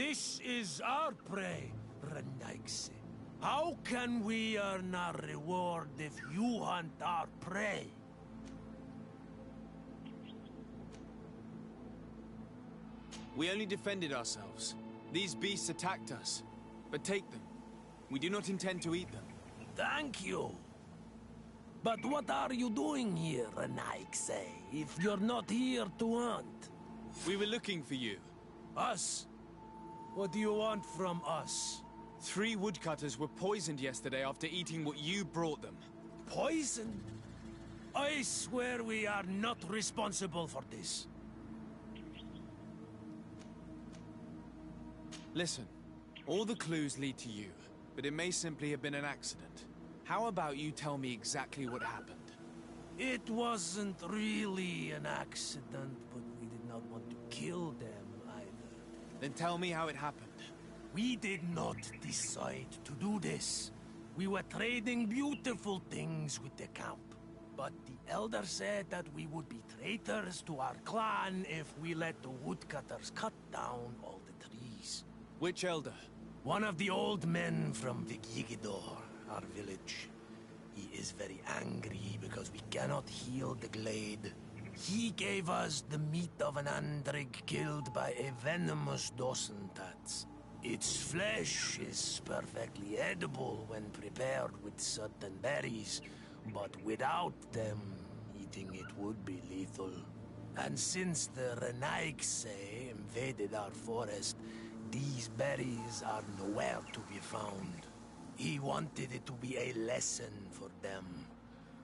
This is our prey, Renaigse. How can we earn our reward if you hunt our prey? We only defended ourselves. These beasts attacked us. But take them. We do not intend to eat them. Thank you. But what are you doing here, Renaigse, if you're not here to hunt? We were looking for you. Us? What do you want from us? 3 woodcutters were poisoned yesterday after eating what you brought them. Poison? I swear we are not responsible for this. Listen, all the clues lead to you, but it may simply have been an accident. How about you tell me exactly what happened? It wasn't really an accident, but we did not want to kill them either. Then tell me how it happened. We did not decide to do this. We were trading beautiful things with the camp. But the elder said that we would be traitors to our clan if we let the woodcutters cut down all the trees. Which elder? One of the old men from Vigigidor, our village. He is very angry because we cannot heal the glade. He gave us the meat of an andrig killed by a venomous dosentats. Its flesh is perfectly edible when prepared with certain berries, but without them, eating it would be lethal. And since the Renaigse invaded our forest, these berries are nowhere to be found. He wanted it to be a lesson for them,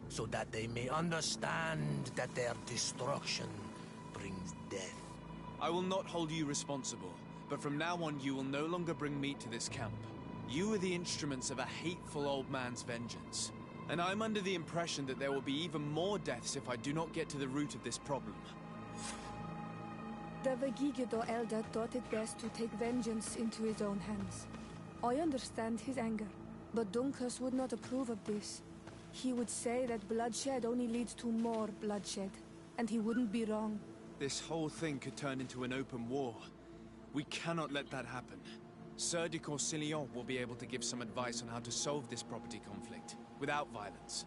so that they may understand that their destruction brings death. I will not hold you responsible, but from now on you will no longer bring meat to this camp. You are the instruments of a hateful old man's vengeance. And I'm under the impression that there will be even more deaths if I do not get to the root of this problem. The Vigigidor elder thought it best to take vengeance into his own hands. I understand his anger, but Dunkus would not approve of this. He would say that bloodshed only leads to more bloodshed, and he wouldn't be wrong. This whole thing could turn into an open war. We cannot let that happen. Sardet Colonial will be able to give some advice on how to solve this property conflict, without violence.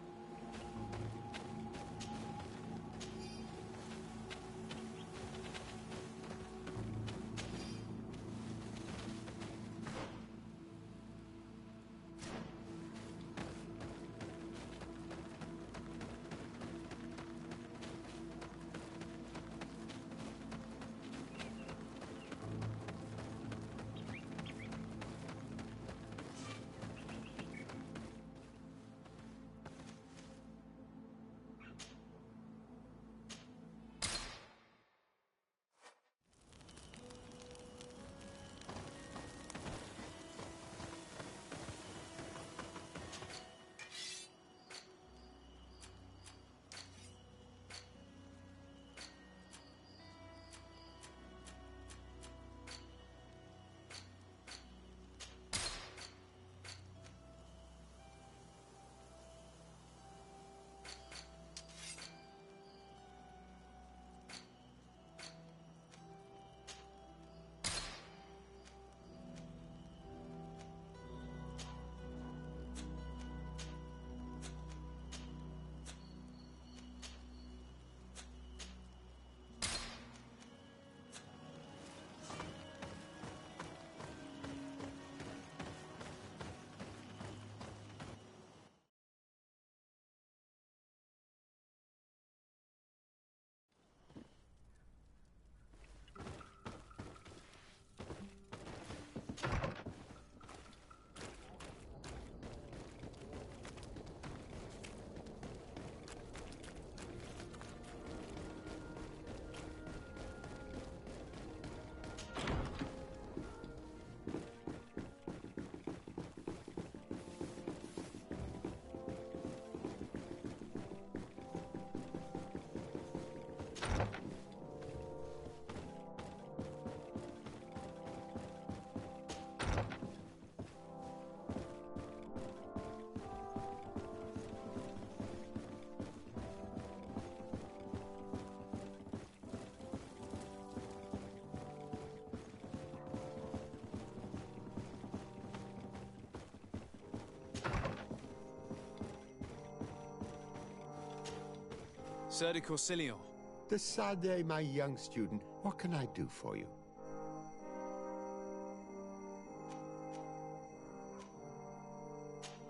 Sardet colonial. The Sardet, my young student. What can I do for you?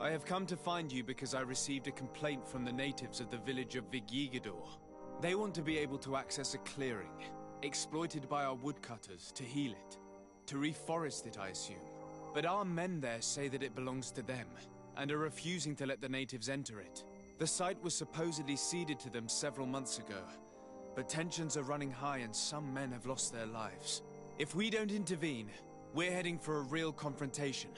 I have come to find you because I received a complaint from the natives of the village of Vigigidor. They want to be able to access a clearing, exploited by our woodcutters, to heal it. To reforest it, I assume. But our men there say that it belongs to them, and are refusing to let the natives enter it. The site was supposedly ceded to them several months ago, but tensions are running high and some men have lost their lives. If we don't intervene, we're heading for a real confrontation.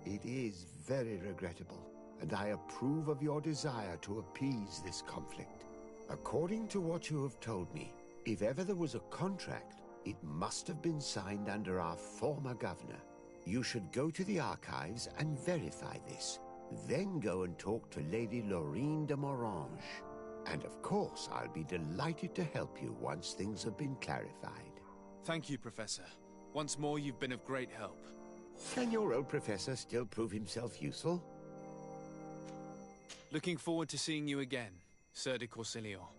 It is very regrettable, and I approve of your desire to appease this conflict. According to what you have told me, if ever there was a contract, it must have been signed under our former governor. You should go to the archives and verify this. Then go and talk to Lady Laurine de Morange. And of course, I'll be delighted to help you once things have been clarified. Thank you, Professor. Once more, you've been of great help. Can your old professor still prove himself useful? Looking forward to seeing you again, Sardet colonial.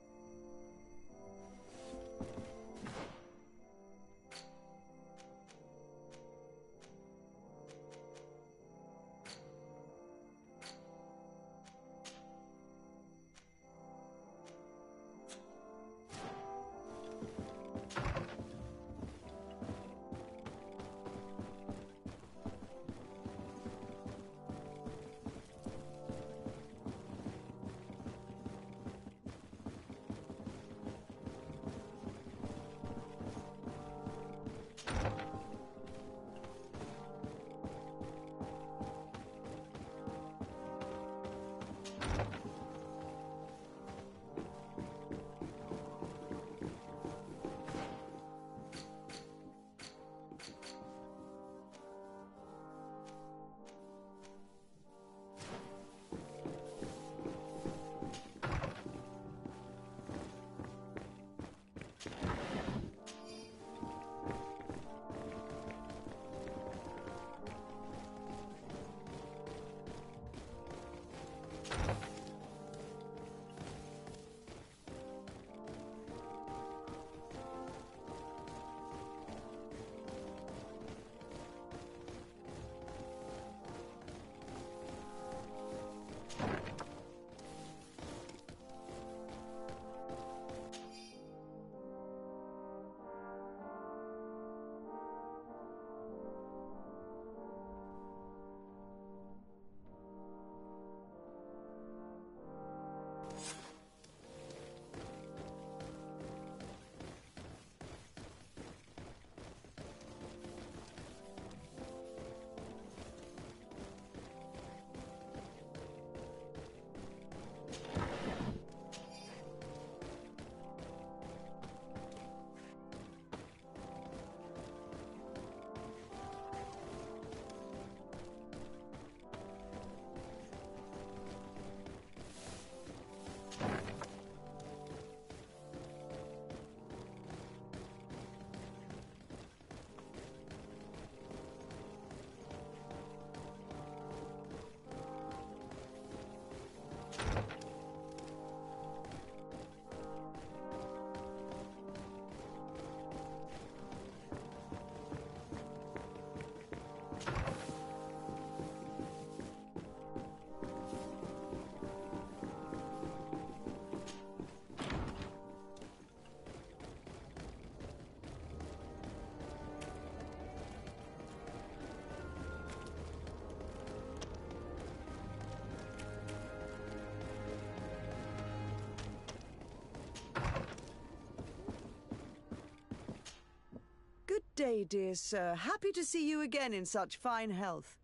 Good day, dear sir. Happy to see you again in such fine health.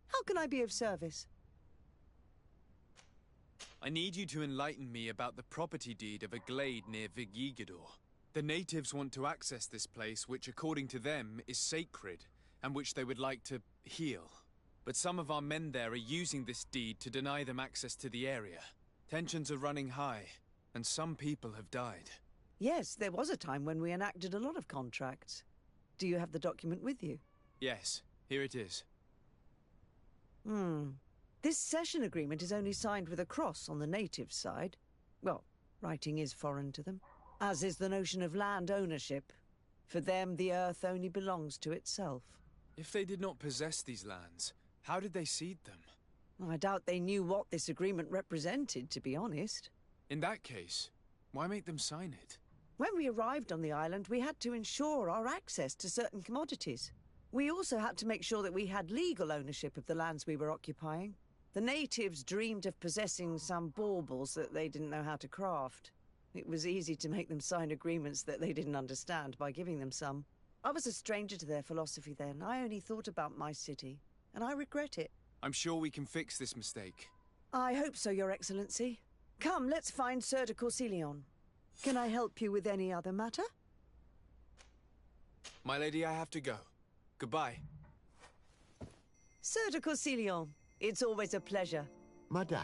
How can I be of service? I need you to enlighten me about the property deed of a glade near Vigigidor. The natives want to access this place, which according to them is sacred, and which they would like to heal. But some of our men there are using this deed to deny them access to the area. Tensions are running high, and some people have died. Yes, there was a time when we enacted a lot of contracts. Do you have the document with you? Yes, here it is. This cession agreement is only signed with a cross on the native side. Well, Writing is foreign to them, as is the notion of land ownership. For them, the earth only belongs to itself. If they did not possess these lands, how did they cede them? I doubt they knew what this agreement represented, to be honest. In that case, why make them sign it? When we arrived on the island, we had to ensure our access to certain commodities. We also had to make sure that we had legal ownership of the lands we were occupying. The natives dreamed of possessing some baubles that they didn't know how to craft. It was easy to make them sign agreements that they didn't understand by giving them some. I was a stranger to their philosophy then. I only thought about my city, and I regret it. I'm sure we can fix this mistake. I hope so, Your Excellency. Come, let's find Sardet Corcelion. Can I help you with any other matter? My lady, I have to go. Goodbye. Sardet Corcelion, it's always a pleasure. Madame,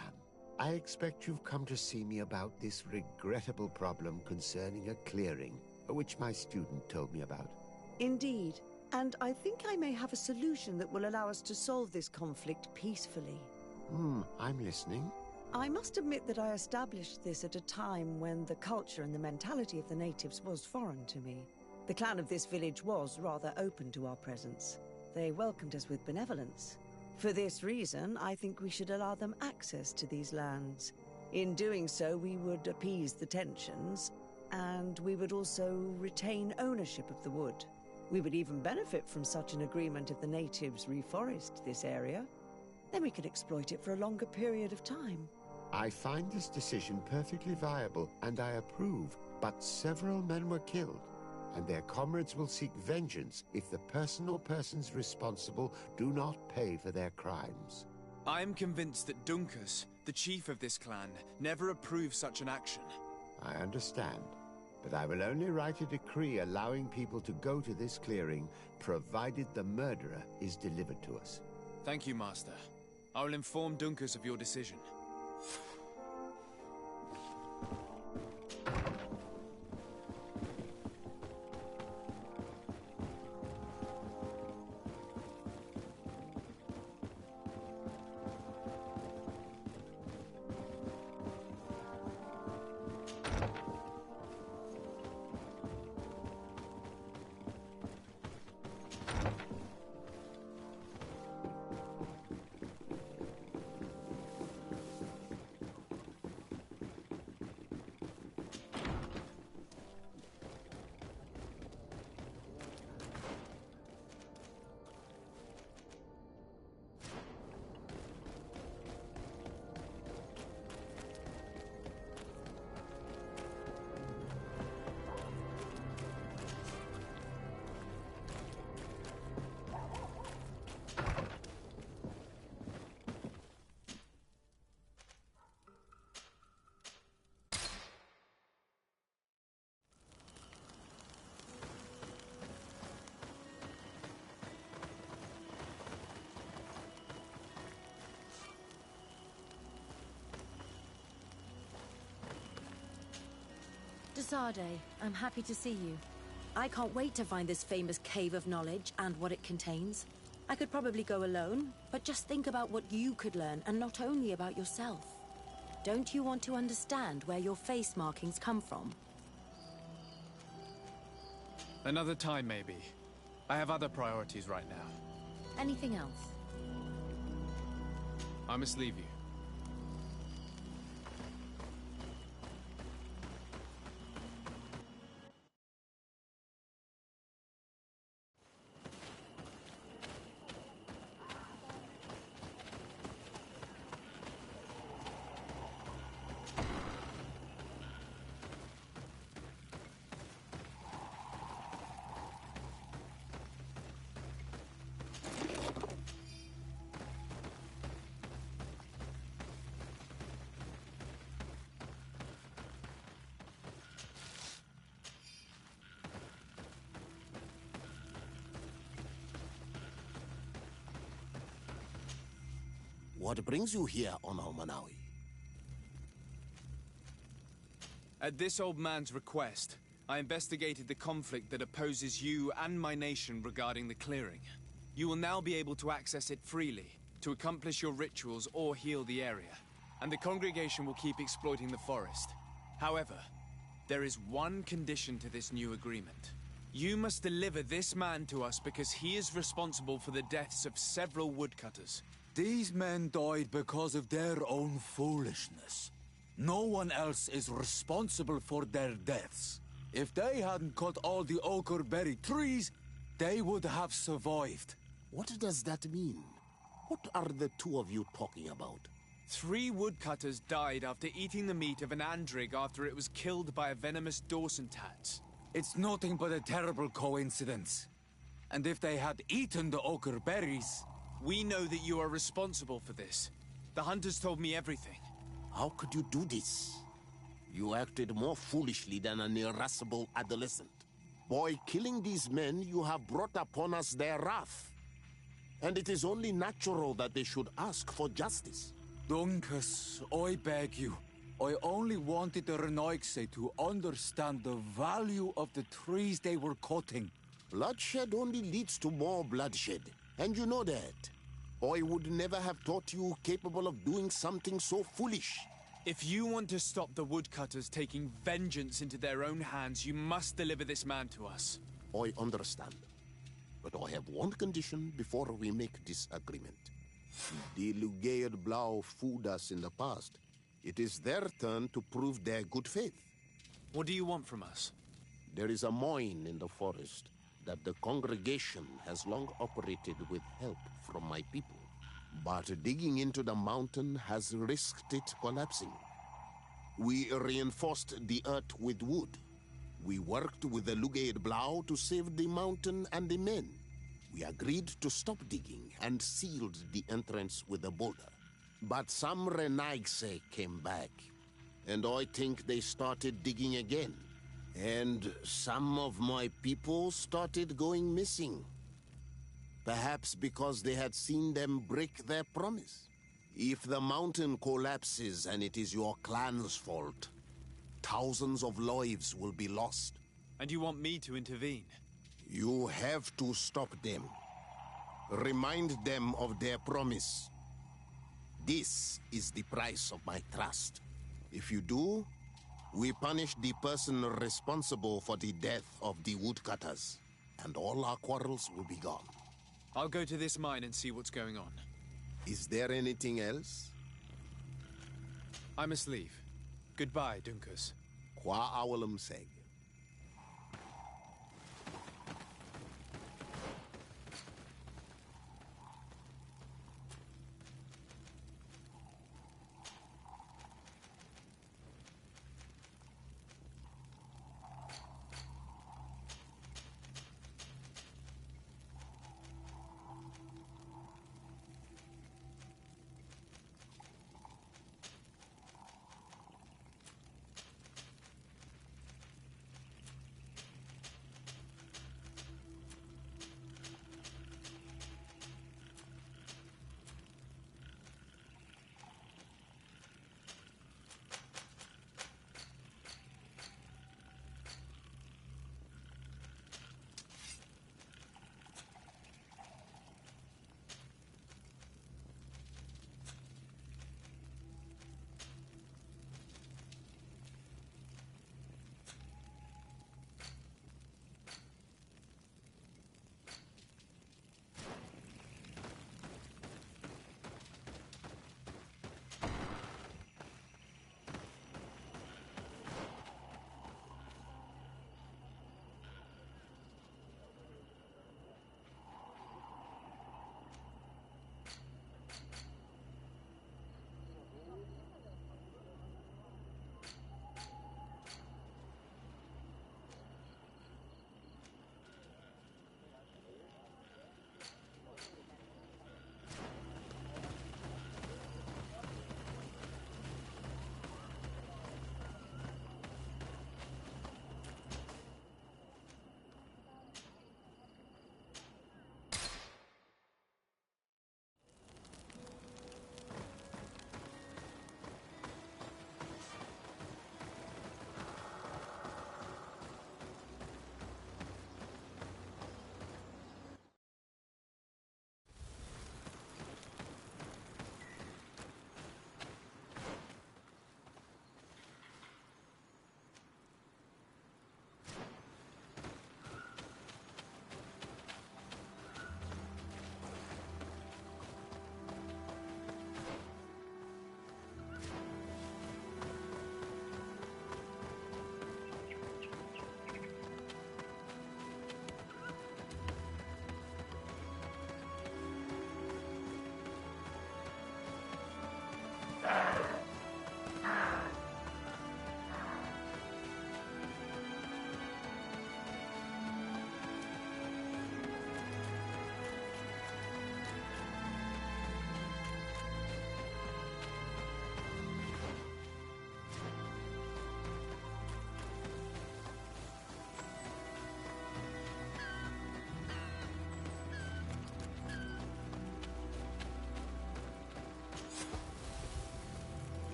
I expect you've come to see me about this regrettable problem concerning a clearing, which my student told me about. Indeed. And I think I may have a solution that will allow us to solve this conflict peacefully. I'm listening. I must admit that I established this at a time when the culture and the mentality of the natives was foreign to me. The clan of this village was rather open to our presence. They welcomed us with benevolence. For this reason, I think we should allow them access to these lands. In doing so, we would appease the tensions, and we would also retain ownership of the wood. We would even benefit from such an agreement if the natives reforest this area. Then we could exploit it for a longer period of time. I find this decision perfectly viable, and I approve, but several men were killed, and their comrades will seek vengeance if the person or persons responsible do not pay for their crimes. I am convinced that Dunkus, the chief of this clan, never approved such an action. I understand, but I will only write a decree allowing people to go to this clearing, provided the murderer is delivered to us. Thank you, Master. I will inform Dunkus of your decision. Sardet, I'm happy to see you. I can't wait to find this famous cave of knowledge and what it contains. I could probably go alone, but just think about what you could learn, and not only about yourself. Don't you want to understand where your face markings come from? Another time, maybe. I have other priorities right now. Anything else? I must leave you. What brings you here, Ono Manawi? At this old man's request, I investigated the conflict that opposes you and my nation regarding the clearing. You will now be able to access it freely, to accomplish your rituals or heal the area. And the congregation will keep exploiting the forest. However, there is one condition to this new agreement. You must deliver this man to us because he is responsible for the deaths of several woodcutters. These men died because of their own foolishness. No one else is responsible for their deaths. If they hadn't cut all the oakerberry trees, they would have survived. What does that mean? What are the two of you talking about? 3 woodcutters died after eating the meat of an andrig after it was killed by a venomous Dawson tat. It's nothing but a terrible coincidence. And if they had eaten the ochre berries... We know that you are responsible for this. The hunters told me everything. How could you do this? You acted more foolishly than an irascible adolescent. By killing these men, you have brought upon us their wrath. And it is only natural that they should ask for justice. Duncas, I beg you. I only wanted the Renoixe to understand the value of the trees they were cutting. Bloodshed only leads to more bloodshed, and you know that. I would never have thought you capable of doing something so foolish. If you want to stop the woodcutters taking vengeance into their own hands, you must deliver this man to us. I understand. But I have one condition before we make this agreement. The Lugaid Blau fooled us in the past. It is their turn to prove their good faith. What do you want from us? There is a mine in the forest that the congregation has long operated with help from my people. But digging into the mountain has risked it collapsing. We reinforced the earth with wood. We worked with the Lugaid Blau to save the mountain and the men. We agreed to stop digging and sealed the entrance with a boulder. But some Renaixe came back, and I think they started digging again. And some of my people started going missing. Perhaps because they had seen them break their promise. If the mountain collapses and it is your clan's fault, thousands of lives will be lost. And you want me to intervene? You have to stop them. Remind them of their promise. This is the price of my trust. If you do, we punish the person responsible for the death of the woodcutters, and all our quarrels will be gone. I'll go to this mine and see what's going on. Is there anything else? I must leave. Goodbye, Duncas. Qua awalum seg.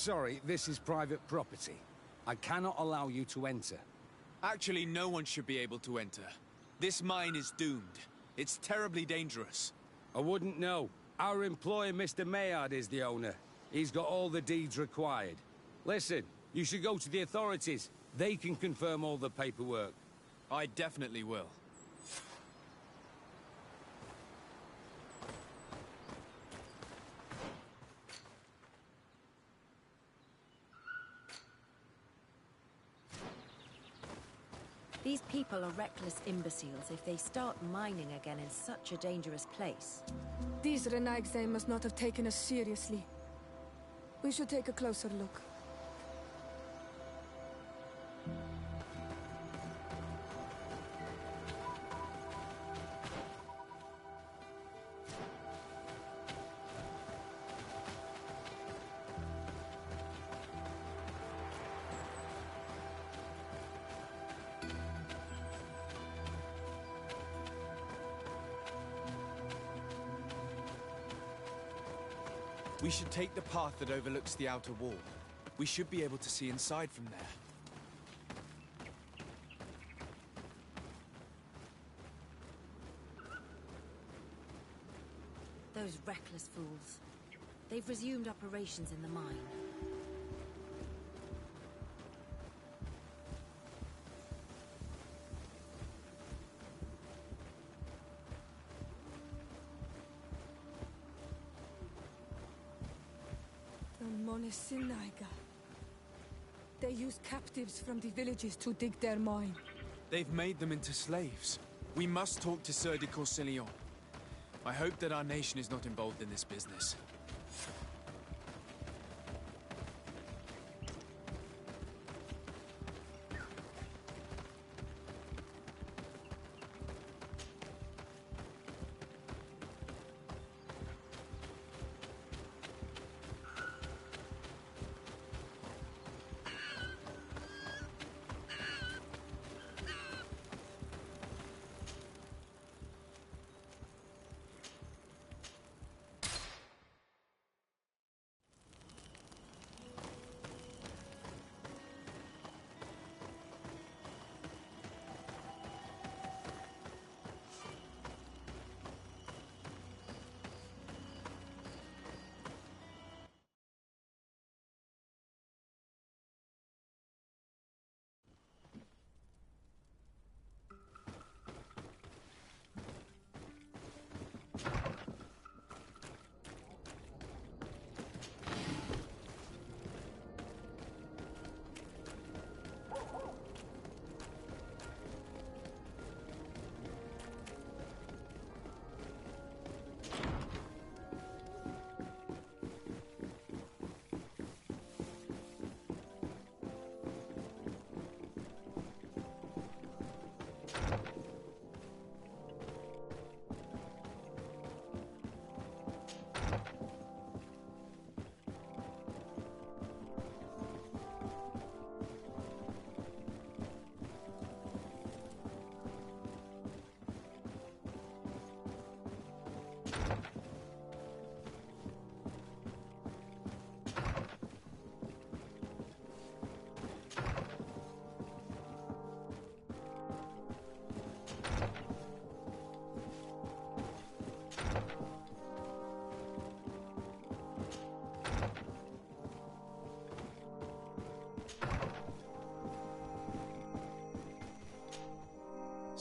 sorry, this is private property. I cannot allow you to enter. Actually, no one should be able to enter. This mine is doomed. It's terribly dangerous. I wouldn't know. Our employer, Mr. Maillard, is the owner. He's got all the deeds required. Listen, you should go to the authorities. They can confirm all the paperwork. I definitely will. These people are reckless imbeciles if they start mining again in such a dangerous place. These Renagse must not have taken us seriously. We should take a closer look. We should take the path that overlooks the outer wall. We should be able to see inside from there. Those reckless fools. They've resumed operations in the mine. Monesinaiga. They use captives from the villages to dig their mine. They've made them into slaves. We must talk to Sardet colonial. I hope that our nation is not involved in this business.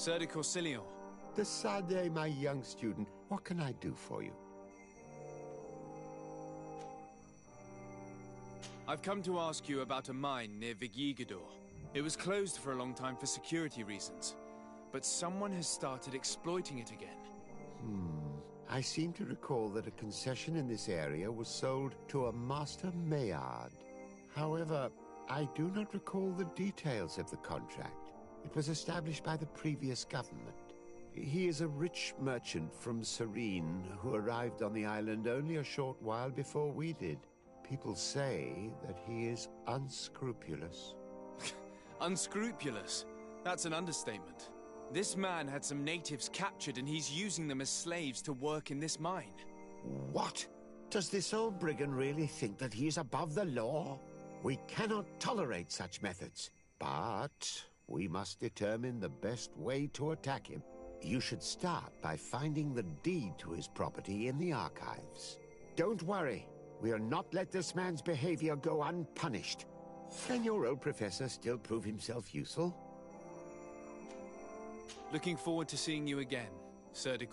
Sardet colonial. The Sardet, my young student. What can I do for you? I've come to ask you about a mine near Vigigidor. It was closed for a long time for security reasons, but someone has started exploiting it again. I seem to recall that a concession in this area was sold to a Master Maillard. However, I do not recall the details of the contract. It was established by the previous government. He is a rich merchant from Serene who arrived on the island only a short while before we did. People say that he is unscrupulous. Unscrupulous? That's an understatement. This man had some natives captured and he's using them as slaves to work in this mine. What? Does this old brigand really think that he is above the law? We cannot tolerate such methods, but we must determine the best way to attack him. You should start by finding the deed to his property in the archives. Don't worry, we'll not let this man's behavior go unpunished. Can your old professor still prove himself useful? Looking forward to seeing you again, Sardet.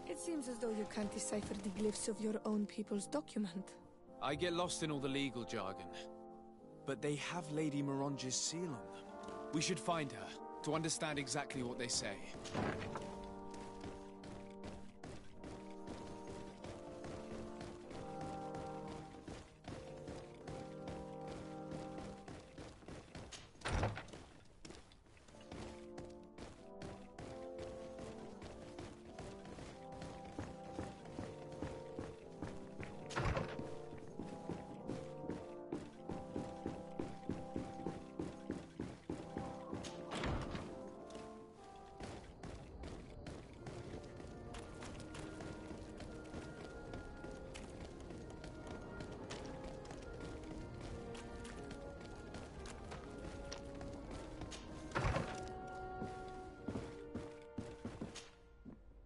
It seems as though you can't decipher the glyphs of your own people's document. I get lost in all the legal jargon, but they have Lady Moronge's seal on them. We should find her, to understand exactly what they say.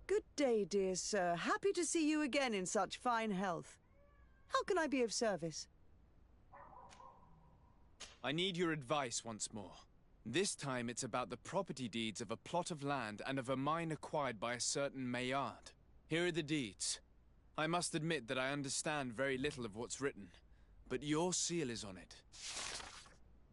Good day, dear sir. Happy to see you again in such fine health. How can I be of service? I need your advice once more. This time it's about the property deeds of a plot of land and of a mine acquired by a certain Maillard. Here are the deeds. I must admit that I understand very little of what's written, but your seal is on it.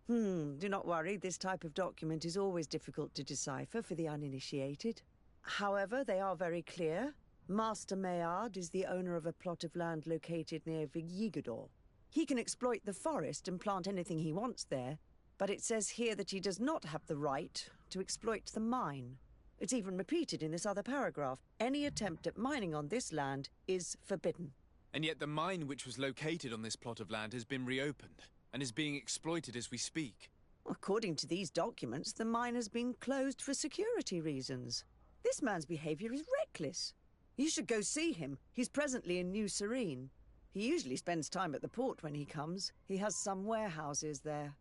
Do not worry. This type of document is always difficult to decipher for the uninitiated. However, they are very clear. Master Maillard is the owner of a plot of land located near Vigigidor. He can exploit the forest and plant anything he wants there, but it says here that he does not have the right to exploit the mine. It's even repeated in this other paragraph. Any attempt at mining on this land is forbidden. And yet the mine which was located on this plot of land has been reopened, and is being exploited as we speak. According to these documents, the mine has been closed for security reasons. This man's behavior is reckless. You should go see him. He's presently in New Serene. He usually spends time at the port when he comes. He has some warehouses there.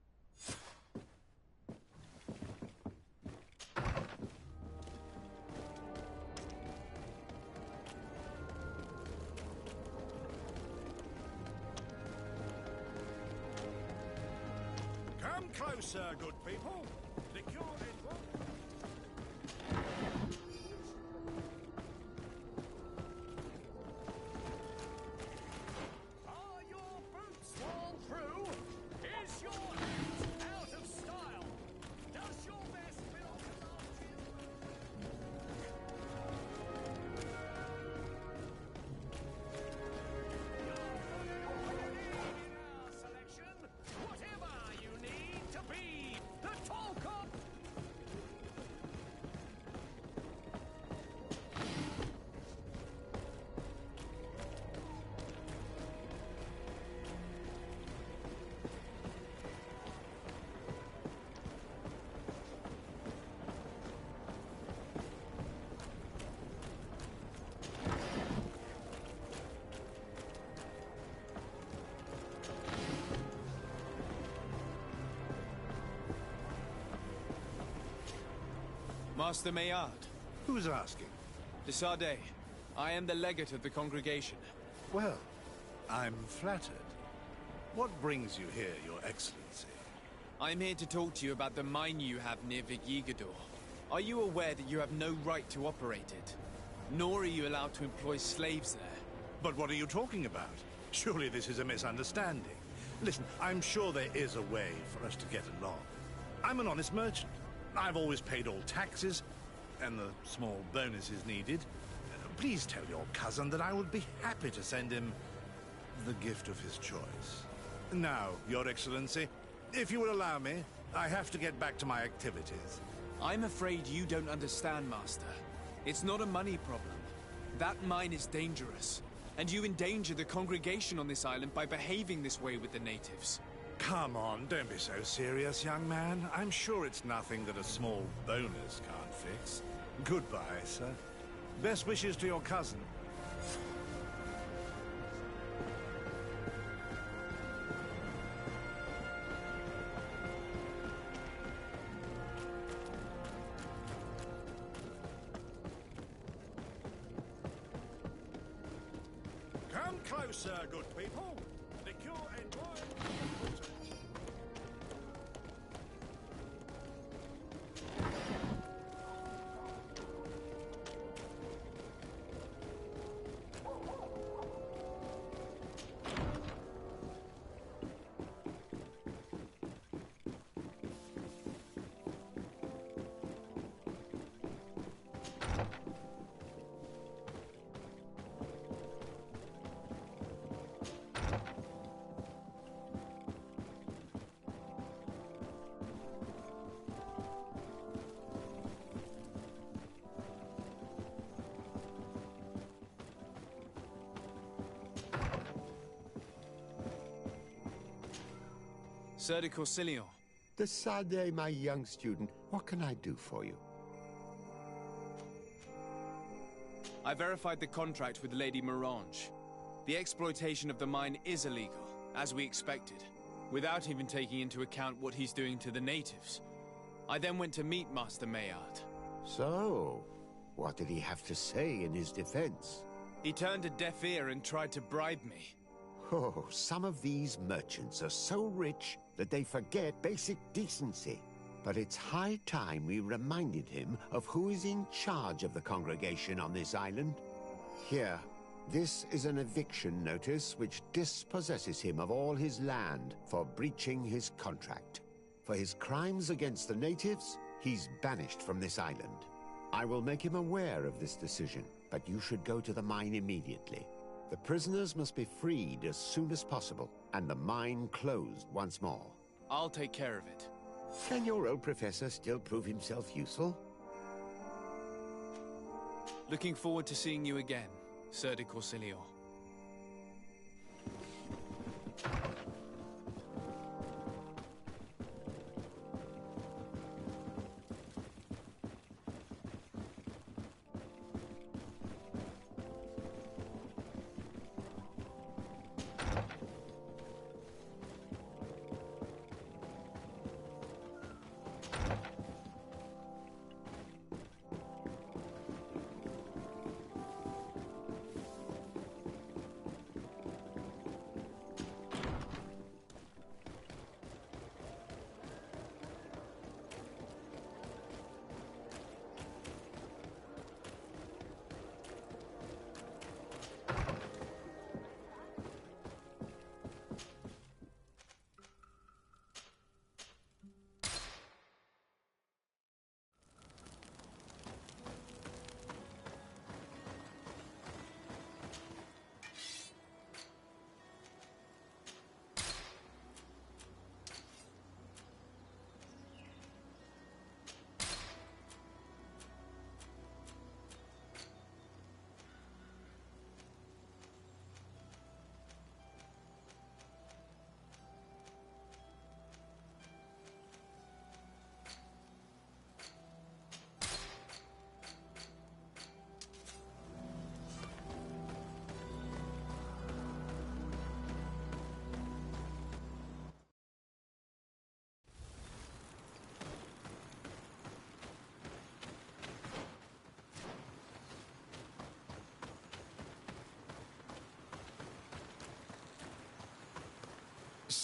Come closer, good people. The cure is one. Are your boots worn through? Is your hat out of style? Does your vest belong to last year's selection? Whatever you need to be the talk of. Master Maillard, Who's asking? De Sardet, I am the legate of the congregation. Well, I'm flattered. What brings you here, Your Excellency? I'm here to talk to you about the mine you have near Vigyigidor. Are you aware that you have no right to operate it? Nor are you allowed to employ slaves there. But what are you talking about? Surely this is a misunderstanding. Listen, I'm sure there is a way for us to get along. I'm an honest merchant. I've always paid all taxes, and the small bonuses needed. Please tell your cousin that I would be happy to send him the gift of his choice. Now, Your Excellency, if you will allow me, I have to get back to my activities. I'm afraid you don't understand, Master. It's not a money problem. That mine is dangerous, and you endanger the congregation on this island by behaving this way with the natives. Come on, don't be so serious, young man. I'm sure it's nothing that a small bonus can't fix. Goodbye, sir. Best wishes to your cousin. Come closer, good people. Liqueur and wine. Sardet colonial. De Sardet, my young student, what can I do for you? I verified the contract with Lady Morange. The exploitation of the mine is illegal, as we expected, without even taking into account what he's doing to the natives. I then went to meet Master Maillard. So, what did he have to say in his defense? He turned a deaf ear and tried to bribe me. Oh, some of these merchants are so rich that they forget basic decency. But it's high time we reminded him of who is in charge of the congregation on this island. Here, this is an eviction notice which dispossesses him of all his land for breaching his contract. For his crimes against the natives, he's banished from this island. I will make him aware of this decision, but you should go to the mine immediately. The prisoners must be freed as soon as possible, and the mine closed once more. I'll take care of it. Can your old professor still prove himself useful? Looking forward to seeing you again, Sardet colonial.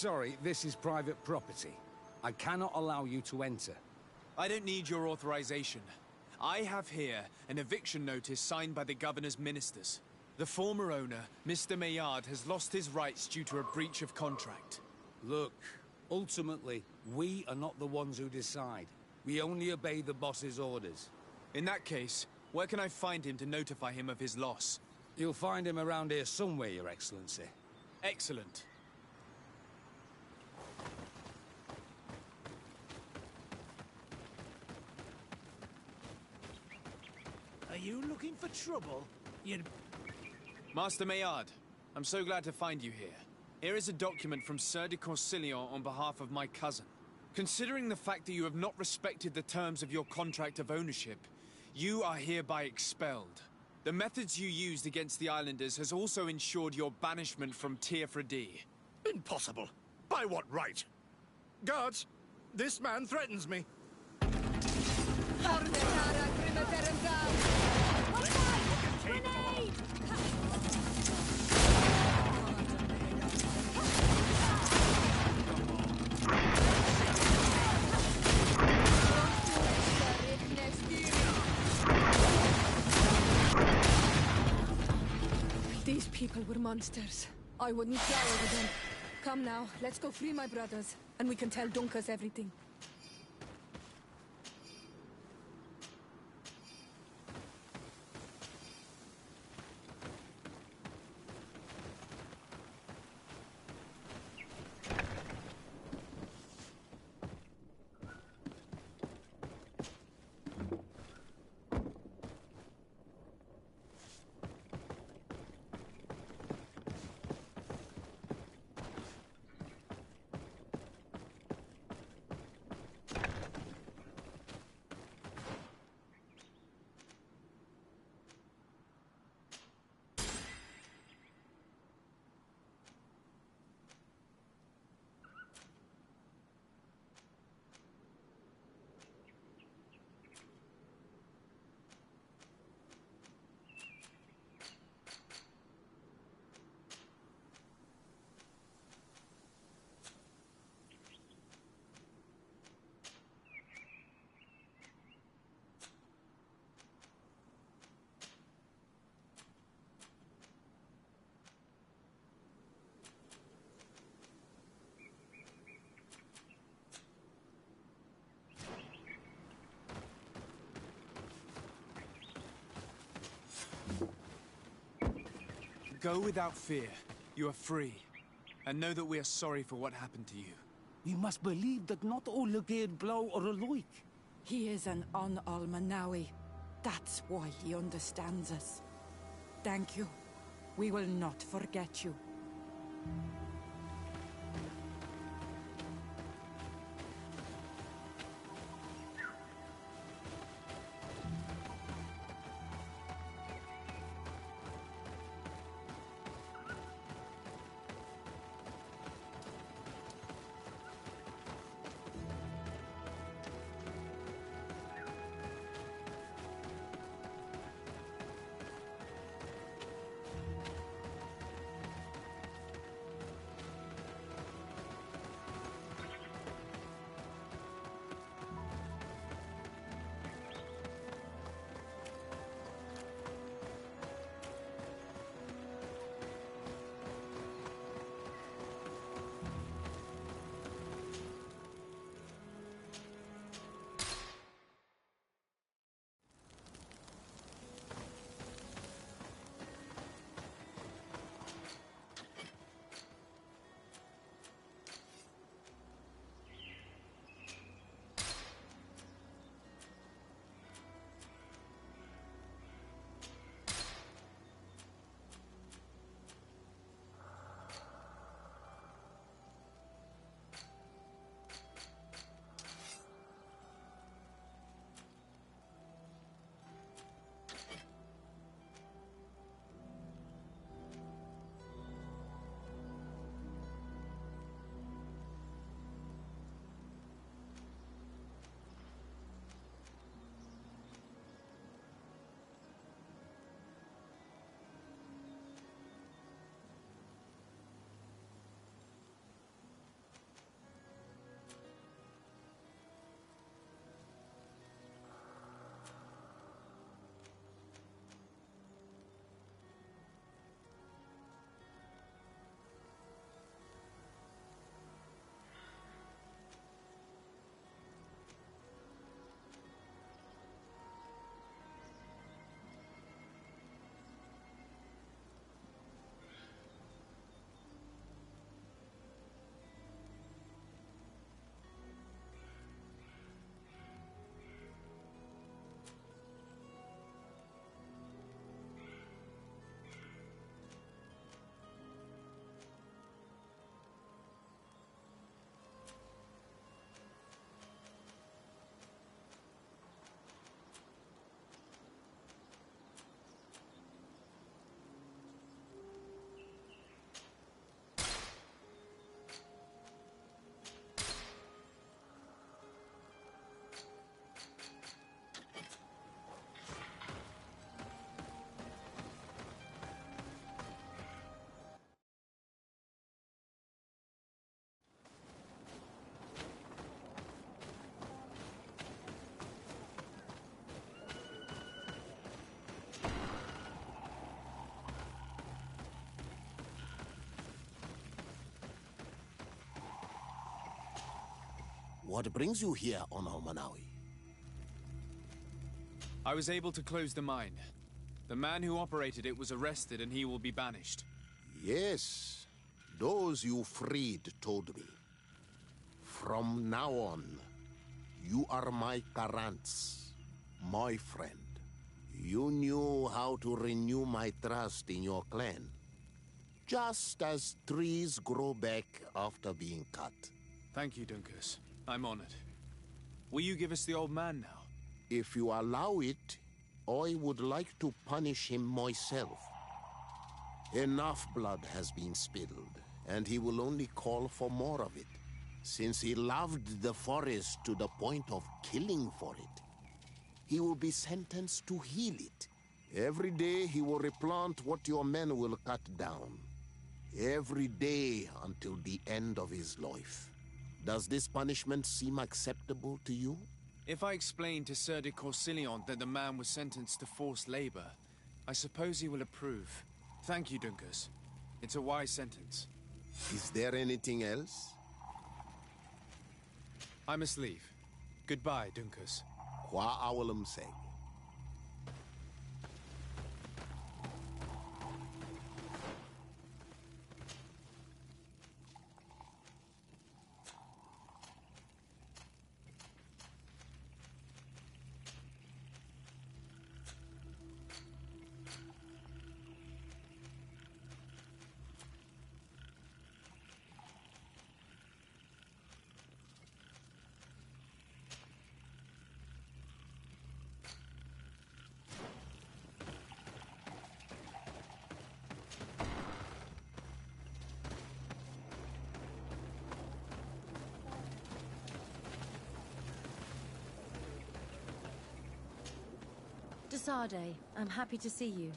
sorry, this is private property. I cannot allow you to enter. I don't need your authorization. I have here an eviction notice signed by the governor's ministers. The former owner, Mr. Maillard, has lost his rights due to a breach of contract. Look, ultimately, we are not the ones who decide. We only obey the boss's orders. In that case, where can I find him to notify him of his loss? You'll find him around here somewhere, Your Excellency. Excellent. Are you looking for trouble? Master Maillard, I'm so glad to find you here. Here is a document from Sardet on behalf of my cousin. Considering the fact that you have not respected the terms of your contract of ownership, you are hereby expelled. The methods you used against the islanders has also ensured your banishment from Teofredi. Impossible. By what right? Guards, this man threatens me. These people were monsters. I wouldn't fly over them. Come now, let's go free my brothers, and we can tell Dunkus everything. Go without fear. You are free. And know that we are sorry for what happened to you. We must believe that not all Legate blow or alike. He is an Almanawi. That's why he understands us. Thank you. We will not forget you. What brings you here on Almanawi? I was able to close the mine. The man who operated it was arrested and he will be banished. Yes, those you freed told me. From now on, you are my Karants, my friend. You knew how to renew my trust in your clan. Just as trees grow back after being cut. Thank you, Dunkus. I'm honored. Will you give us the old man now? If you allow it, I would like to punish him myself. Enough blood has been spilled, and he will only call for more of it, since he loved the forest to the point of killing for it. He will be sentenced to heal it. Every day he will replant what your men will cut down. Every day until the end of his life. Does this punishment seem acceptable to you? If I explain to Sardet that the man was sentenced to forced labor, I suppose he will approve. Thank you, Dunkus. It's a wise sentence. Is there anything else? I must leave. Goodbye, Dunkus. Qua awalum seg. Sardet, I'm happy to see you.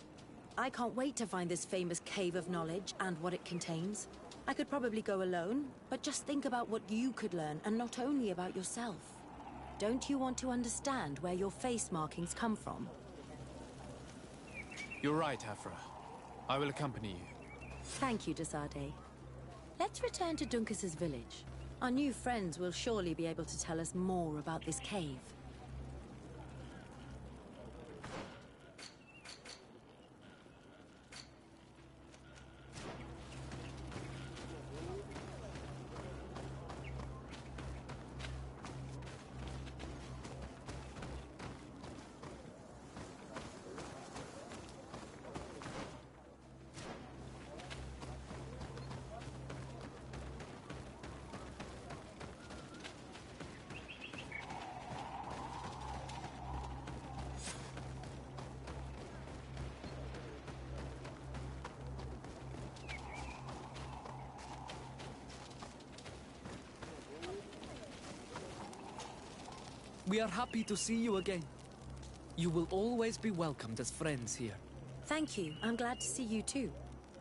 I can't wait to find this famous cave of knowledge and what it contains. I could probably go alone, but just think about what you could learn, and not only about yourself. Don't you want to understand where your face markings come from? You're right, Afra. I will accompany you. Thank you, Sardet. Let's return to Dunkus's village. Our new friends will surely be able to tell us more about this cave. We are happy to see you again. You will always be welcomed as friends here. Thank you. I'm glad to see you too.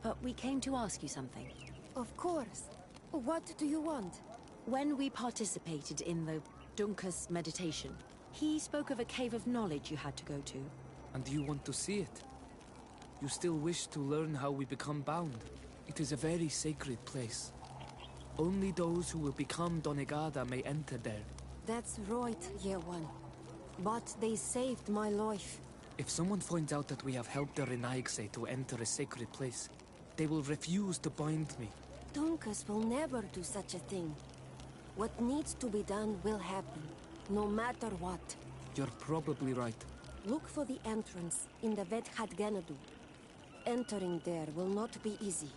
But we came to ask you something. Of course. What do you want? When we participated in the Dunkus meditation, he spoke of a cave of knowledge you had to go to. And you want to see it? You still wish to learn how we become bound? It is a very sacred place. Only those who will become Donegada may enter there. That's right, Year One. But they saved my life. If someone finds out that we have helped the Renaigse to enter a sacred place, they will refuse to bind me. Dunkus will never do such a thing. What needs to be done will happen, no matter what. You're probably right. Look for the entrance in the Vedhat Ganadu. Entering there will not be easy,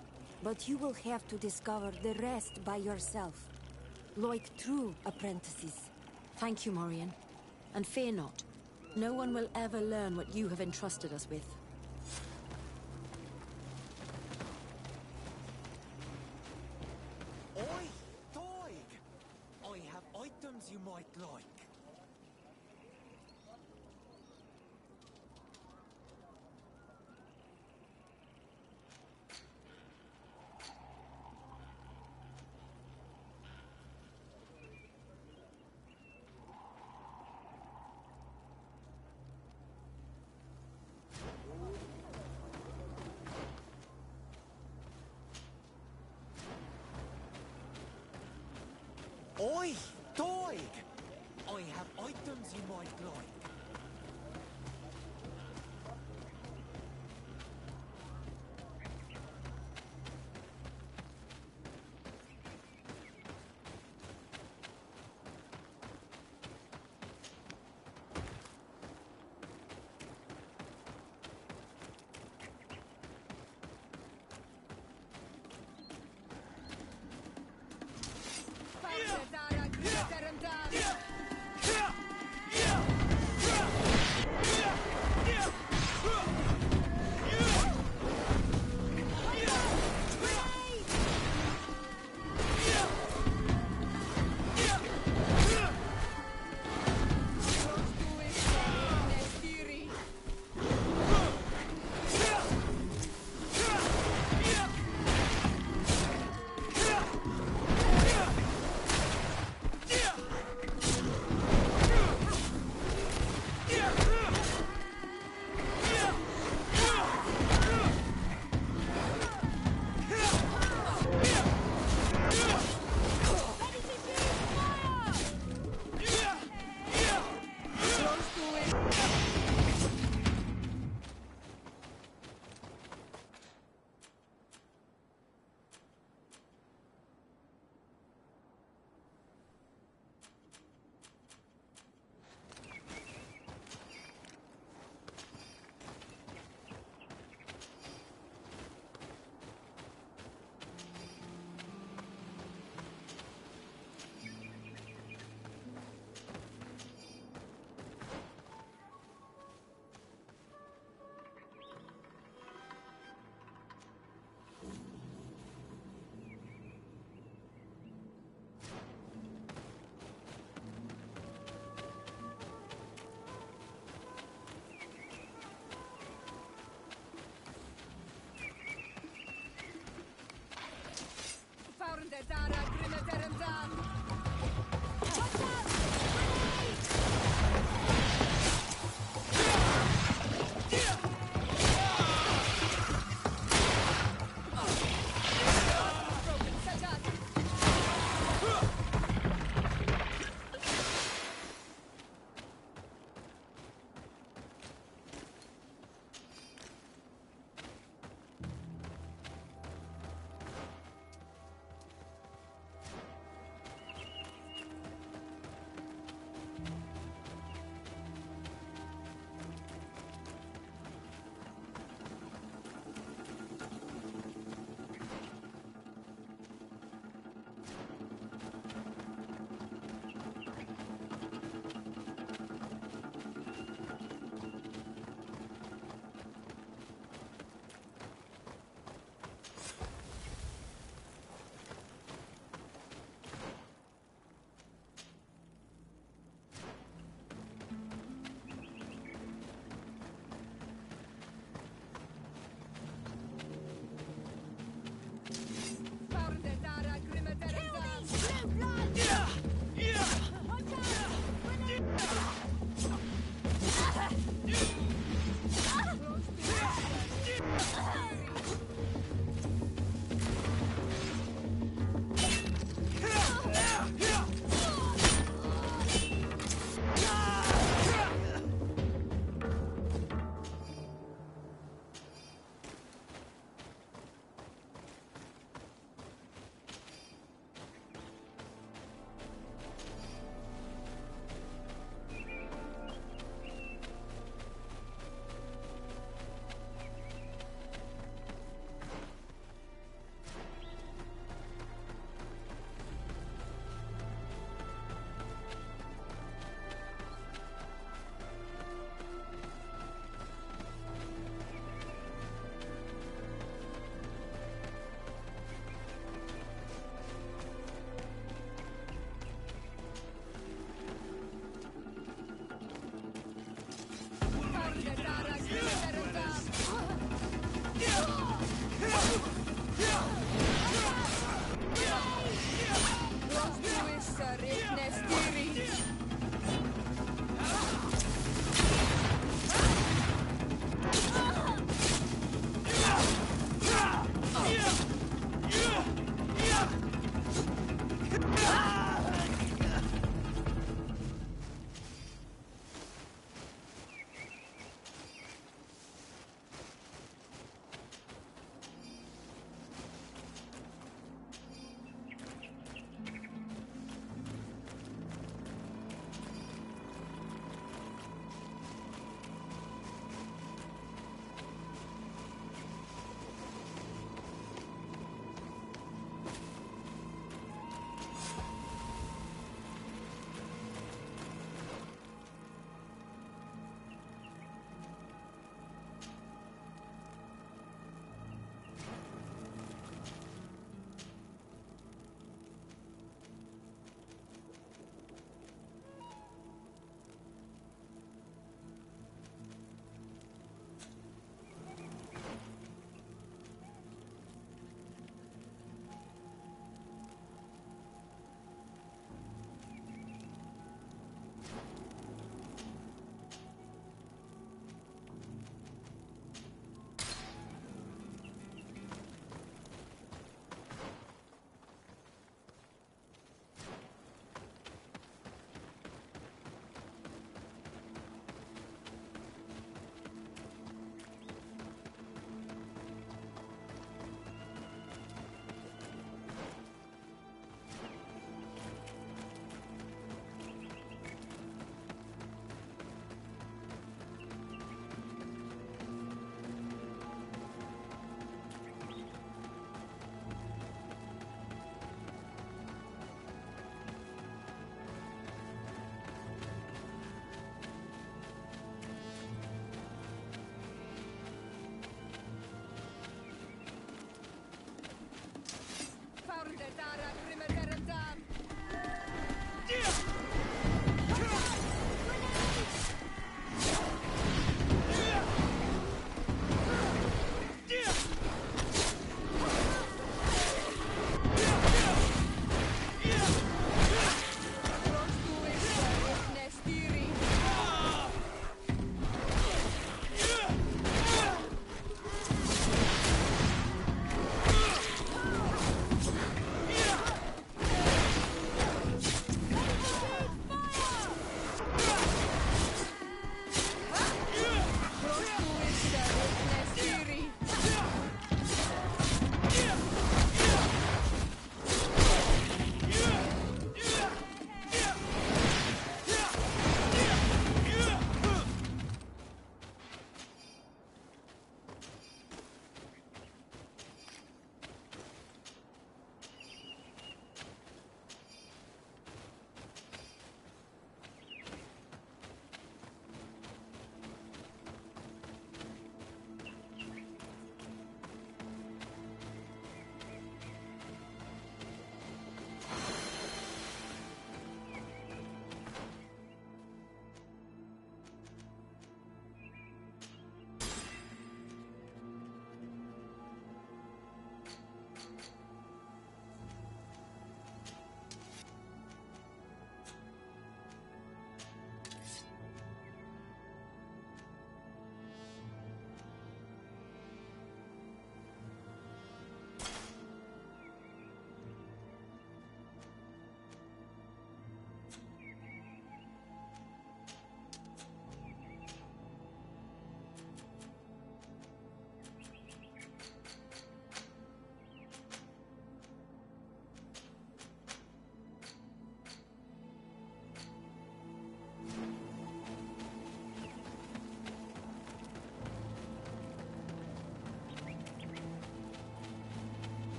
but you will have to discover the rest by yourself. Like true apprentices. Thank you, Morian. And fear not. No one will ever learn what you have entrusted us with. Oi, Doig! I have items you might like. Oi, Doig! I have items you might like.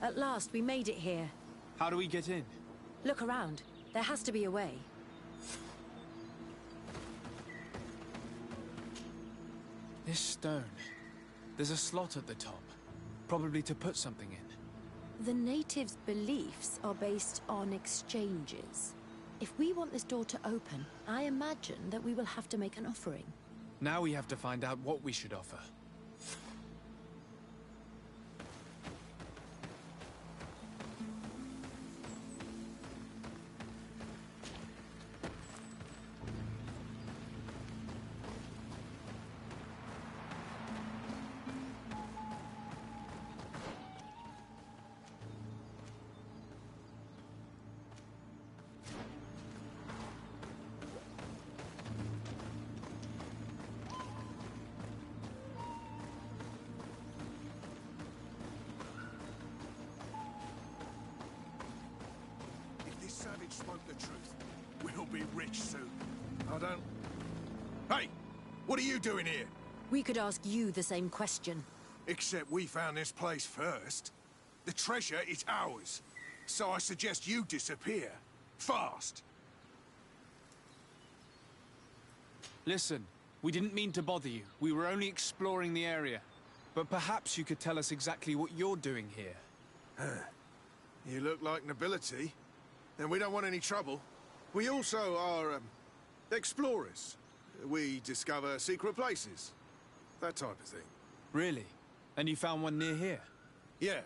At last, we made it here. How do we get in? Look around. There has to be a way. This stone. There's a slot at the top. Probably to put something in. The natives' beliefs are based on exchanges. If we want this door to open, I imagine that we will have to make an offering. Now we have to find out what we should offer. Savage spoke the truth. We'll be rich soon. I don't... Hey! What are you doing here? We could ask you the same question. Except we found this place first. The treasure is ours. So I suggest you disappear. Fast! Listen, we didn't mean to bother you. We were only exploring the area. But perhaps you could tell us exactly what you're doing here. Huh. You look like nobility. And we don't want any trouble. We also are, explorers. We discover secret places. That type of thing. Really? And you found one near here? Yeah.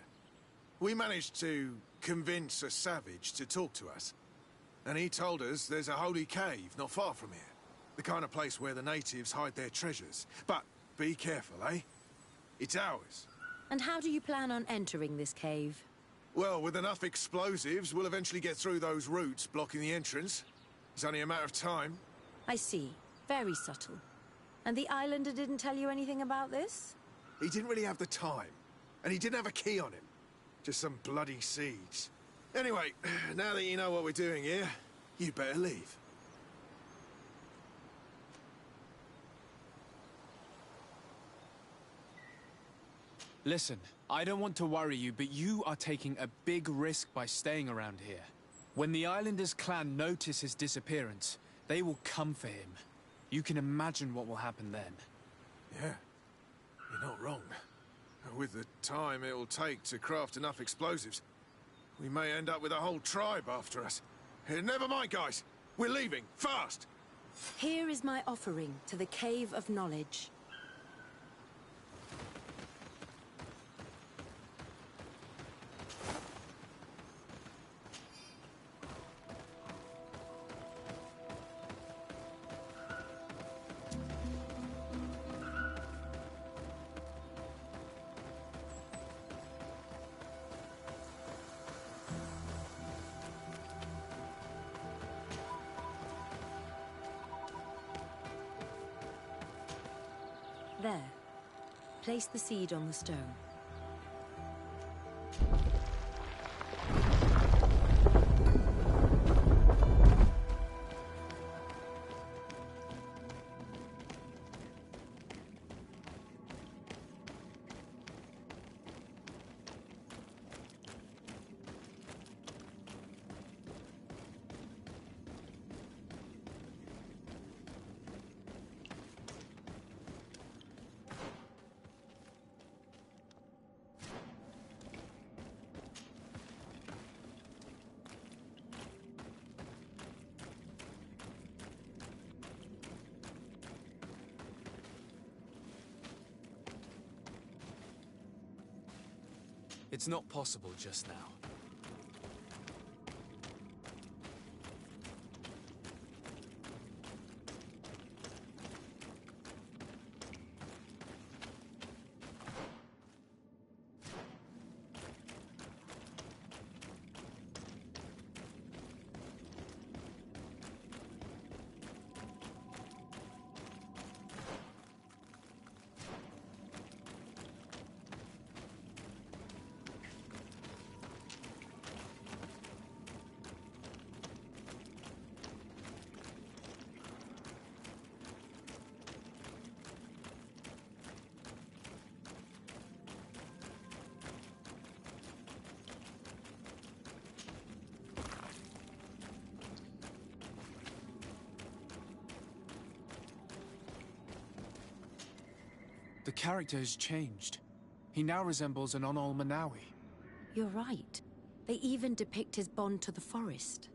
We managed to convince a savage to talk to us. And he told us there's a holy cave not far from here. The kind of place where the natives hide their treasures. But be careful, eh? It's ours. And how do you plan on entering this cave? Well, with enough explosives, we'll eventually get through those roots blocking the entrance. It's only a matter of time. I see. Very subtle. And the islander didn't tell you anything about this? He didn't really have the time. And he didn't have a key on him. Just some bloody seeds. Anyway, now that you know what we're doing here, you'd better leave. Listen, I don't want to worry you, but you are taking a big risk by staying around here. When the Islanders' clan notice his disappearance, they will come for him. You can imagine what will happen then. Yeah, you're not wrong. With the time it will take to craft enough explosives, we may end up with a whole tribe after us. Never mind, guys. We're leaving, fast! Here is my offering to the Cave of Knowledge. There. Place the seed on the stone. It's not possible just now. character has changed. He now resembles an Onol Manawi. You're right. They even depict his bond to the forest.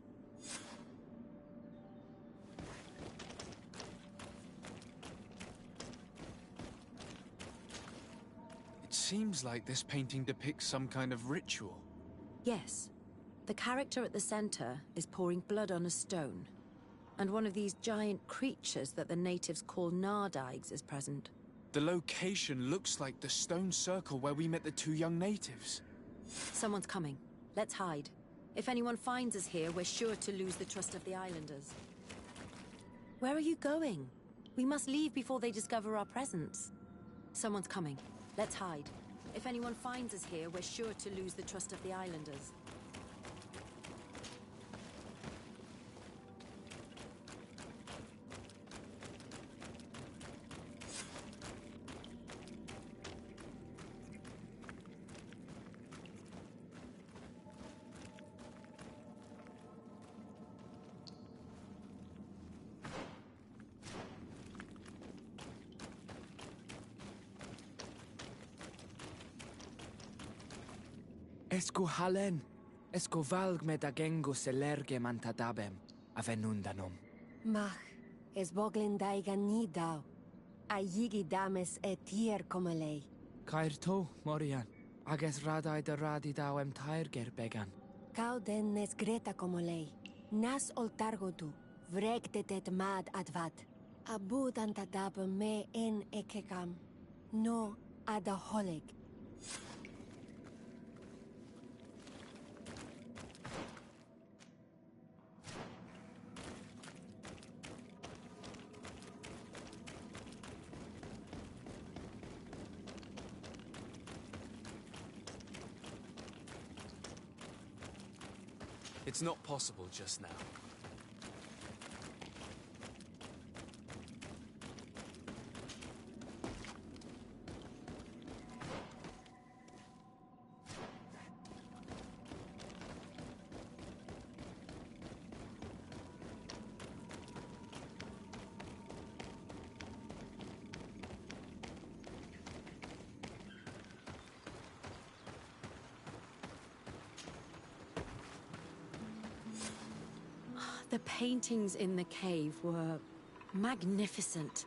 It seems like this painting depicts some kind of ritual. Yes. The character at the center is pouring blood on a stone. And one of these giant creatures that the natives call Nardaigs is present. The location looks like the stone circle where we met the two young natives. Someone's coming. Let's hide. If anyone finds us here, we're sure to lose the trust of the islanders. Where are you going? We must leave before they discover our presence. Someone's coming. Let's hide. If anyone finds us here, we're sure to lose the trust of the islanders. Esco halen, esco valg med agengo selerge mantadabem, avenundanum. Mach, es boglin daigan ni dau. A yigi dames tier como lei. Cair to, Morian, ages radai de radi dawem tairger began. Cau den nes greta como lei. Nas oltargo tu, vregtetet mad advat. Abud antadab me en ekekam. No adaholeg. It's not possible just now. The paintings in the cave were magnificent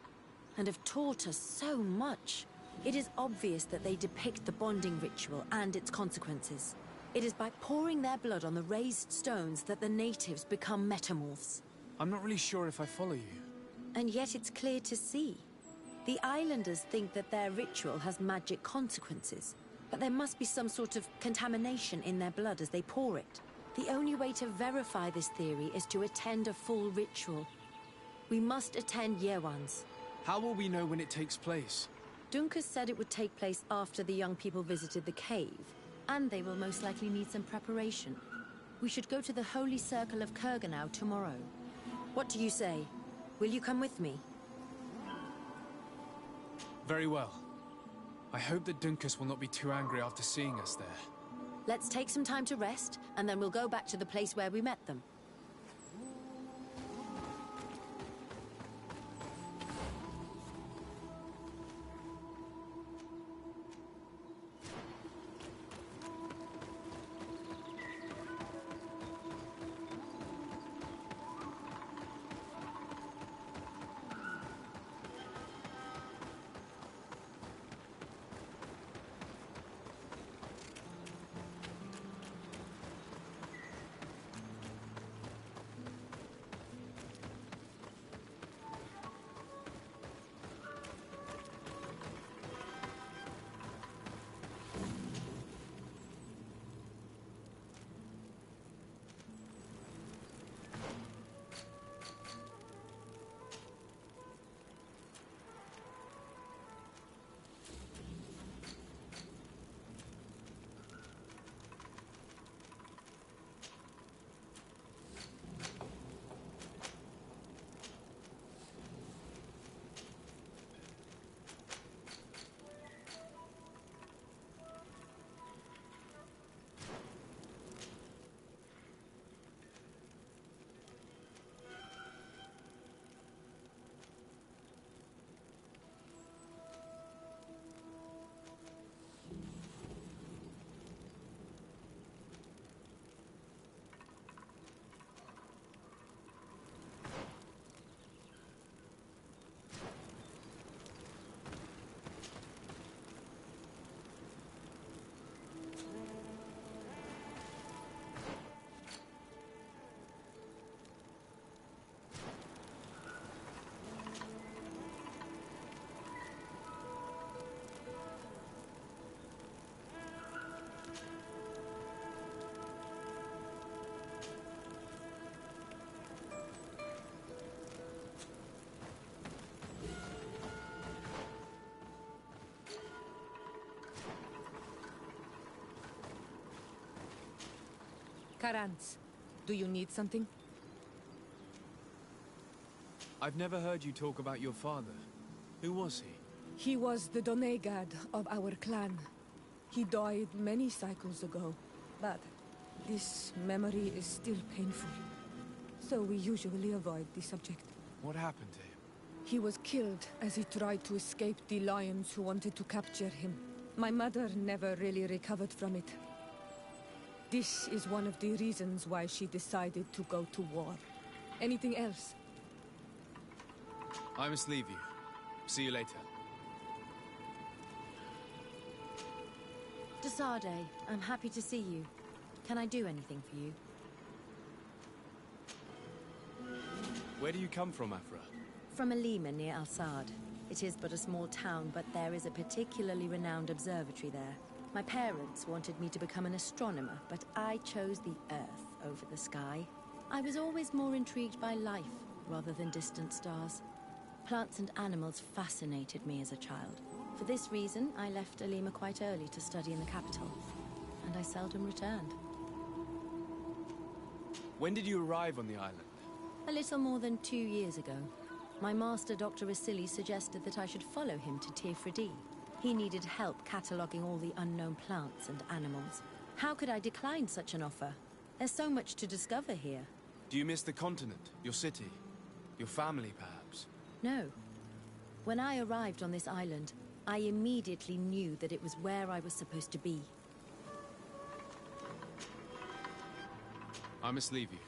and have taught us so much. It is obvious that they depict the bonding ritual and its consequences. It is by pouring their blood on the raised stones that the natives become metamorphs. I'm not really sure if I follow you. And yet it's clear to see. The islanders think that their ritual has magic consequences, but there must be some sort of contamination in their blood as they pour it. The only way to verify this theory is to attend a full ritual. We must attend Yewan's. How will we know when it takes place? Dunkus said it would take place after the young people visited the cave, and they will most likely need some preparation. We should go to the Holy Circle of Kurganau tomorrow. What do you say? Will you come with me? Very well. I hope that Dunkus will not be too angry after seeing us there. Let's take some time to rest, and then we'll go back to the place where we met them. Karantz, do you need something? I've never heard you talk about your father. Who was he? He was the Donegad of our clan. He died many cycles ago, but this memory is still painful. So we usually avoid the subject. What happened to him? He was killed as he tried to escape the lions who wanted to capture him. My mother never really recovered from it. This is one of the reasons why she decided to go to war. Anything else? I must leave you. See you later. De Sardet, I'm happy to see you. Can I do anything for you? Where do you come from, Afra? From Alima near Al-Sad. It is but a small town, but there is a particularly renowned observatory there. My parents wanted me to become an astronomer, but I chose the Earth over the sky. I was always more intrigued by life rather than distant stars. Plants and animals fascinated me as a child. For this reason, I left Alima quite early to study in the capital, and I seldom returned. When did you arrive on the island? A little more than 2 years ago. My master, Dr. Vasily, suggested that I should follow him to Tifredi. He needed help cataloguing all the unknown plants and animals. How could I decline such an offer? There's so much to discover here. Do you miss the continent, your city, your family, perhaps? No. When I arrived on this island, I immediately knew that it was where I was supposed to be. I must leave you.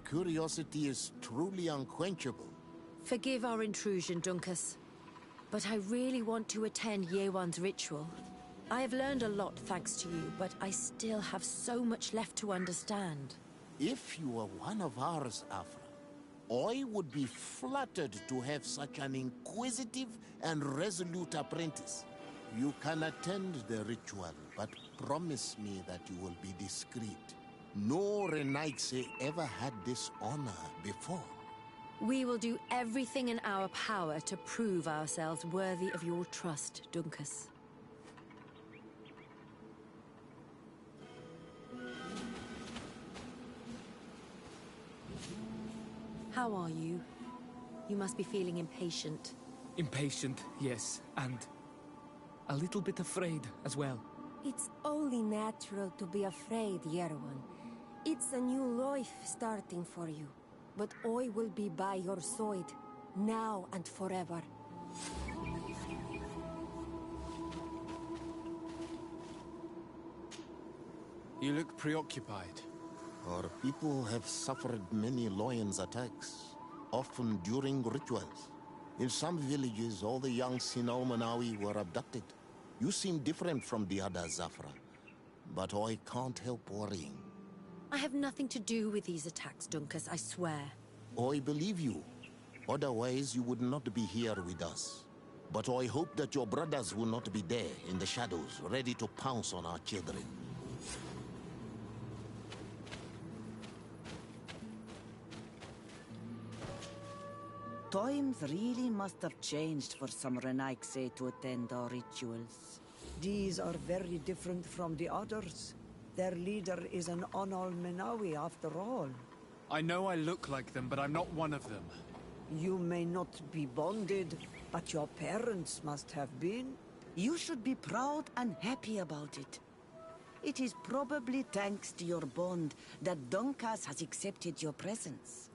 curiosity is truly unquenchable. Forgive our intrusion, Dunkus. But I really want to attend Yewan's ritual. I have learned a lot thanks to you, but I still have so much left to understand. If you were one of ours, Afra, I would be flattered to have such an inquisitive and resolute apprentice. You can attend the ritual, but promise me that you will be discreet. No Renaigse ever had this honor before. We will do everything in our power to prove ourselves worthy of your trust, Dunkus. How are you? You must be feeling impatient. Impatient, yes, and a little bit afraid as well. It's only natural to be afraid, Yerwan. It's a new life starting for you. But I will be by your side, now and forever. You look preoccupied. Our people have suffered many lions attacks, often during rituals. In some villages, all the young Sinalmanawi were abducted. You seem different from the other Zafra, but I can't help worrying. I have nothing to do with these attacks, Dunkus, I swear. I believe you. Otherwise, you would not be here with us. But I hope that your brothers will not be there in the shadows, ready to pounce on our children. Times really must have changed for some Renaigse to attend our rituals. These are very different from the others. Their leader is an Onal Menawi after all. I know I look like them, but I'm not one of them. You may not be bonded, but your parents must have been. You should be proud and happy about it. It is probably thanks to your bond that Dunkas has accepted your presence.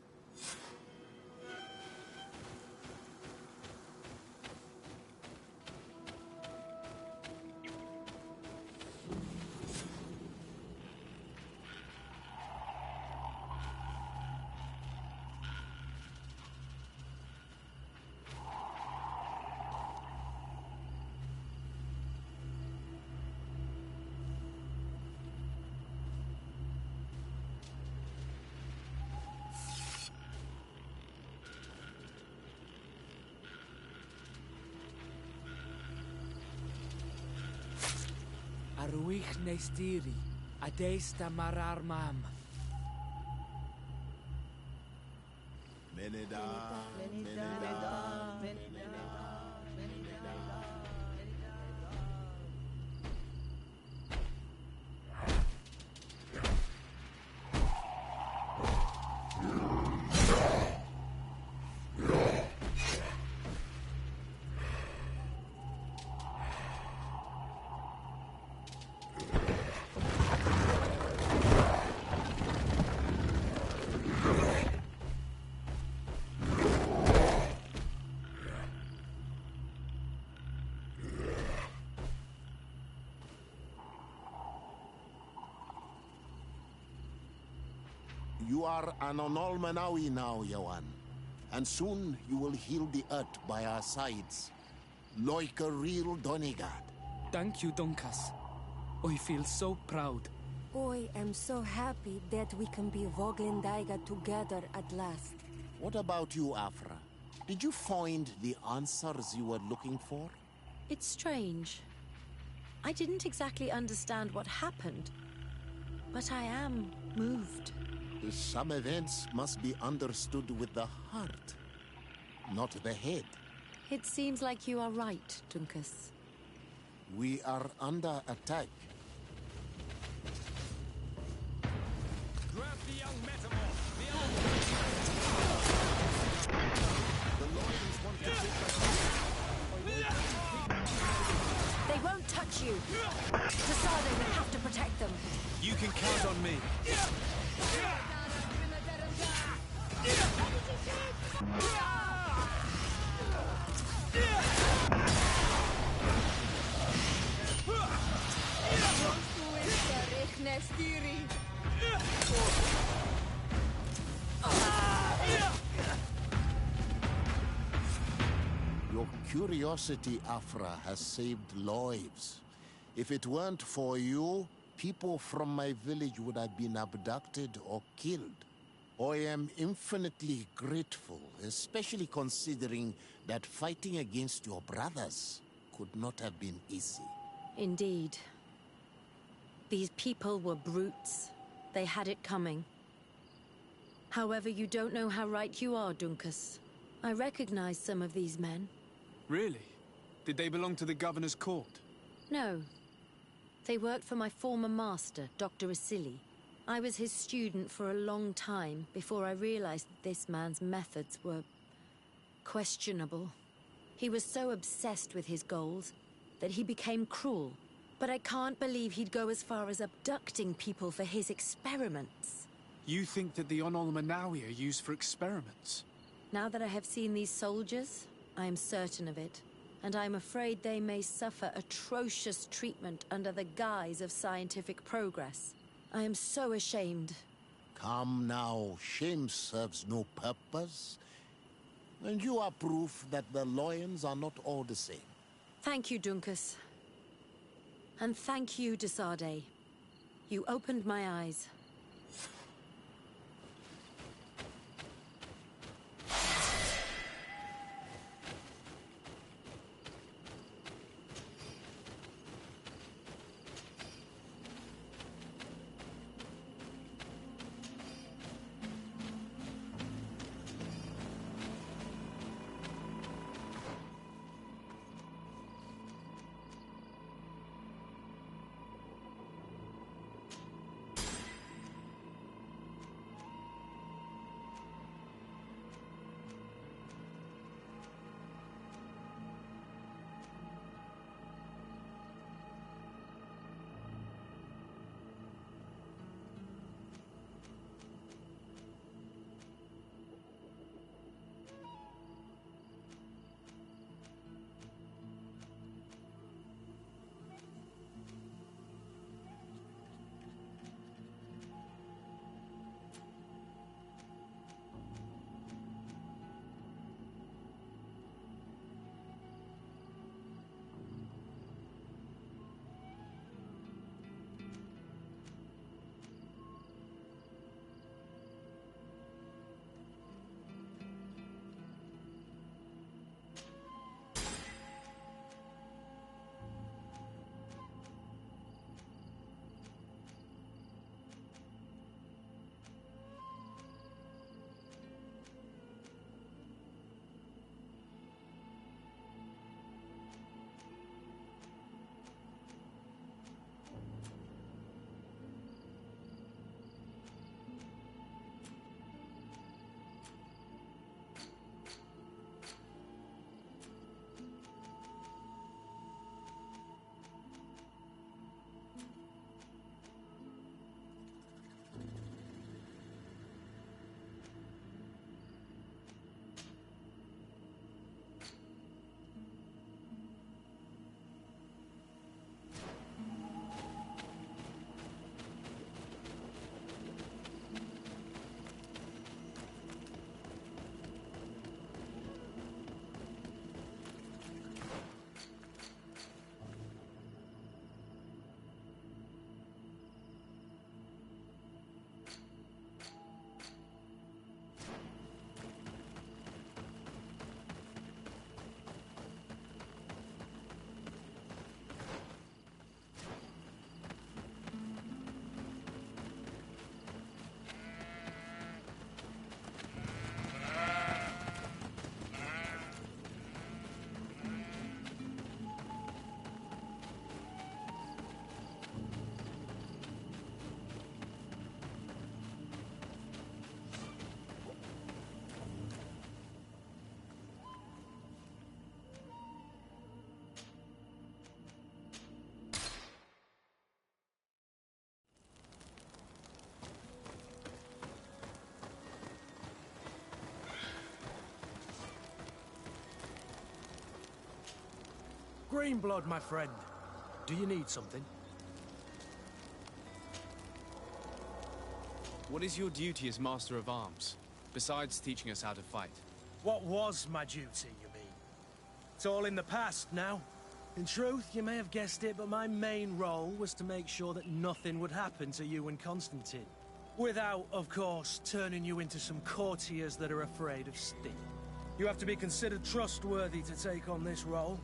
Arwich Nestiri, Adesta Marar Mam. Meneda, You are an Onal Menawi now, Yawan. And soon you will heal the earth by our sides. Like a real Donegard. Thank you, Dunkas. I feel so proud. I am so happy that we can be Voglendaiga together at last. What about you, Afra? Did you find the answers you were looking for? It's strange. I didn't exactly understand what happened, but I am moved. Some events must be understood with the heart, not the head. It seems like you are right, Dunkus. We are under attack. Grab the young metamorph. The lions want to take They won't touch you. Sardet will have to protect them. You can count on me. curiosity, Afra, has saved lives. If it weren't for you, people from my village would have been abducted or killed. I am infinitely grateful, especially considering that fighting against your brothers could not have been easy. Indeed. These people were brutes. They had it coming. However, you don't know how right you are, Dunkus. I recognize some of these men. Really? Did they belong to the governor's court? No. They worked for my former master, Dr. Asili. I was his student for a long time before I realized that this man's methods were questionable. He was so obsessed with his goals that he became cruel. But I can't believe he'd go as far as abducting people for his experiments. You think that the Onol Manawi are used for experiments? Now that I have seen these soldiers, I am certain of it. And I'm afraid they may suffer atrocious treatment under the guise of scientific progress. I am so ashamed. Come now, shame serves no purpose. And you are proof that the lions are not all the same. Thank you, Dunkus. And thank you, de Sardet. You opened my eyes. Greenblood, my friend. Do you need something? What is your duty as Master of Arms, besides teaching us how to fight? What was my duty, you mean? It's all in the past now. In truth, you may have guessed it, but my main role was to make sure that nothing would happen to you and Constantine. Without, of course, turning you into some courtiers that are afraid of Sting. You have to be considered trustworthy to take on this role.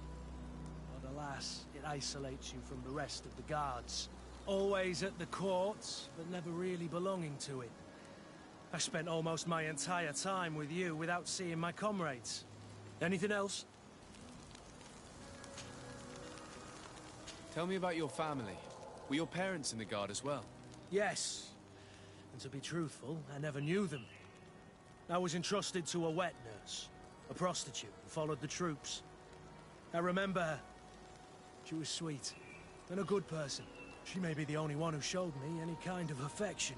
But alas, it isolates you from the rest of the guards. Always at the court, but never really belonging to it. I spent almost my entire time with you without seeing my comrades. Anything else? Tell me about your family. Were your parents in the Guard as well? Yes. And to be truthful, I never knew them. I was entrusted to a wet nurse, a prostitute who followed the troops. I remember her. She was sweet, and a good person. She may be the only one who showed me any kind of affection.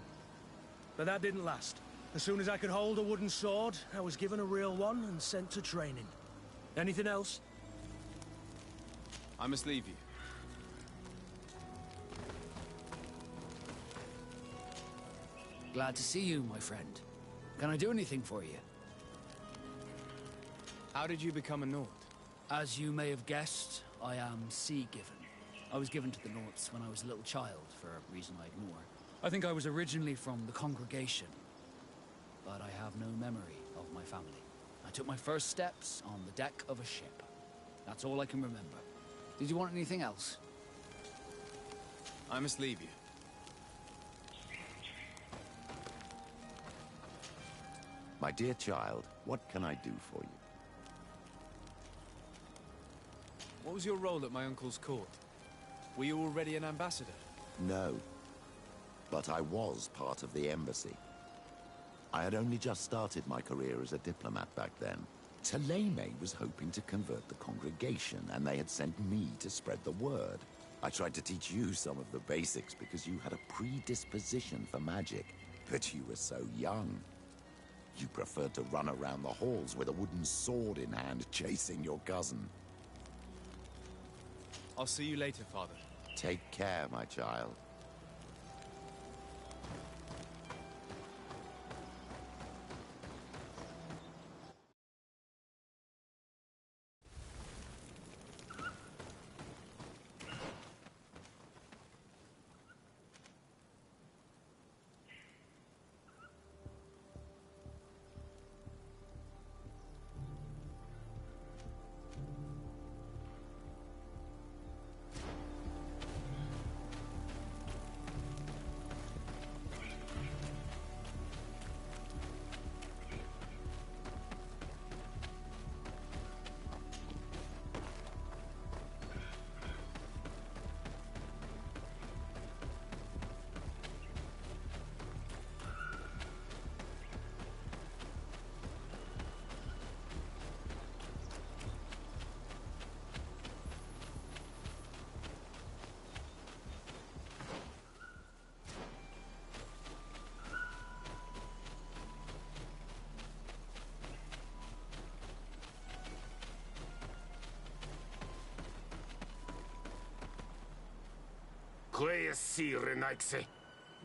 But that didn't last. As soon as I could hold a wooden sword, I was given a real one and sent to training. Anything else? I must leave you. Glad to see you, my friend. Can I do anything for you? How did you become a Nord? As you may have guessed, I am sea-given. I was given to the Nords when I was a little child, for a reason I ignore. I think I was originally from the congregation, but I have no memory of my family. I took my first steps on the deck of a ship. That's all I can remember. Did you want anything else? I must leave you. My dear child, what can I do for you? What was your role at my uncle's court? Were you already an ambassador? No. But I was part of the embassy. I had only just started my career as a diplomat back then. Taleme was hoping to convert the congregation, and they had sent me to spread the word. I tried to teach you some of the basics because you had a predisposition for magic, but you were so young. You preferred to run around the halls with a wooden sword in hand, chasing your cousin. I'll see you later, Father. Take care, my child.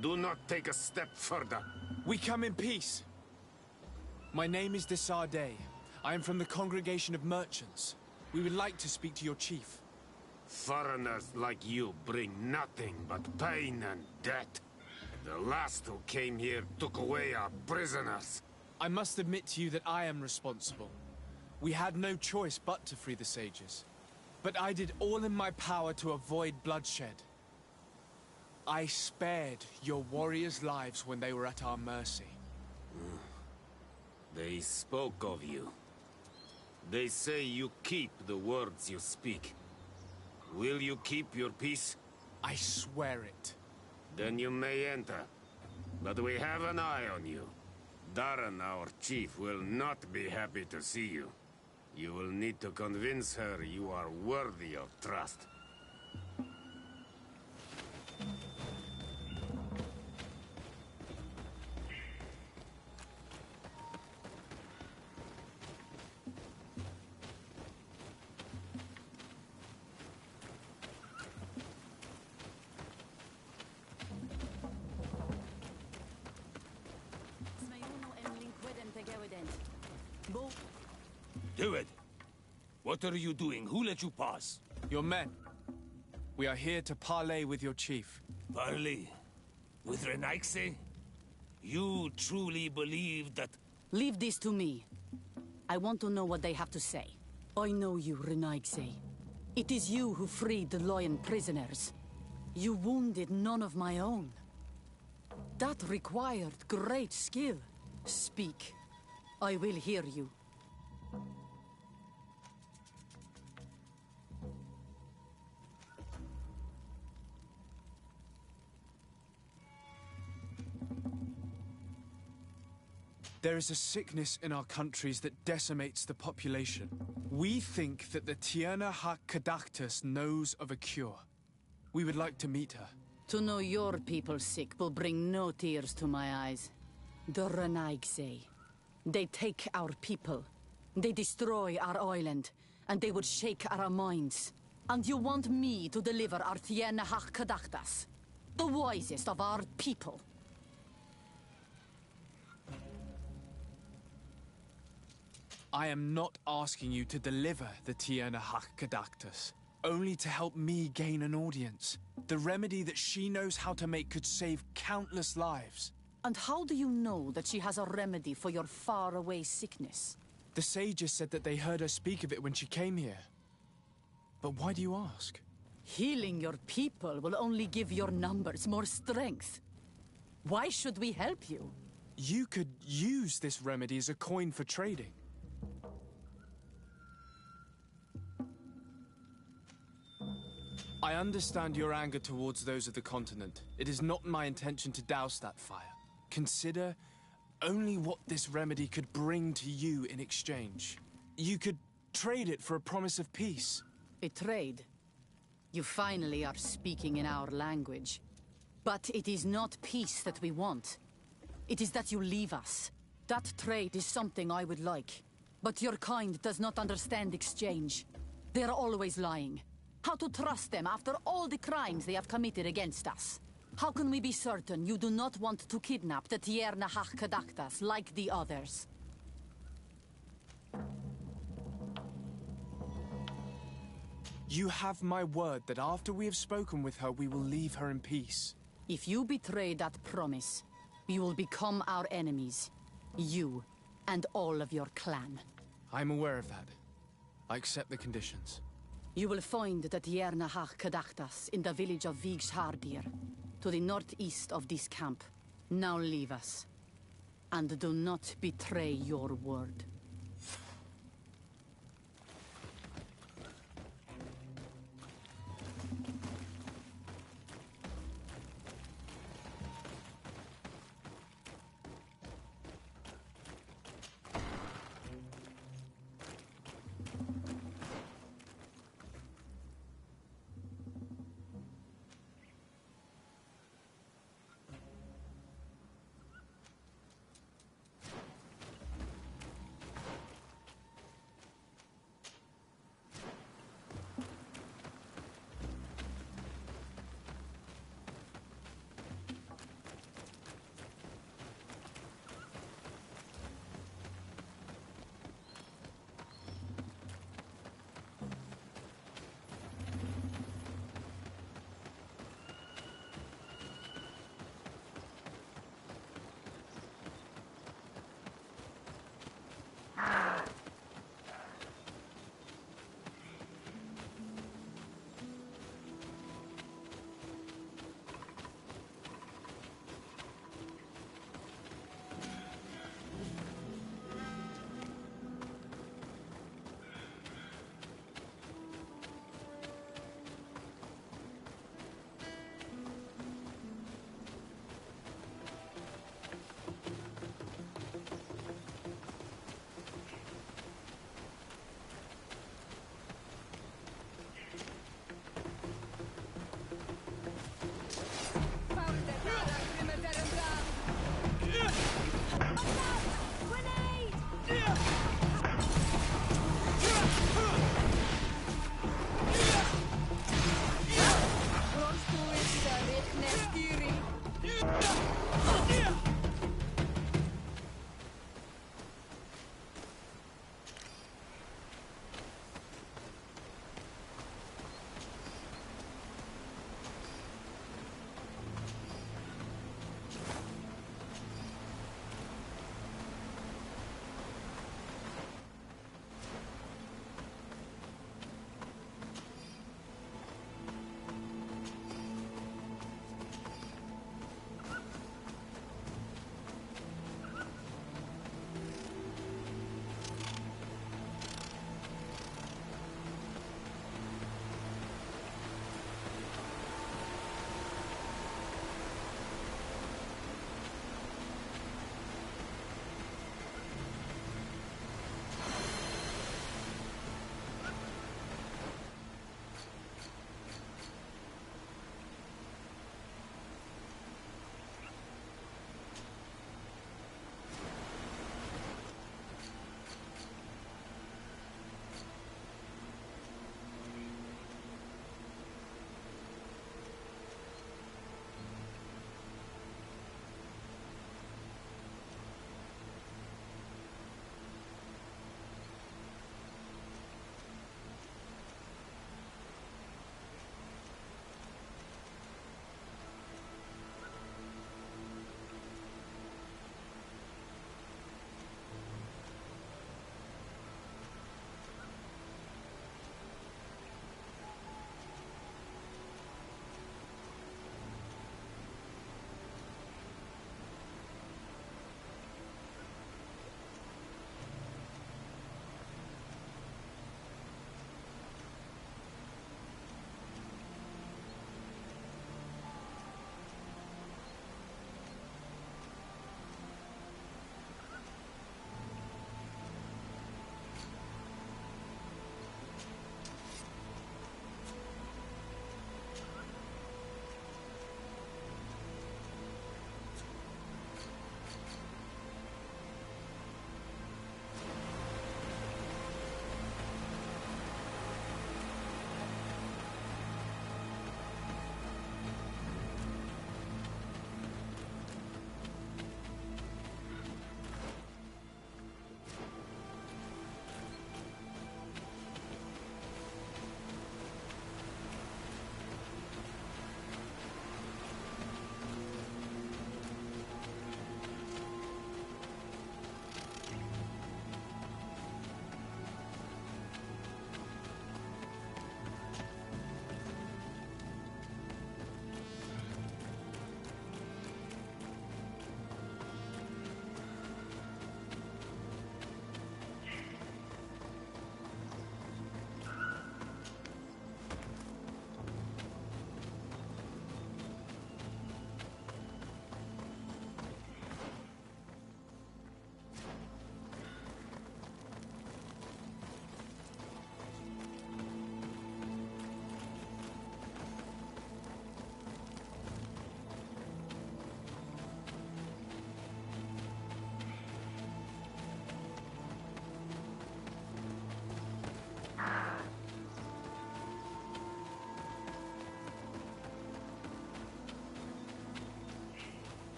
Do not take a step further. We come in peace. My name is de Sardet. I am from the Congregation of Merchants. We would like to speak to your chief. Foreigners like you bring nothing but pain and death. The last who came here took away our prisoners. I must admit to you that I am responsible. We had no choice but to free the sages. But I did all in my power to avoid bloodshed. I spared your warriors' lives when they were at our mercy. They spoke of you. They say you keep the words you speak. Will you keep your peace? I swear it. Then you may enter. But we have an eye on you. Darren, our chief, will not be happy to see you. You will need to convince her you are worthy of trust. Do it. What are you doing? Who let you pass? Your men. We are here to parley with your chief. Parley? With Renaigse? You truly believe that... Leave this to me. I want to know what they have to say. I know you, Renaigse. It is you who freed the Loyan prisoners. You wounded none of my own. That required great skill. Speak. I will hear you. There is a sickness in our countries that decimates the population. We think that the Tierna Hak Kadactus knows of a cure. We would like to meet her. To know your people sick will bring no tears to my eyes. The Renaigse. They take our people. They destroy our island. And they would shake our minds. And you want me to deliver our Tierna Hak Kadactus? The wisest of our people. I am not asking you to deliver the Tierna Hak Kadactus. Only to help me gain an audience. The remedy that she knows how to make could save countless lives. And how do you know that she has a remedy for your faraway sickness? The sages said that they heard her speak of it when she came here. But why do you ask? Healing your people will only give your numbers more strength. Why should we help you? You could use this remedy as a coin for trading. I understand your anger towards those of the continent. It is not my intention to douse that fire. Consider only what this remedy could bring to you in exchange. You could trade it for a promise of peace. A trade? You finally are speaking in our language. But it is not peace that we want. It is that you leave us. That trade is something I would like. But your kind does not understand exchange. They are always lying. How to trust them after all the crimes they have committed against us? How can we be certain you do not want to kidnap the Tierna Hak Kadactus like the others? You have my word that after we have spoken with her, we will leave her in peace. If you betray that promise, you will become our enemies. You and all of your clan. I'm aware of that. I accept the conditions. You will find the Tierna Hak Kadactus in the village of Vigshardir, to the northeast of this camp. Now leave us. And do not betray your word.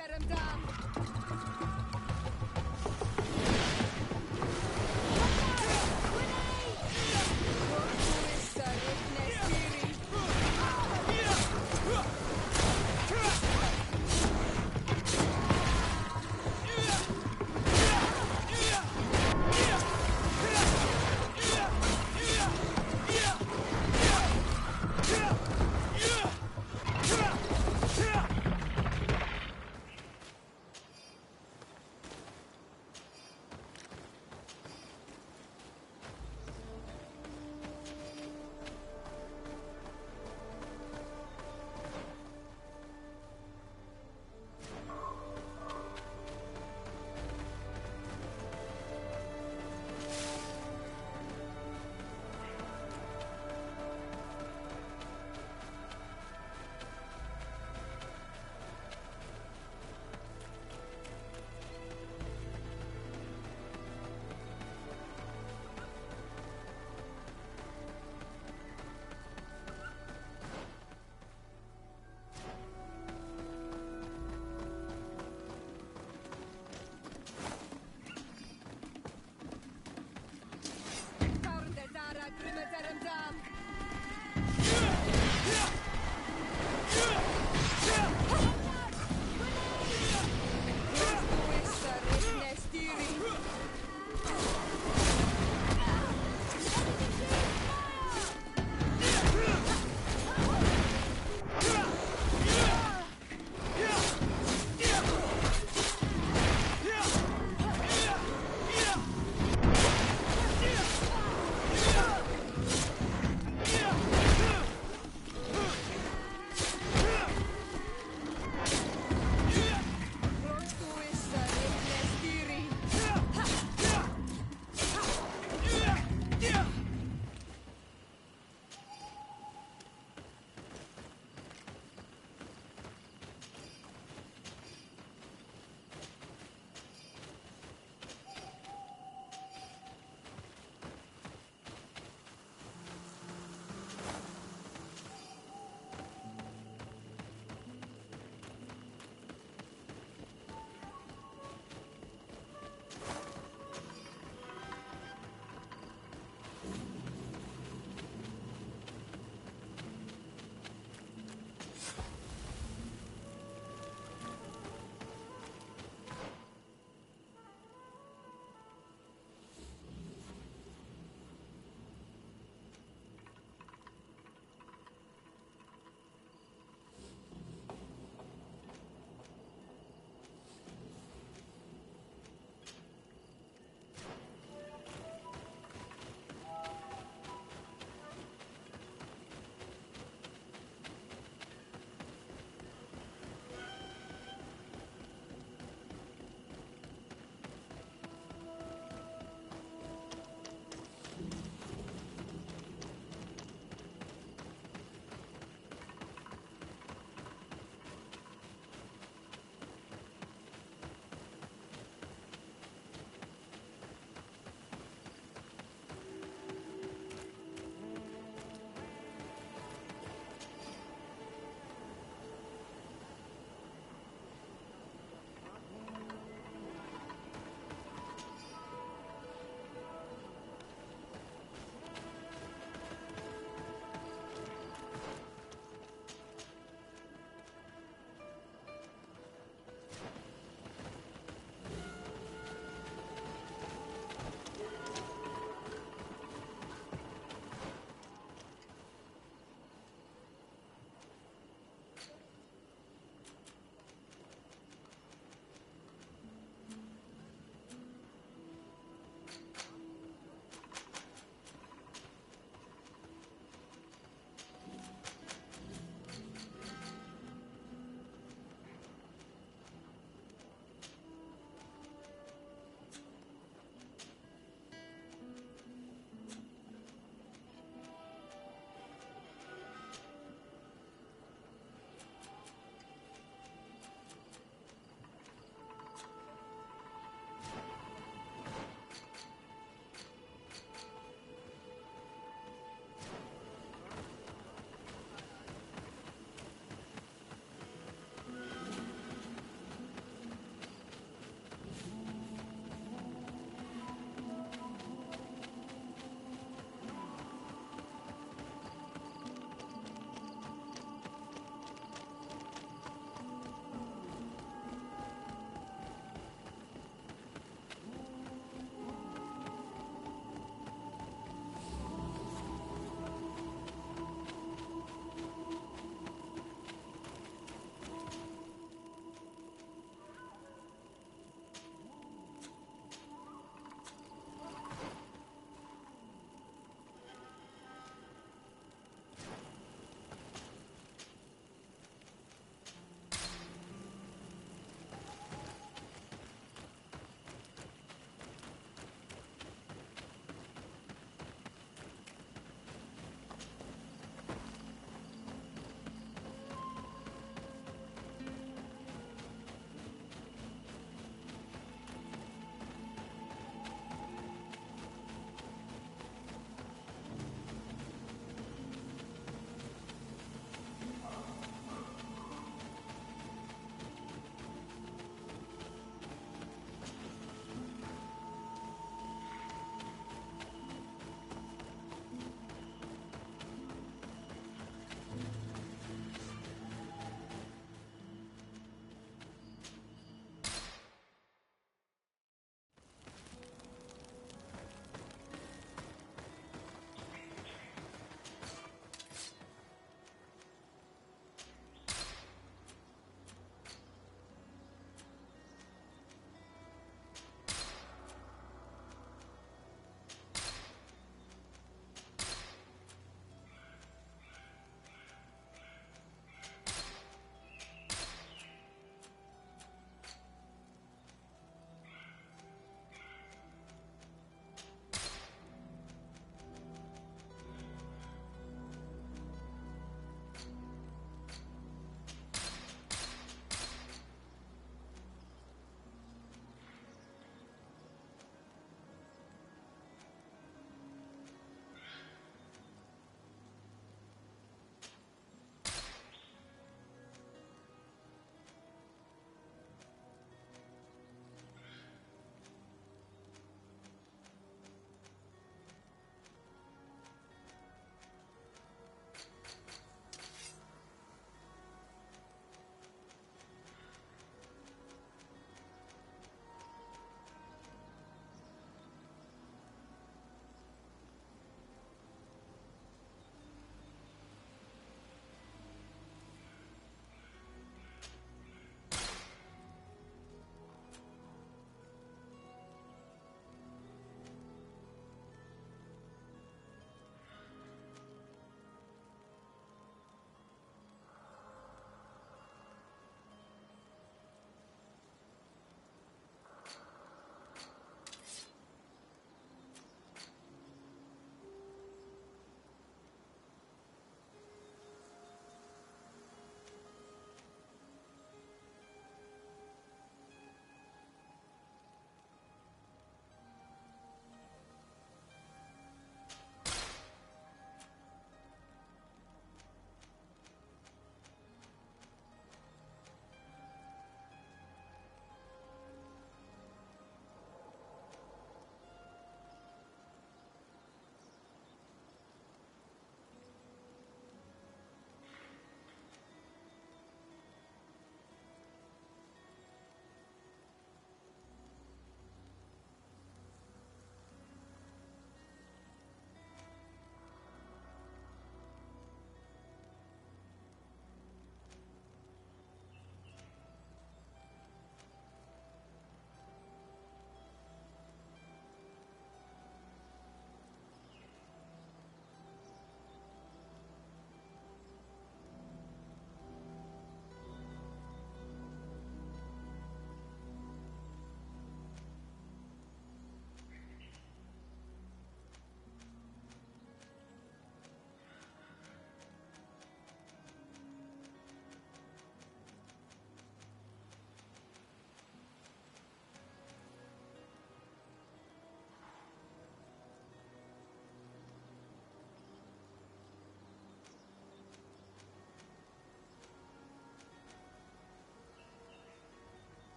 tear him down!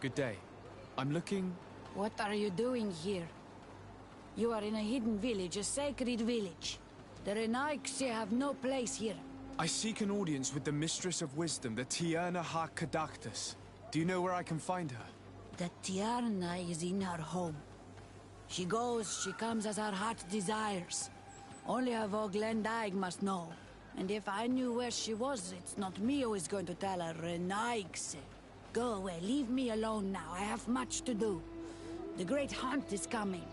Good day. I'm looking... What are you doing here? You are in a hidden village, a sacred village. The Renaigse have no place here. I seek an audience with the Mistress of Wisdom, the Tierna ha Kadactus. Do you know where I can find her? The Tierna is in her home. She goes, she comes as her heart desires. Only her Voglendaig must know. And if I knew where she was, it's not me who is going to tell her, Renaigse. Go away, leave me alone now. I have much to do. The great hunt is coming.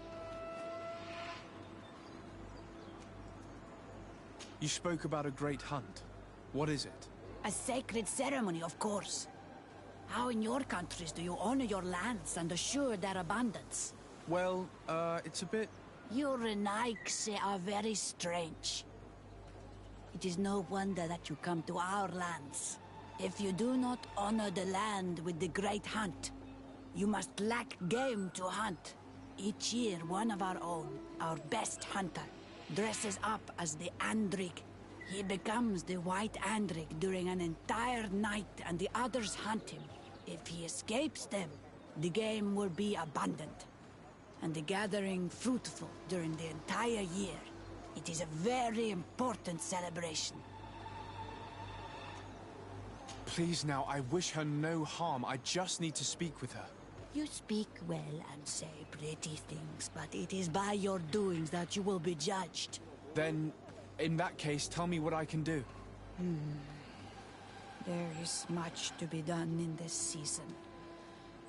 You spoke about a great hunt. What is it? A sacred ceremony, of course. How in your countries do you honor your lands and assure their abundance? Well, it's a bit... You Renaigse are very strange. It is no wonder that you come to our lands. If you do not honor the land with the great hunt, you must lack game to hunt. Each year, one of our own, our best hunter, dresses up as the Andrig. He becomes the White Andrig during an entire night and the others hunt him. If he escapes them, the game will be abundant and the gathering fruitful during the entire year. It is a very important celebration. Please now, I wish her no harm. I just need to speak with her. You speak well and say pretty things, but it is by your doings that you will be judged. Then, in that case, tell me what I can do. There is much to be done in this season.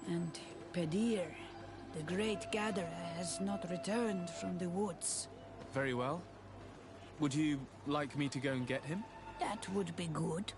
And Pedir, the great gatherer, has not returned from the woods. Very well. Would you like me to go and get him? That would be good.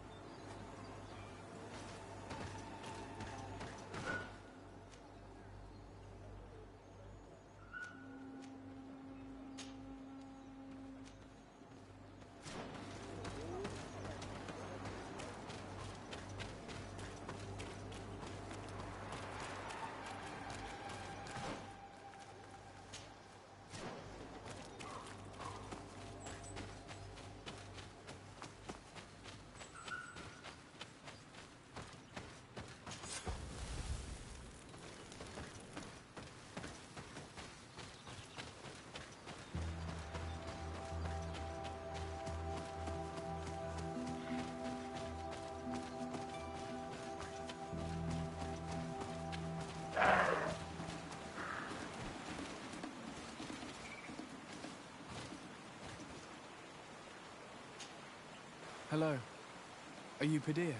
Hello. Are you Pedir?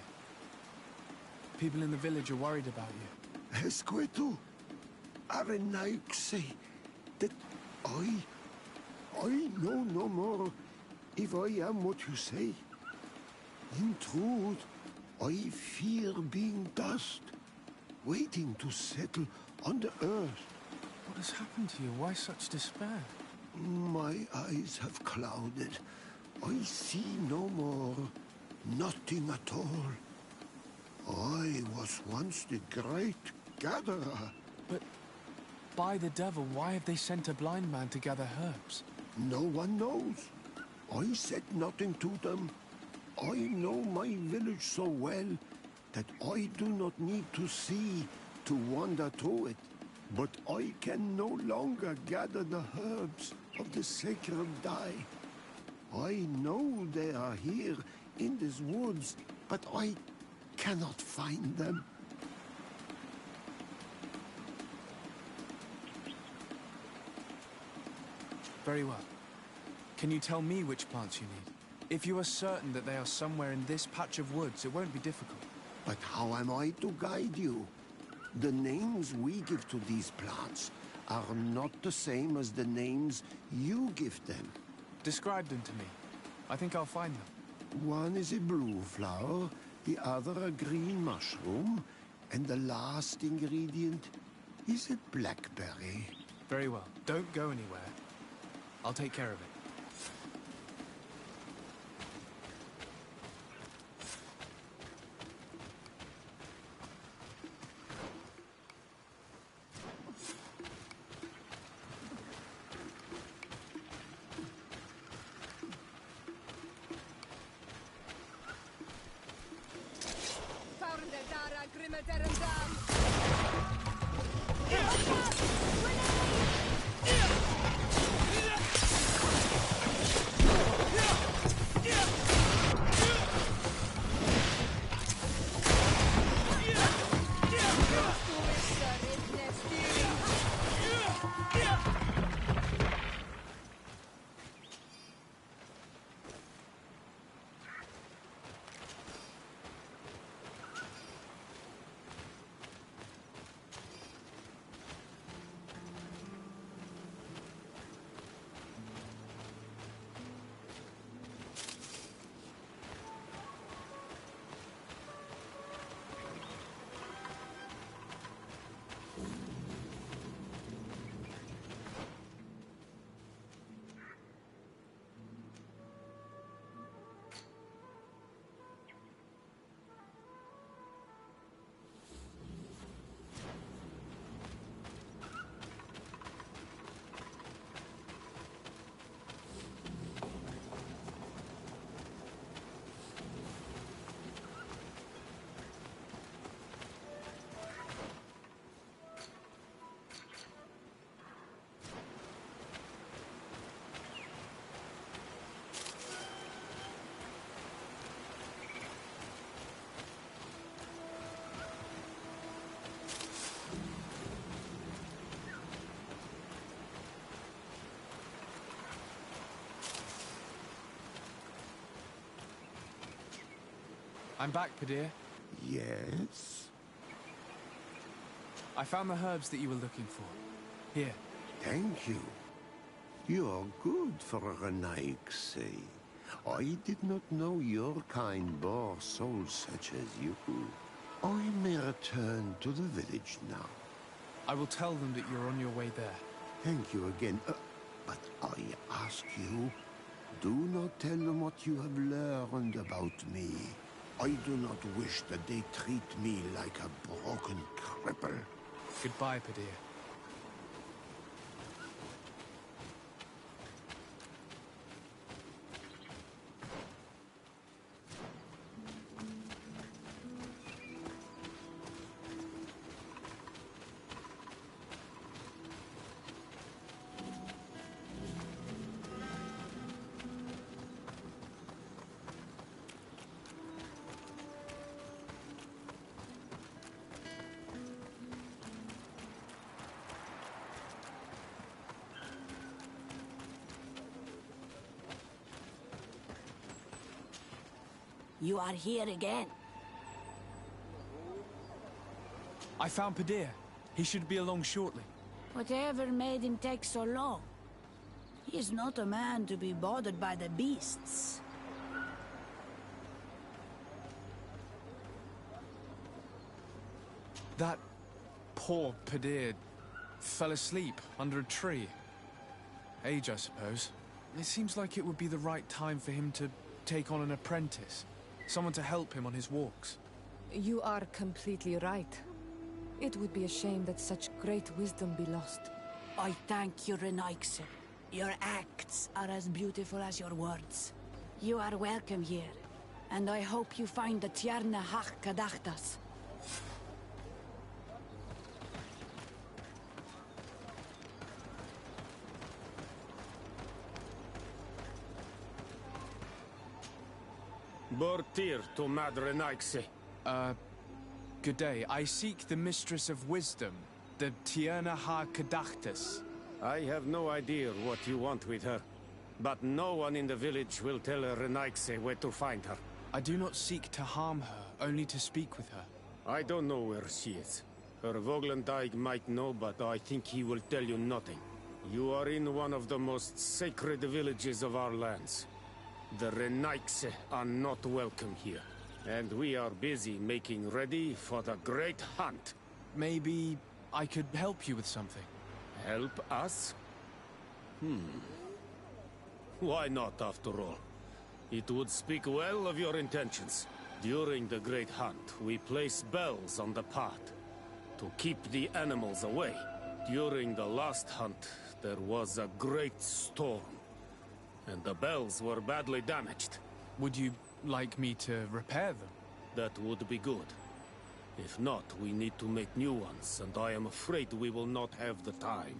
People in the village are worried about you. Esqueto, Arenaigse, that I know no more if I am what you say. In truth, I fear being dust, waiting to settle on the earth. What has happened to you? Why such despair? My eyes have clouded. I see no more, nothing at all. I was once the great gatherer. But by the devil, why have they sent a blind man to gather herbs? No one knows. I said nothing to them. I know my village so well that I do not need to see to wander through it. But I can no longer gather the herbs of the sacred dye. I know they are here in these woods, but I cannot find them. Very well. Can you tell me which plants you need? If you are certain that they are somewhere in this patch of woods, it won't be difficult. But how am I to guide you? The names we give to these plants are not the same as the names you give them. Describe them to me. I think I'll find them. One is a blue flower, the other a green mushroom, and the last ingredient is a blackberry. Very well. Don't go anywhere. I'll take care of it. I'm back, Padir. Yes? I found the herbs that you were looking for. Here. Thank you. You're good for a Renaigse. I did not know your kind bore souls such as you. I may return to the village now. I will tell them that you're on your way there. Thank you again. But I ask you, do not tell them what you have learned about me. I do not wish that they treat me like a broken cripple. Goodbye, Padir. You are here again. I found Padir. He should be along shortly. Whatever made him take so long? He is not a man to be bothered by the beasts. That poor Padir fell asleep under a tree. Age, I suppose. It seems like it would be the right time for him to take on an apprentice. Someone to help him on his walks. You are completely right. It would be a shame that such great wisdom be lost. I thank you, Renaigse. Your acts are as beautiful as your words. You are welcome here, and I hope you find the Tierna Hach Kadachtas. Bortir to Mad Renaigse. Good day. I seek the Mistress of Wisdom, the Tierna Ha Kadachtas. I have no idea what you want with her, but no one in the village will tell Renaigse where to find her. I do not seek to harm her, only to speak with her. I don't know where she is. Her Voglendyke might know, but I think he will tell you nothing. You are in one of the most sacred villages of our lands. The Renaigse are not welcome here, and we are busy making ready for the great hunt. Maybe I could help you with something. Help us? Why not, after all? It would speak well of your intentions. During the great hunt, we place bells on the path to keep the animals away. During the last hunt, there was a great storm, and the bells were badly damaged. Would you like me to repair them? That would be good. If not, we need to make new ones, and I am afraid we will not have the time.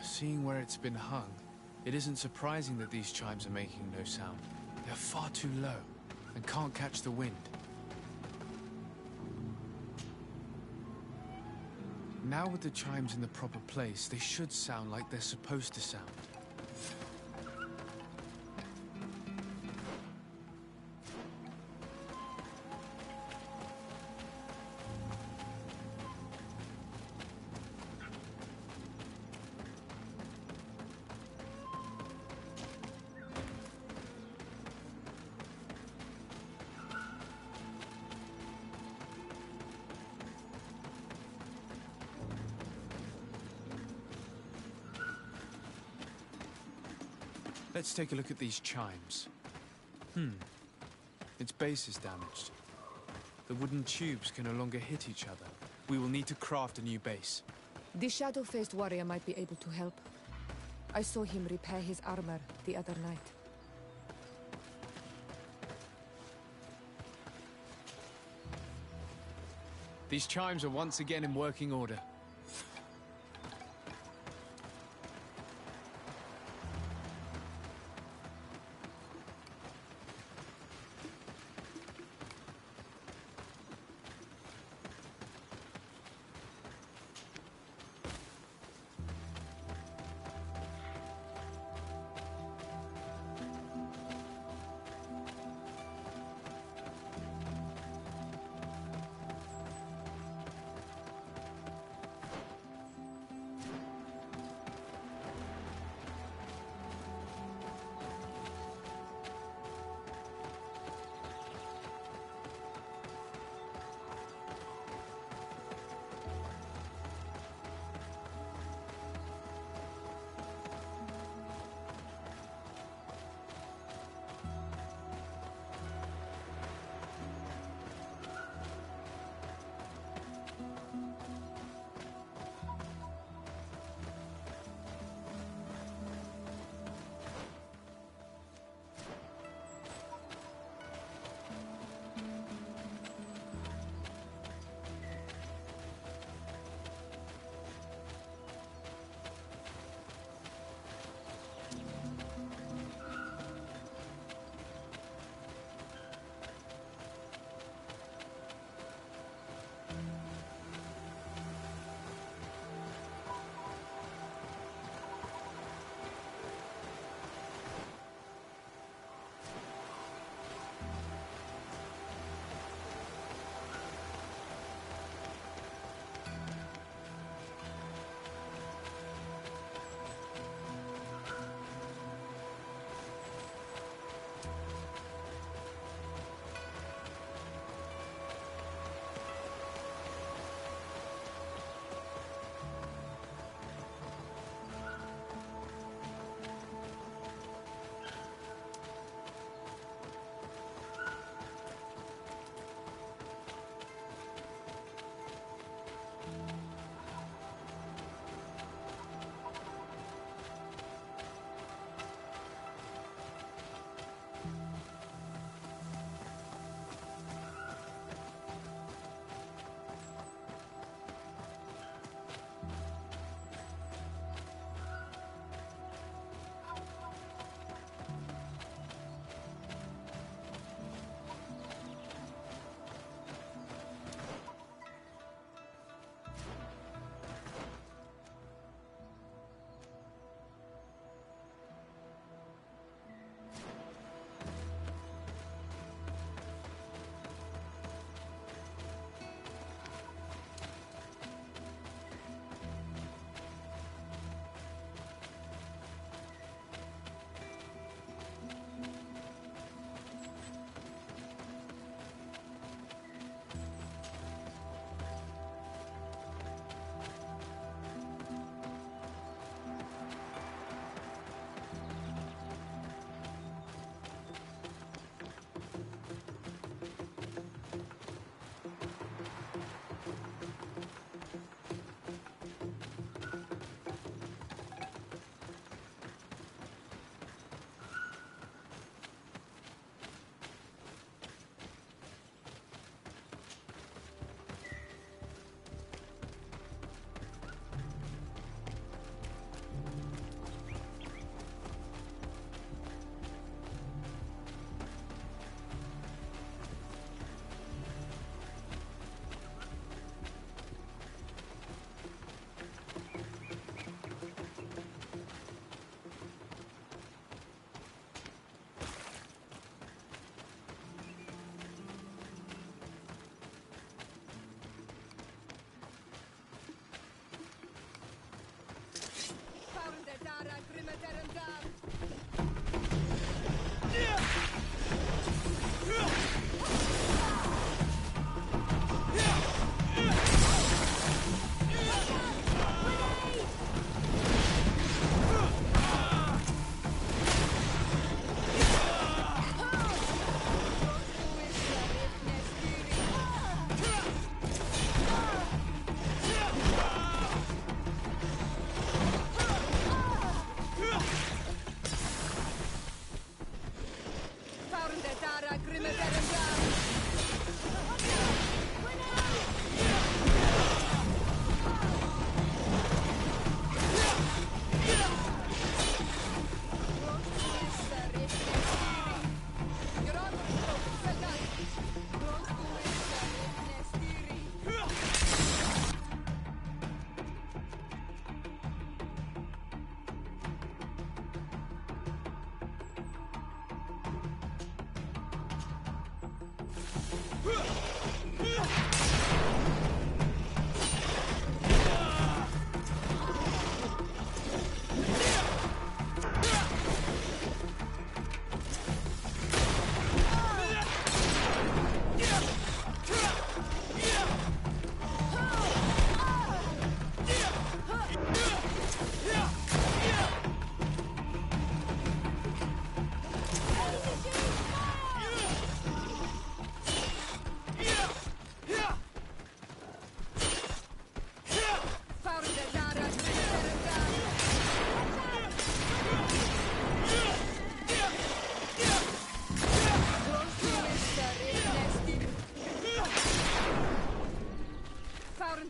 Seeing where it's been hung, it isn't surprising that these chimes are making no sound. They're far too low and can't catch the wind. Now with the chimes in the proper place, they should sound like they're supposed to sound. Let's take a look at these chimes. Its base is damaged. The wooden tubes can no longer hit each other. We will need to craft a new base. The shadow-faced warrior might be able to help. I saw him repair his armor the other night. These chimes are once again in working order.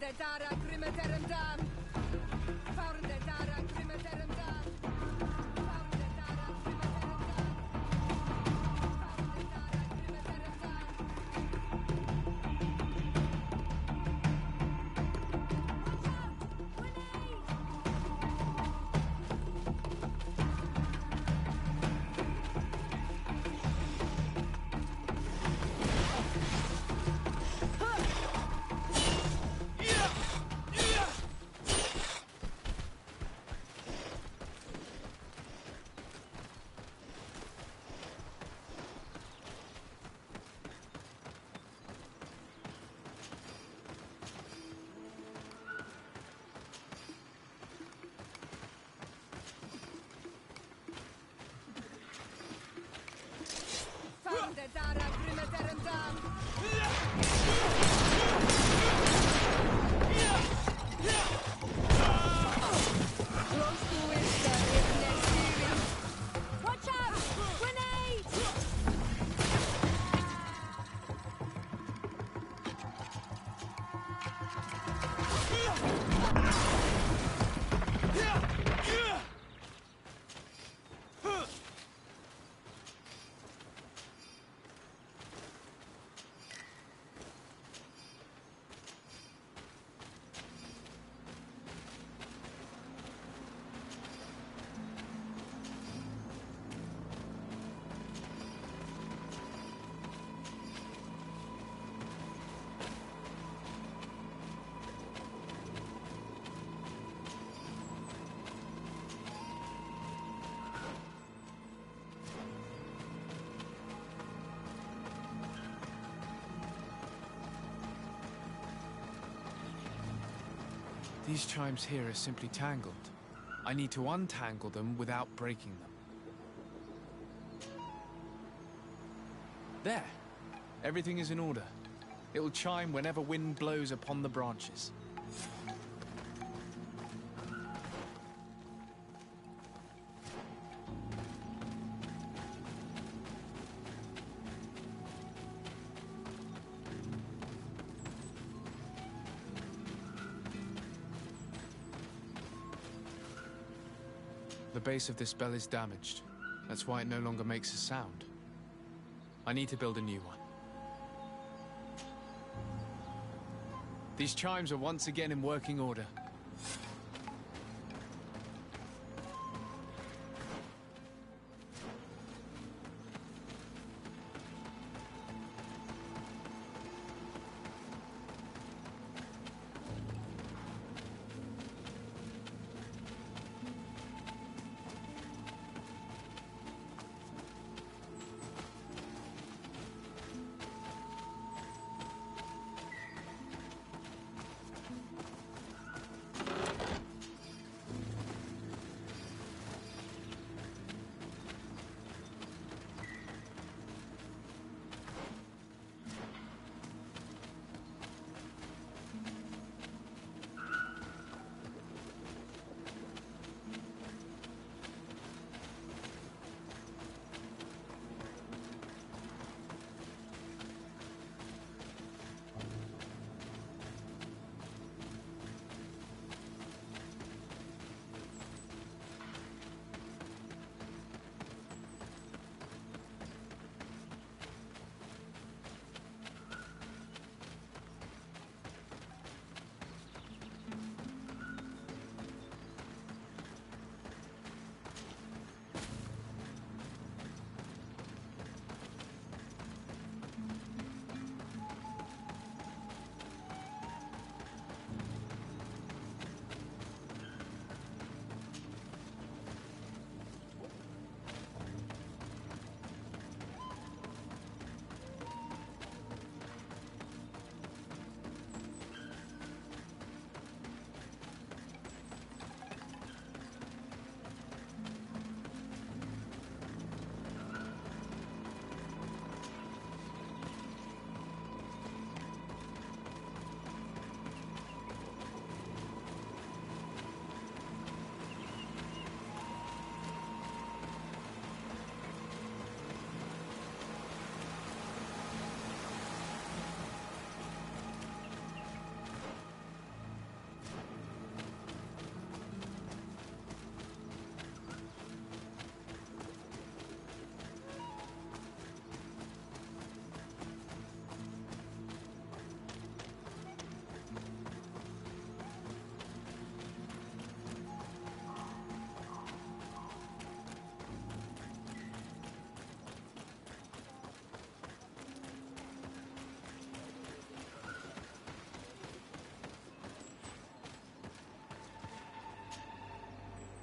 Dara Grimeterum Dam. Found Dara Grimeterum Dam. These chimes here are simply tangled. I need to untangle them without breaking them. There! Everything is in order. It will chime whenever wind blows upon the branches. The base of this bell is damaged. That's why it no longer makes a sound. I need to build a new one. These chimes are once again in working order.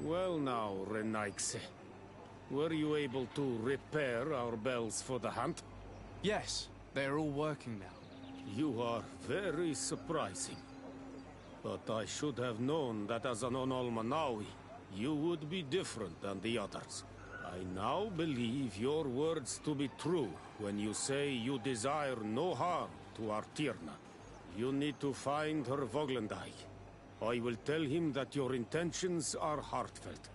Well now, Renaixe. Were you able to repair our bells for the hunt? Yes, they are all working now. You are very surprising. But I should have known that as an Onolmanawi, you would be different than the others. I now believe your words to be true when you say you desire no harm to Artirna. You need to find her Voglendai. I will tell him that your intentions are heartfelt.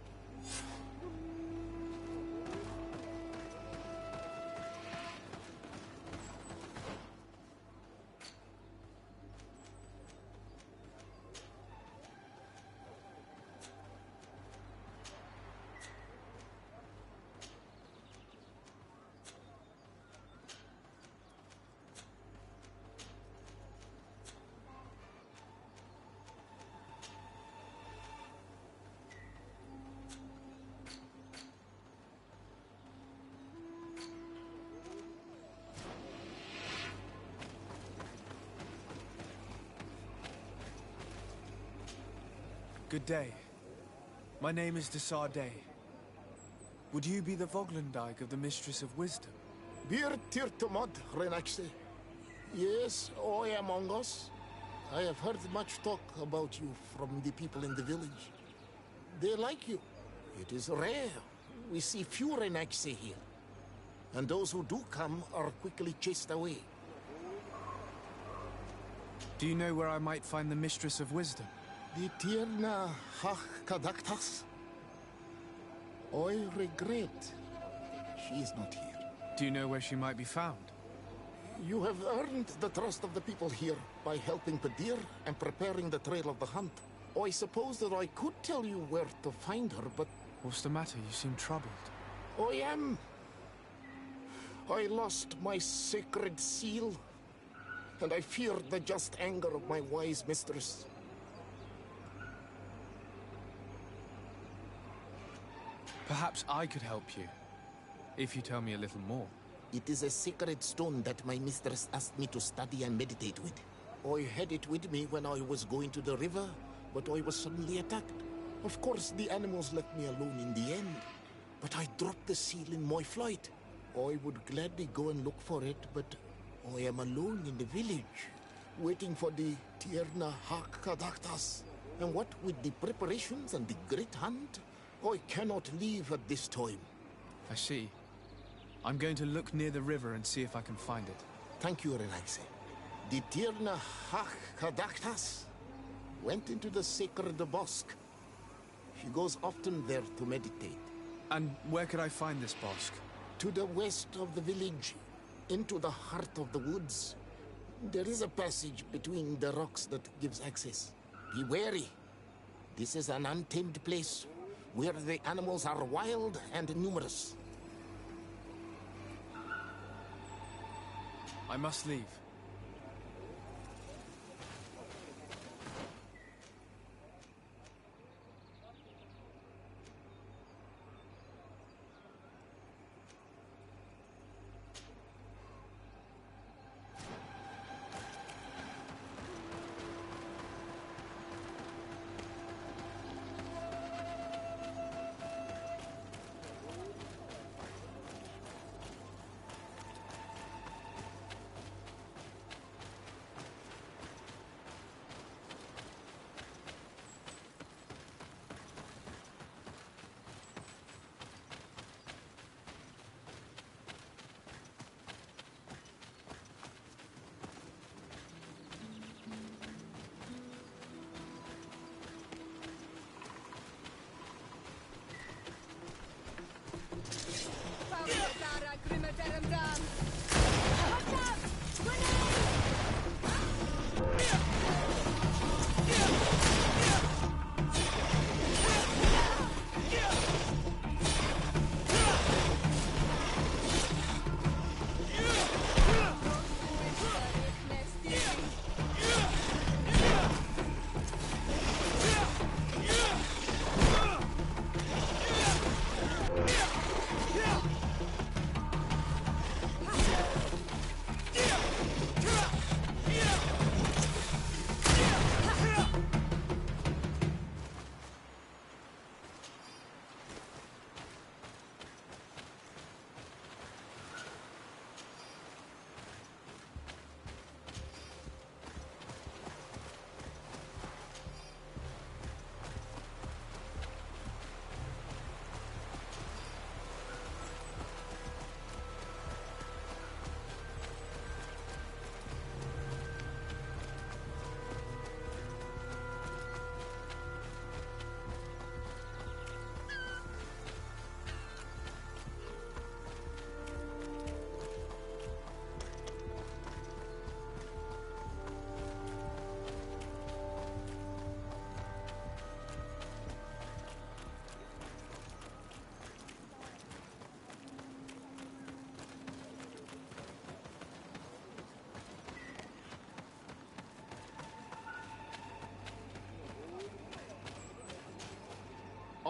Good day. My name is Sardet. Would you be the Voglendijk of the Mistress of Wisdom? Bir tirtumod, Renaxe. Yes, I am among us. I have heard much talk about you from the people in the village. They like you. It is rare. We see few Renaxe here. And those who do come are quickly chased away. Do you know where I might find the Mistress of Wisdom? The Tirna Hach Kadaktas. I regret she is not here. Do you know where she might be found? You have earned the trust of the people here by helping Padir and preparing the trail of the hunt. I suppose that I could tell you where to find her, but... What's the matter? You seem troubled. I am. I lost my sacred seal, and I fear the just anger of my wise mistress. Perhaps I could help you, if you tell me a little more. It is a sacred stone that my mistress asked me to study and meditate with. I had it with me when I was going to the river, but I was suddenly attacked. Of course, the animals left me alone in the end, but I dropped the seal in my flight. I would gladly go and look for it, but I am alone in the village, waiting for the Tierna Hakadaktas. And what with the preparations and the great hunt, I cannot leave at this time. I see. I'm going to look near the river and see if I can find it. Thank you, Renaxe. The Tirna Hakadaktas went into the sacred bosque. She goes often there to meditate. And where could I find this bosque? To the west of the village, into the heart of the woods. There is a passage between the rocks that gives access. Be wary. This is an untamed place, where the animals are wild and numerous. I must leave.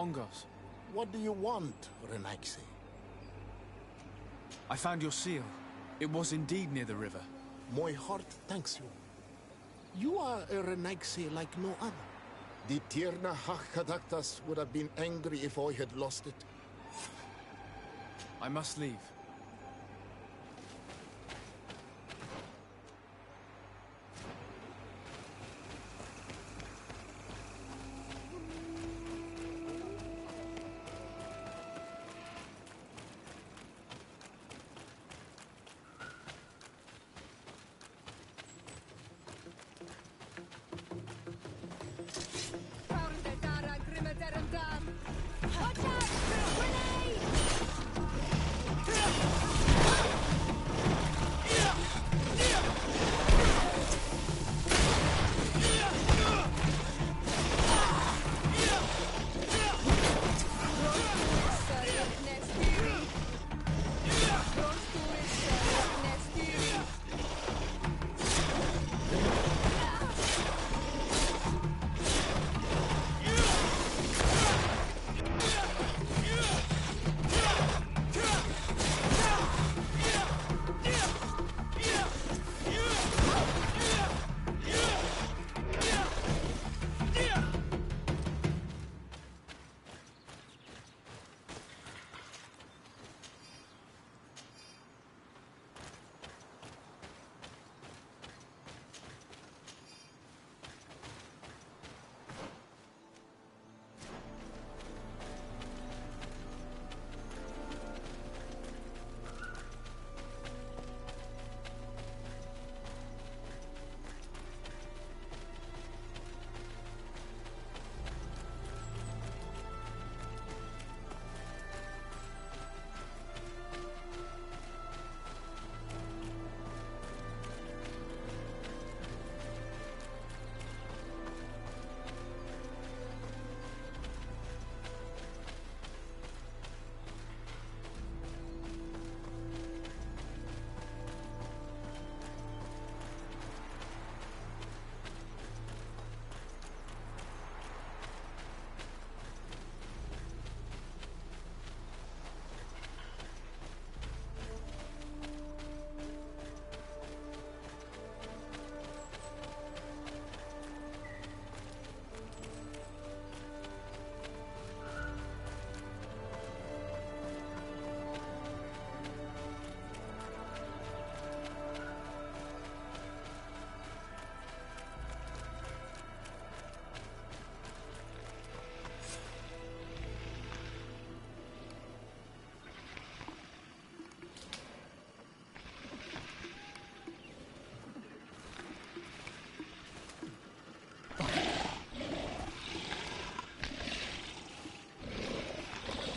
Ongos. What do you want, Renaixi? I found your seal. It was indeed near the river. My heart thanks you. You are a Renaixi like no other. The Tierna Hachkadaktas would have been angry if I had lost it. I must leave.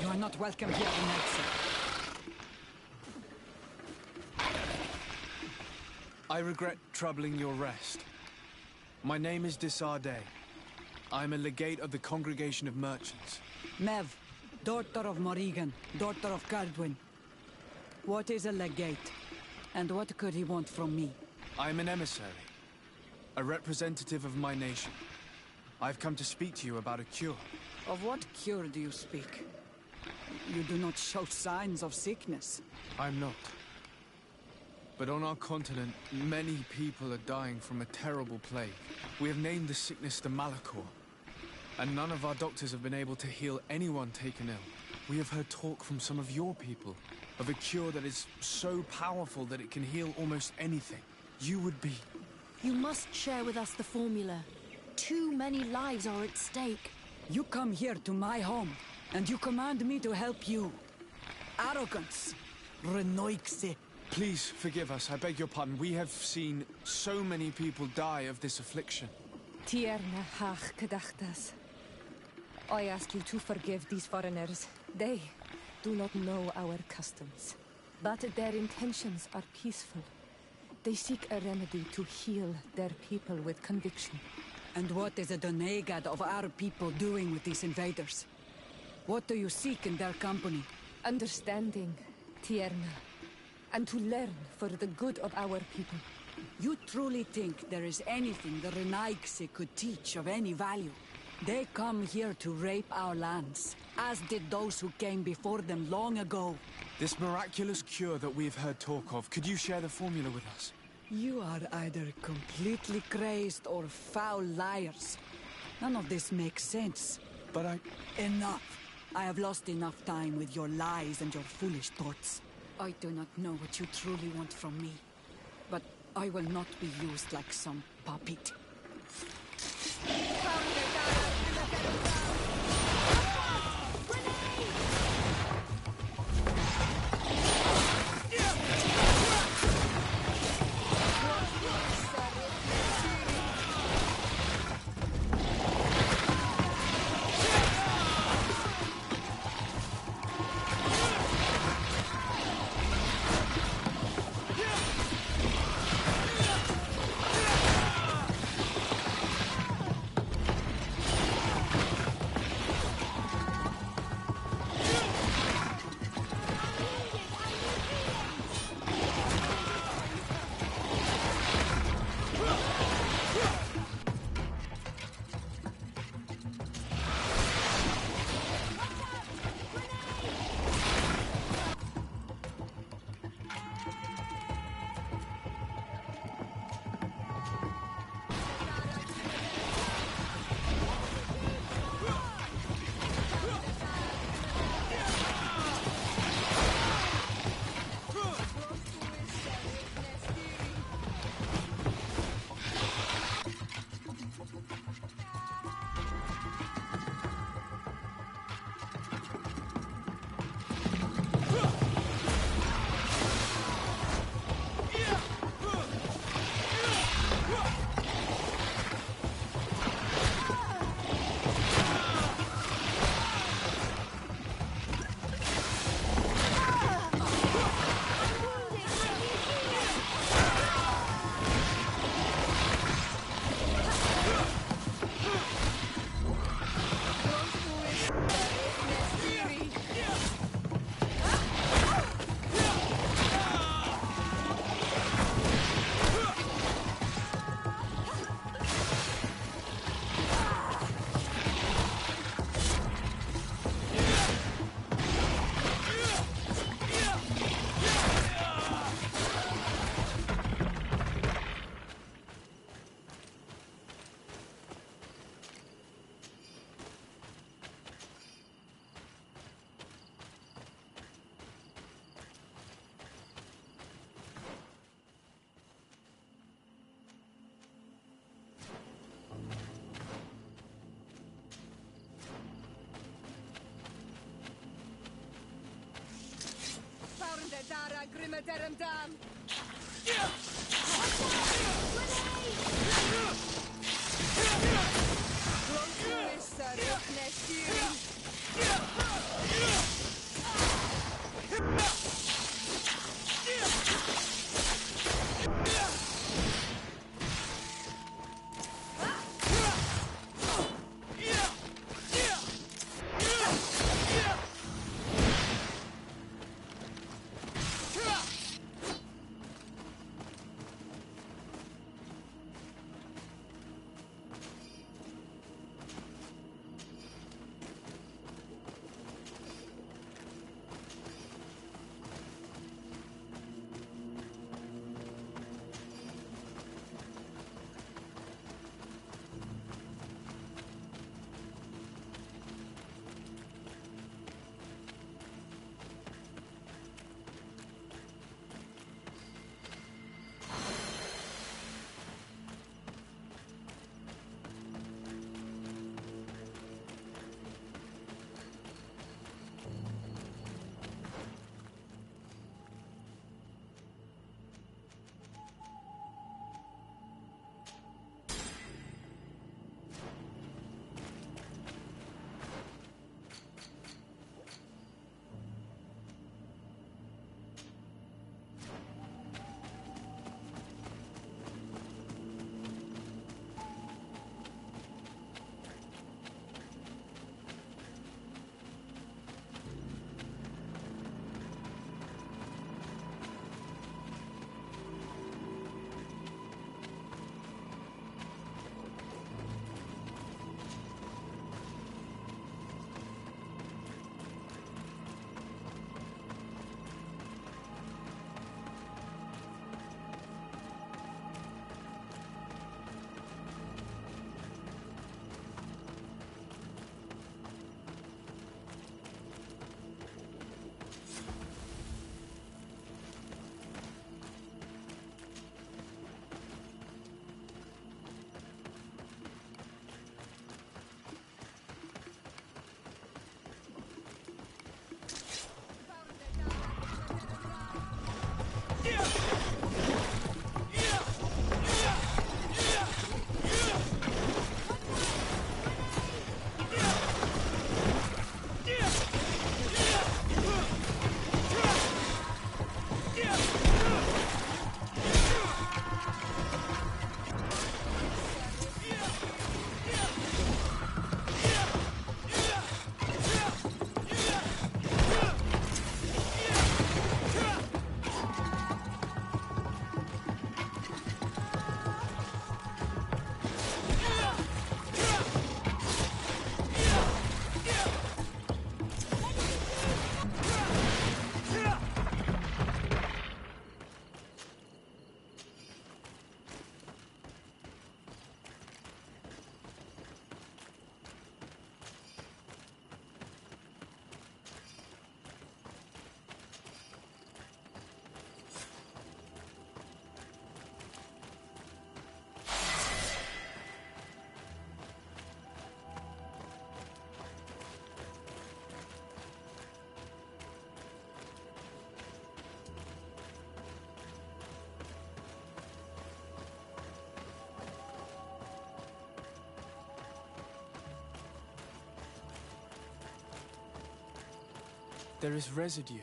You are not welcome here, Renaixi. I regret troubling your rest. My name is Sardet. I am a legate of the Congregation of Merchants. Mev, daughter of Morrigan, daughter of Cardwin. What is a legate? And what could he want from me? I am an emissary, a representative of my nation. I've come to speak to you about a cure. Of what cure do you speak? You do not show signs of sickness. I'm not. But on our continent, many people are dying from a terrible plague. We have named the sickness the Malachor, and none of our doctors have been able to heal anyone taken ill. We have heard talk from some of your people of a cure that is so powerful that it can heal almost anything. You would be... You must share with us the formula. Too many lives are at stake. You come here to my home, and you command me to help you. Arrogance. Renoixe. Please forgive us, I beg your pardon. We have seen so many people die of this affliction. Tierna hach kadachtas. I ask you to forgive these foreigners. They do not know our customs. But their intentions are peaceful. They seek a remedy to heal their people with conviction. And what is a Donegad of our people doing with these invaders? What do you seek in their company? Understanding, Tierna. And to learn for the good of our people. You truly think there is anything the Renaigse could teach of any value? They come here to rape our lands, as did those who came before them long ago. This miraculous cure that we've heard talk of, could you share the formula with us? You are either completely crazed or foul liars. None of this makes sense. But Enough! I have lost enough time with your lies and your foolish thoughts. I do not know what you truly want from me, but I will not be used like some puppet. There is residue.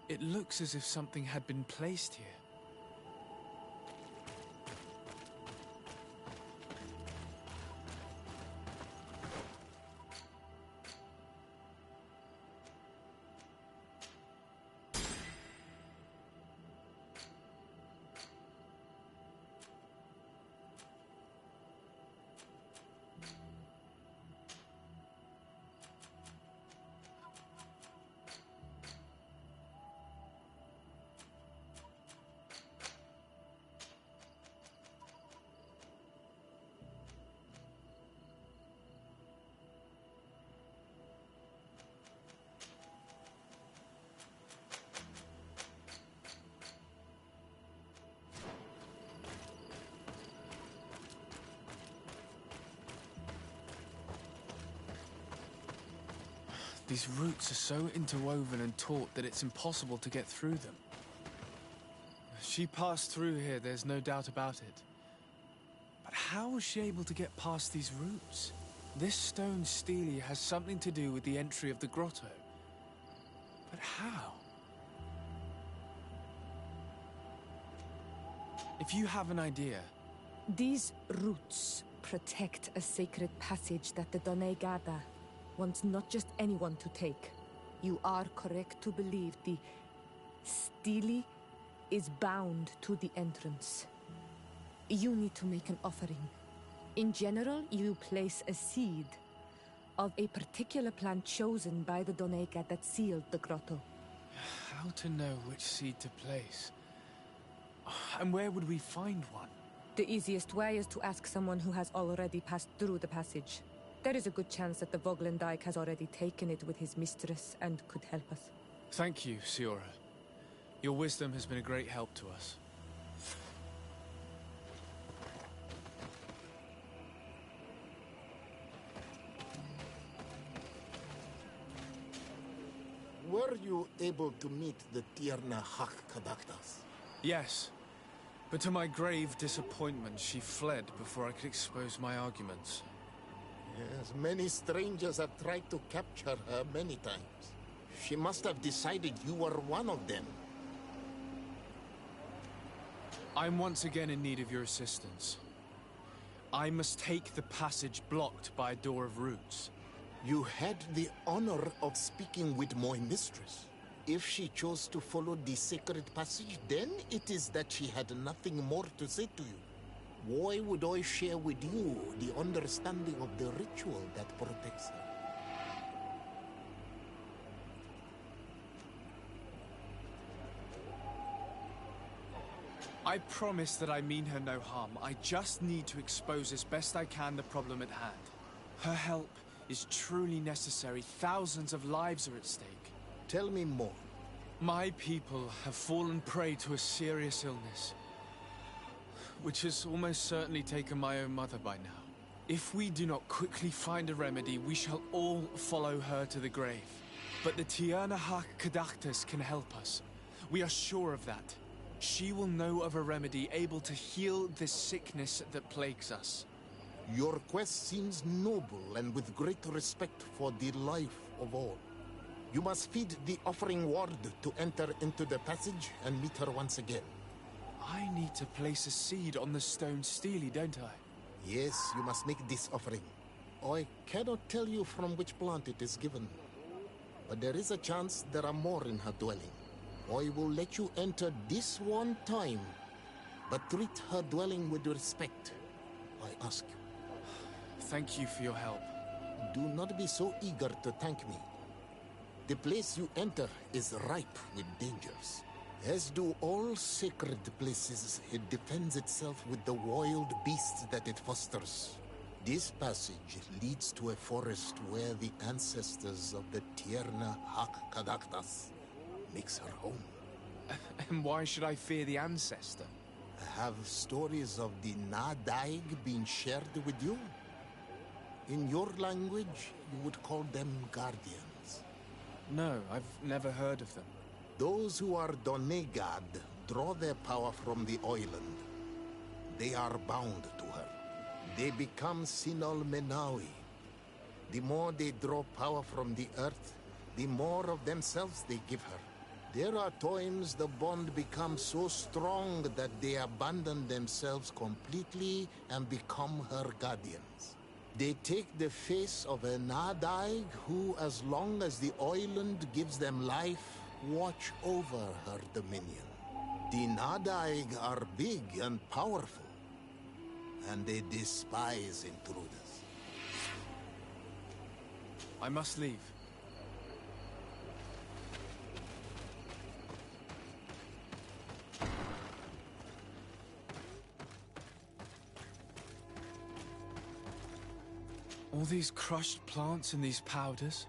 It looks as if something had been placed here. These roots are so interwoven and taut that it's impossible to get through them. She passed through here, there's no doubt about it. But how was she able to get past these roots? This stone stele has something to do with the entry of the grotto. But how? If you have an idea... These roots protect a sacred passage that the Donegada wants not just anyone to take. You are correct to believe the stele is bound to the entrance. You need to make an offering. In general, you place a seed of a particular plant chosen by the Donega that sealed the grotto. How to know which seed to place? And where would we find one? The easiest way is to ask someone who has already passed through the passage. There is a good chance that the Voglendike has already taken it with his mistress and could help us. Thank you, Siora. Your wisdom has been a great help to us. Were you able to meet the Tierna Hak-Kadaktas? Yes, but to my grave disappointment, she fled before I could expose my arguments. Yes, many strangers have tried to capture her many times. She must have decided you were one of them. I'm once again in need of your assistance. I must take the passage blocked by a door of roots. You had the honor of speaking with my mistress. If she chose to follow the sacred passage, then it is that she had nothing more to say to you. Why would I share with you the understanding of the ritual that protects her? I promise that I mean her no harm. I just need to expose as best I can the problem at hand. Her help is truly necessary. Thousands of lives are at stake. Tell me more. My people have fallen prey to a serious illness, which has almost certainly taken my own mother by now. If we do not quickly find a remedy, we shall all follow her to the grave. But the Tierna Hak-Kadaktas can help us. We are sure of that. She will know of a remedy able to heal this sickness that plagues us. Your quest seems noble and with great respect for the life of all. You must feed the offering ward to enter into the passage and meet her once again. I need to place a seed on the stone stele, don't I? Yes, you must make this offering. I cannot tell you from which plant it is given, but there is a chance there are more in her dwelling. I will let you enter this one time, but treat her dwelling with respect, I ask you. Thank you for your help. Do not be so eager to thank me. The place you enter is ripe with dangers. As do all sacred places, it defends itself with the wild beasts that it fosters. This passage leads to a forest where the ancestors of the Tierna Hak-Kadaktas makes her home. And why should I fear the ancestor? Have stories of the Nadaig been shared with you? In your language, you would call them guardians. No, I've never heard of them. Those who are Donegad draw their power from the island. They are bound to her. They become Sinal Menawi. The more they draw power from the earth, the more of themselves they give her. There are times the bond becomes so strong that they abandon themselves completely and become her guardians. They take the face of a Nadaig who, as long as the island gives them life, watch over her dominion. The Nadaig are big and powerful, and they despise intruders. I must leave. All these crushed plants and these powders.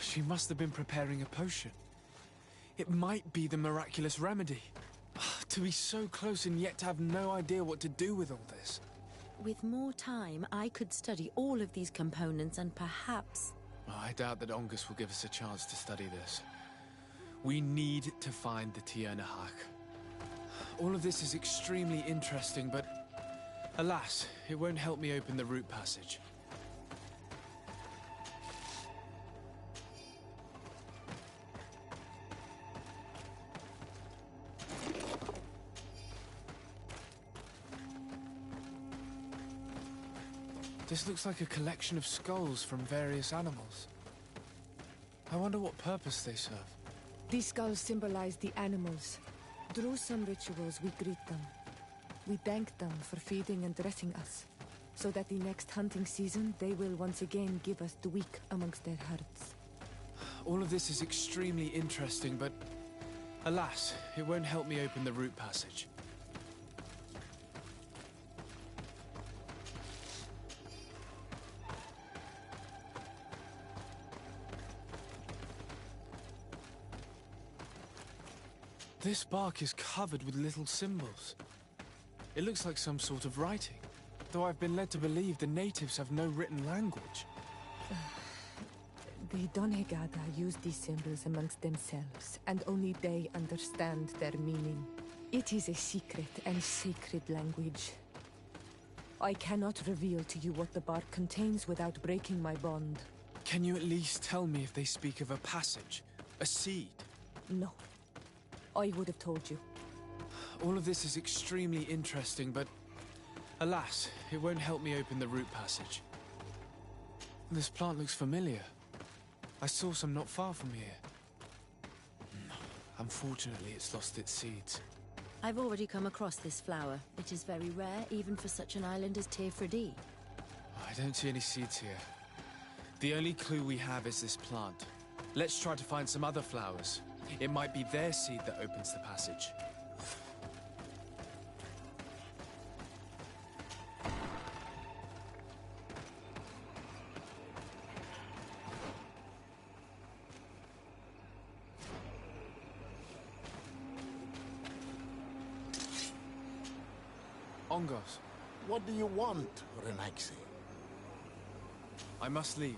She must have been preparing a potion. It might be the miraculous remedy. To be so close and yet to have no idea what to do with all this. With more time, I could study all of these components and perhaps... I doubt that Ongus will give us a chance to study this. We need to find the Tiernahak. All of this is extremely interesting, but alas, it won't help me open the root passage. This looks like a collection of skulls from various animals. I wonder what purpose they serve. These skulls symbolize the animals. Through some rituals, we greet them. We thank them for feeding and dressing us, so that the next hunting season, they will once again give us the weak amongst their herds. All of this is extremely interesting, but alas, it won't help me open the root passage. This bark is covered with little symbols. It looks like some sort of writing, though I've been led to believe the natives have no written language. The Donegada use these symbols amongst themselves, and only they understand their meaning. It is a secret and sacred language. I cannot reveal to you what the bark contains without breaking my bond. Can you at least tell me if they speak of a passage, a seed? No. I would have told you. All of this is extremely interesting, but alas, it won't help me open the root passage. This plant looks familiar. I saw some not far from here. Unfortunately, it's lost its seeds. I've already come across this flower. It is very rare, even for such an island as Teifredi. I don't see any seeds here. The only clue we have is this plant. Let's try to find some other flowers. It might be their seed that opens the passage. Ongos. What do you want, Renaxi? I must leave.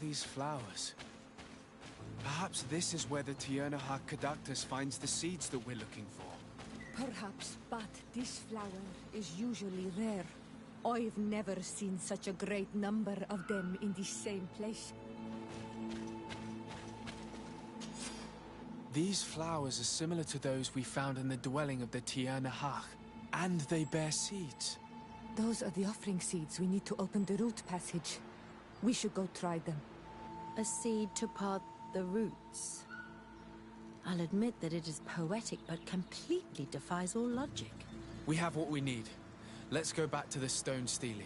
These flowers. Perhaps this is where the Tiernahak Caductus finds the seeds that we're looking for. Perhaps, but this flower is usually rare. I've never seen such a great number of them in the same place. These flowers are similar to those we found in the dwelling of the Tiernahak, and they bear seeds. Those are the offering seeds we need to open the root passage. We should go try them. A seed to part the roots. I'll admit that it is poetic, but completely defies all logic. We have what we need. Let's go back to the stone stele.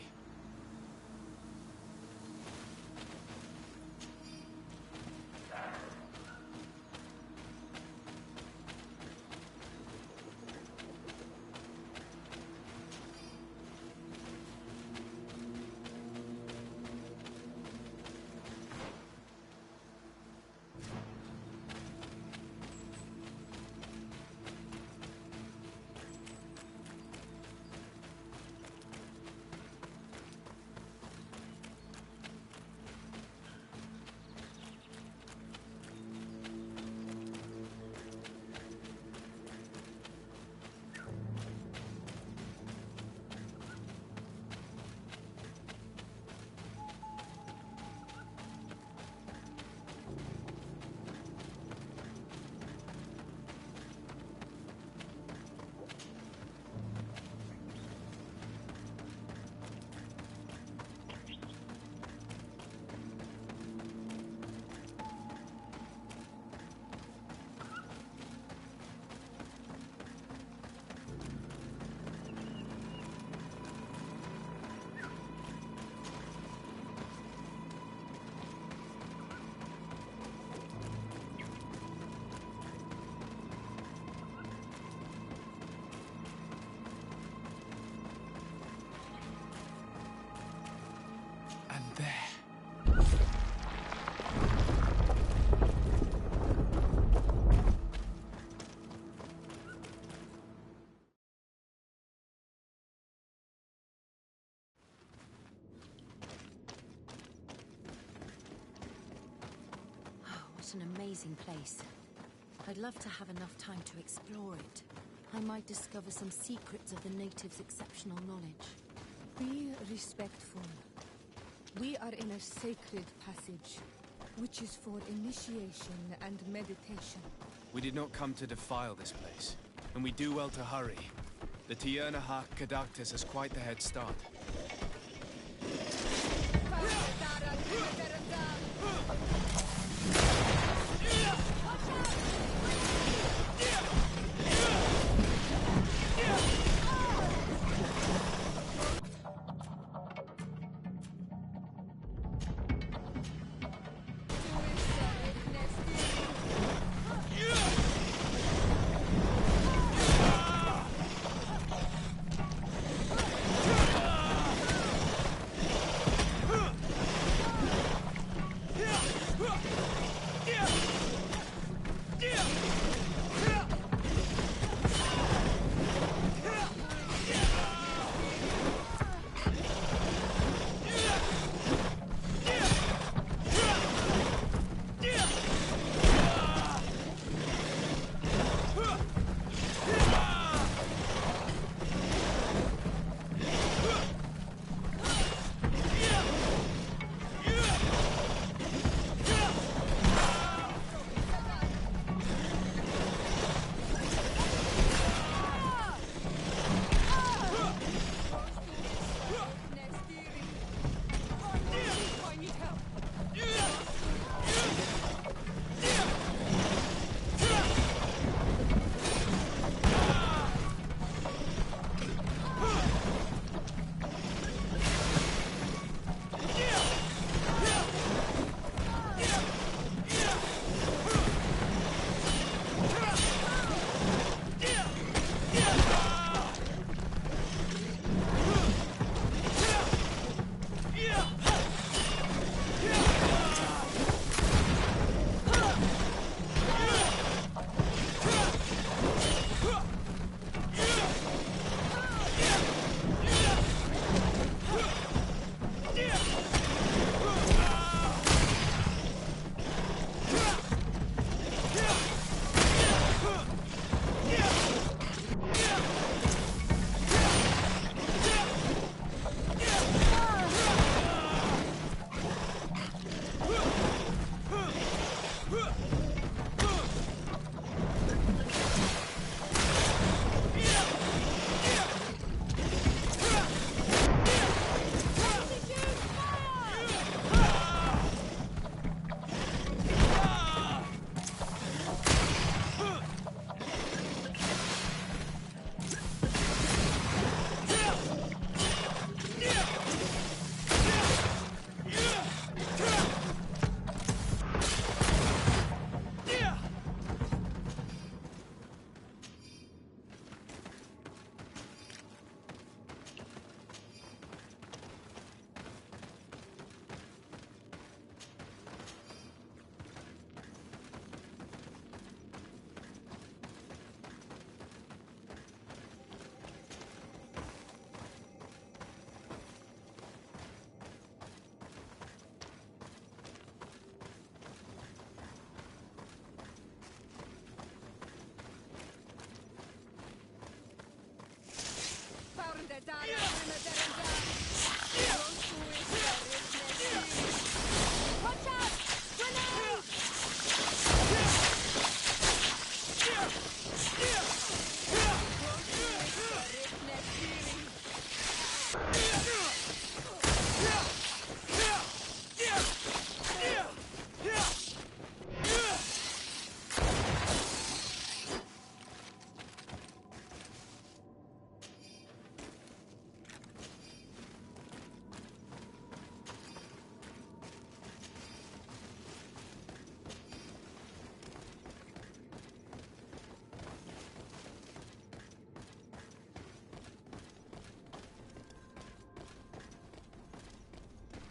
What an amazing place. I'd love to have enough time to explore it. I might discover some secrets of the natives' exceptional knowledge. Be respectful. We are in a sacred passage, which is for initiation and meditation. We did not come to defile this place, and we do well to hurry. The Tiernahak Kadaktis has quite the head start.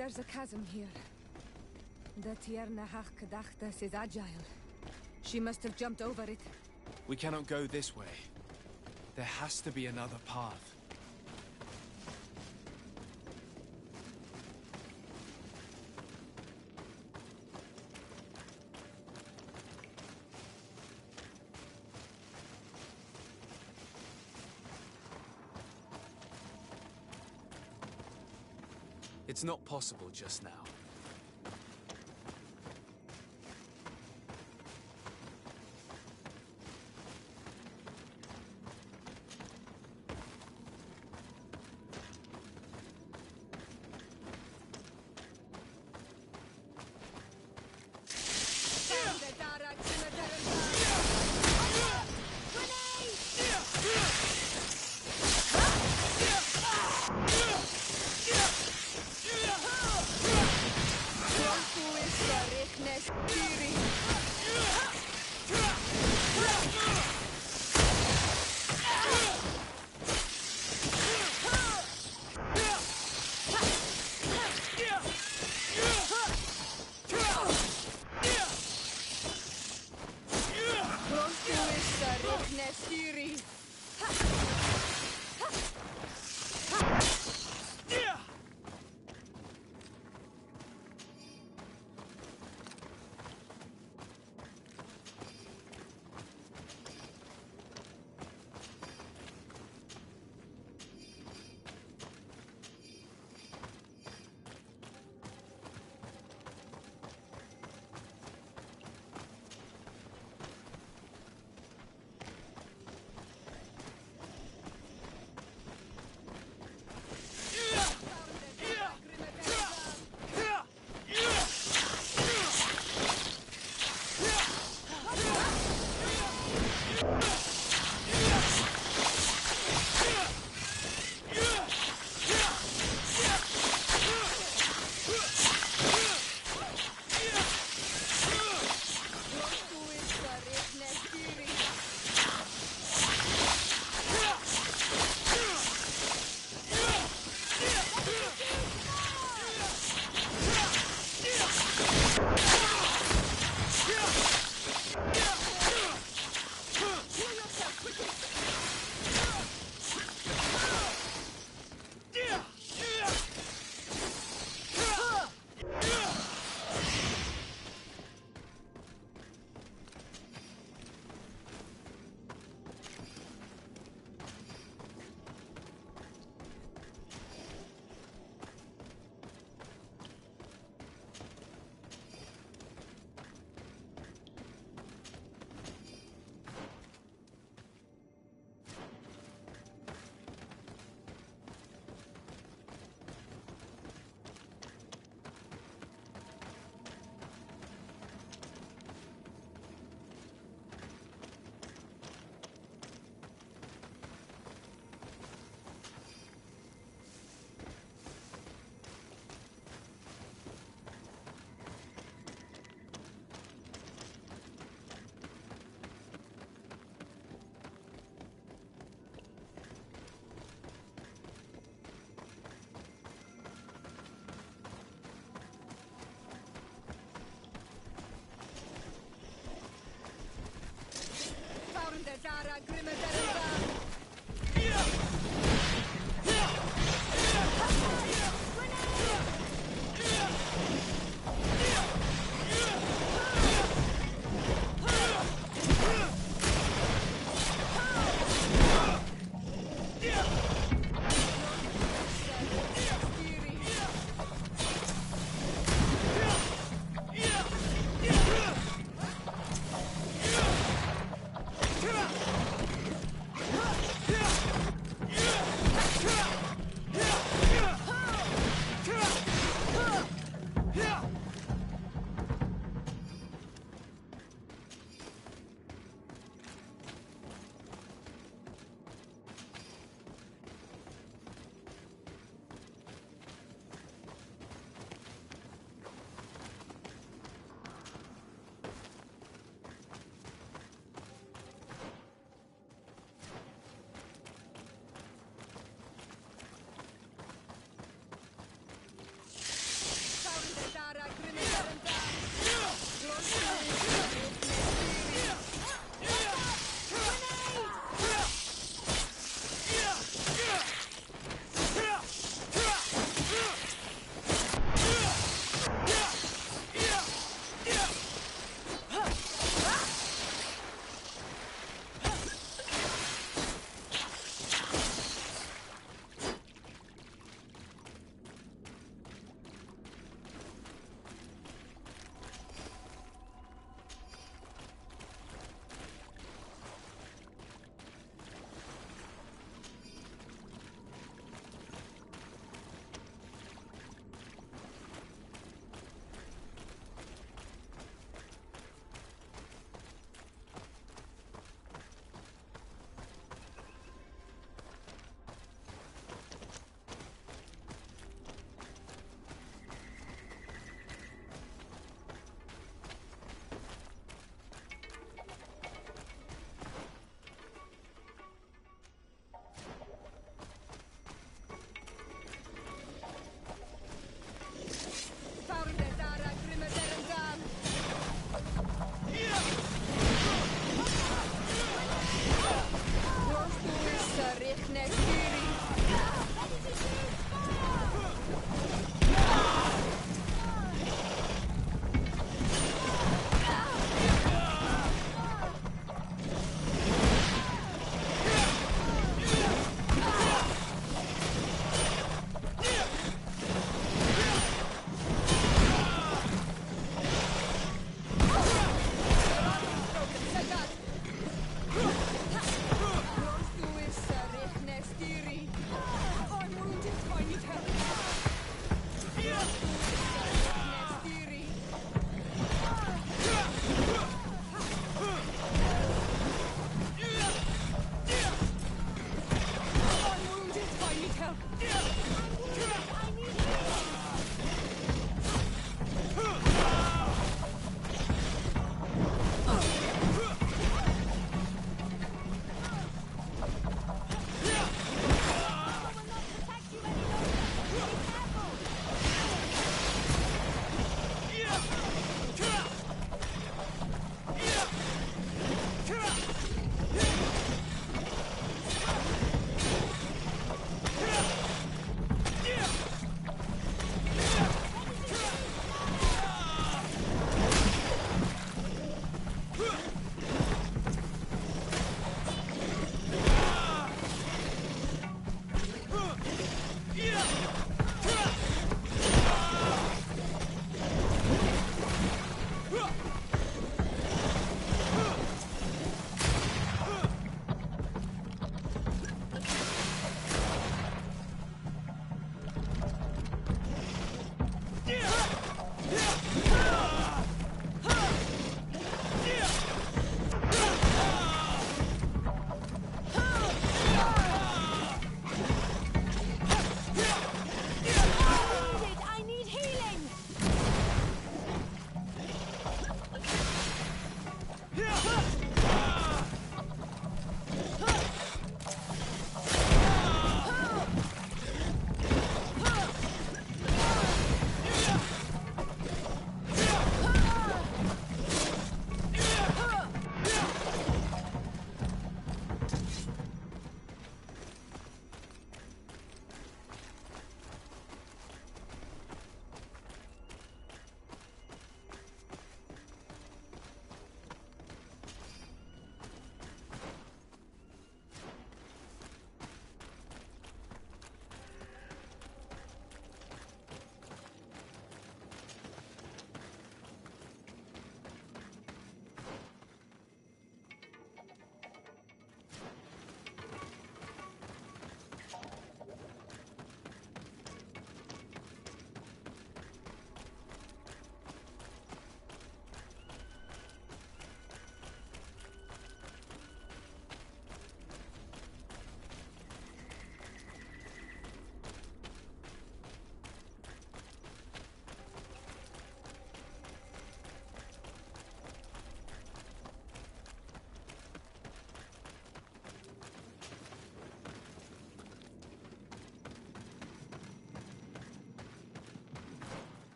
There's a chasm here. The Tiernahak Kadaktis is agile. She must have jumped over it. We cannot go this way. There has to be another path. It's not possible just now.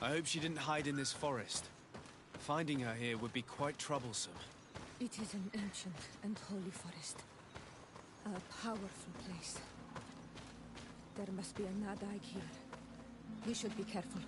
I hope she didn't hide in this forest. Finding her here would be quite troublesome. It is an ancient and holy forest. A powerful place. There must be a Nadag here. We should be careful.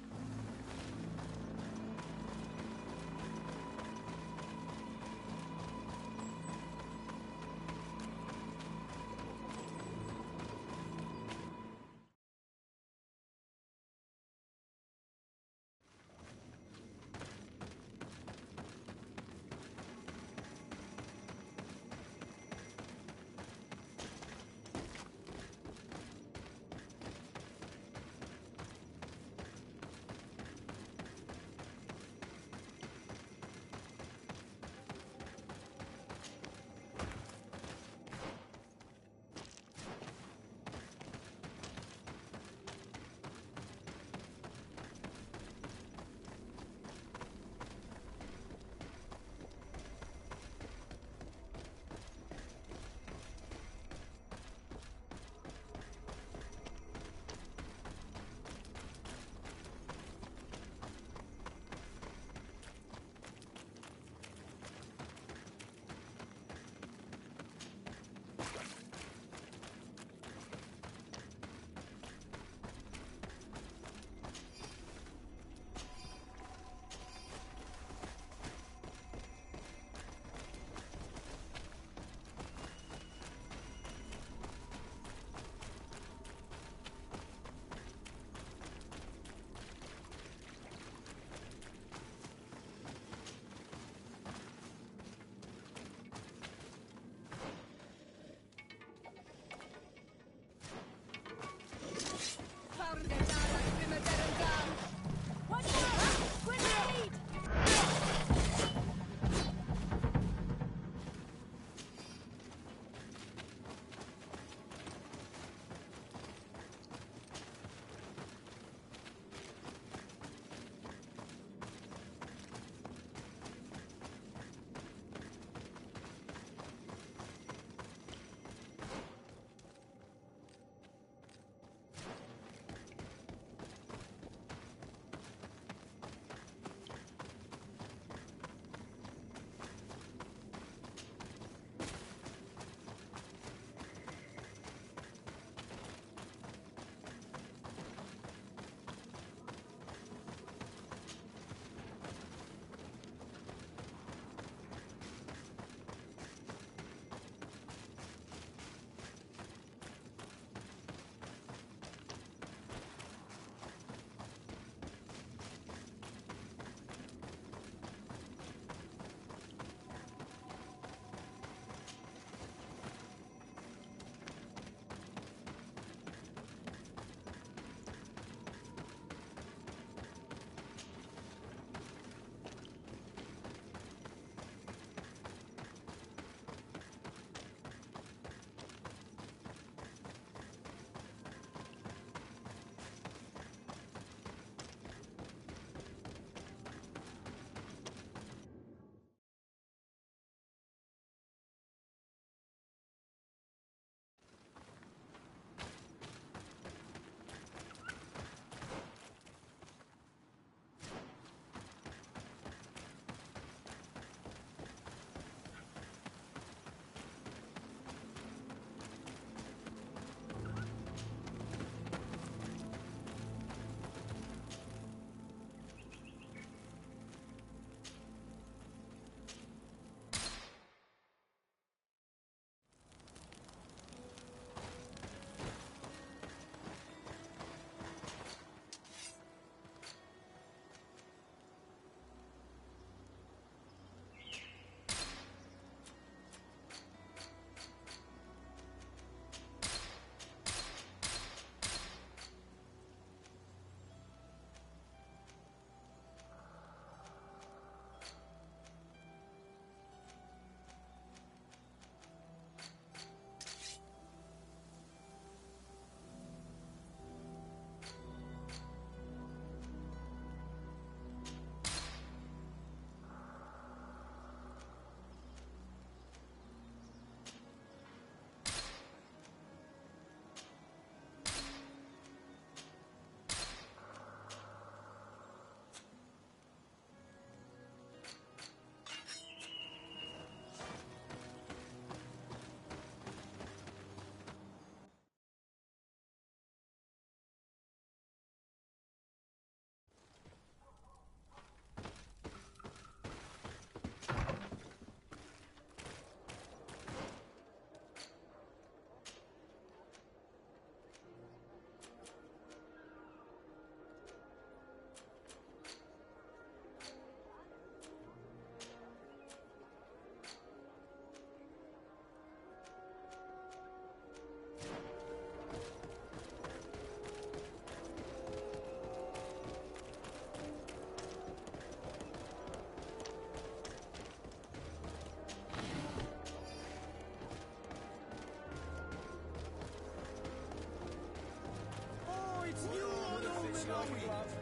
going, love?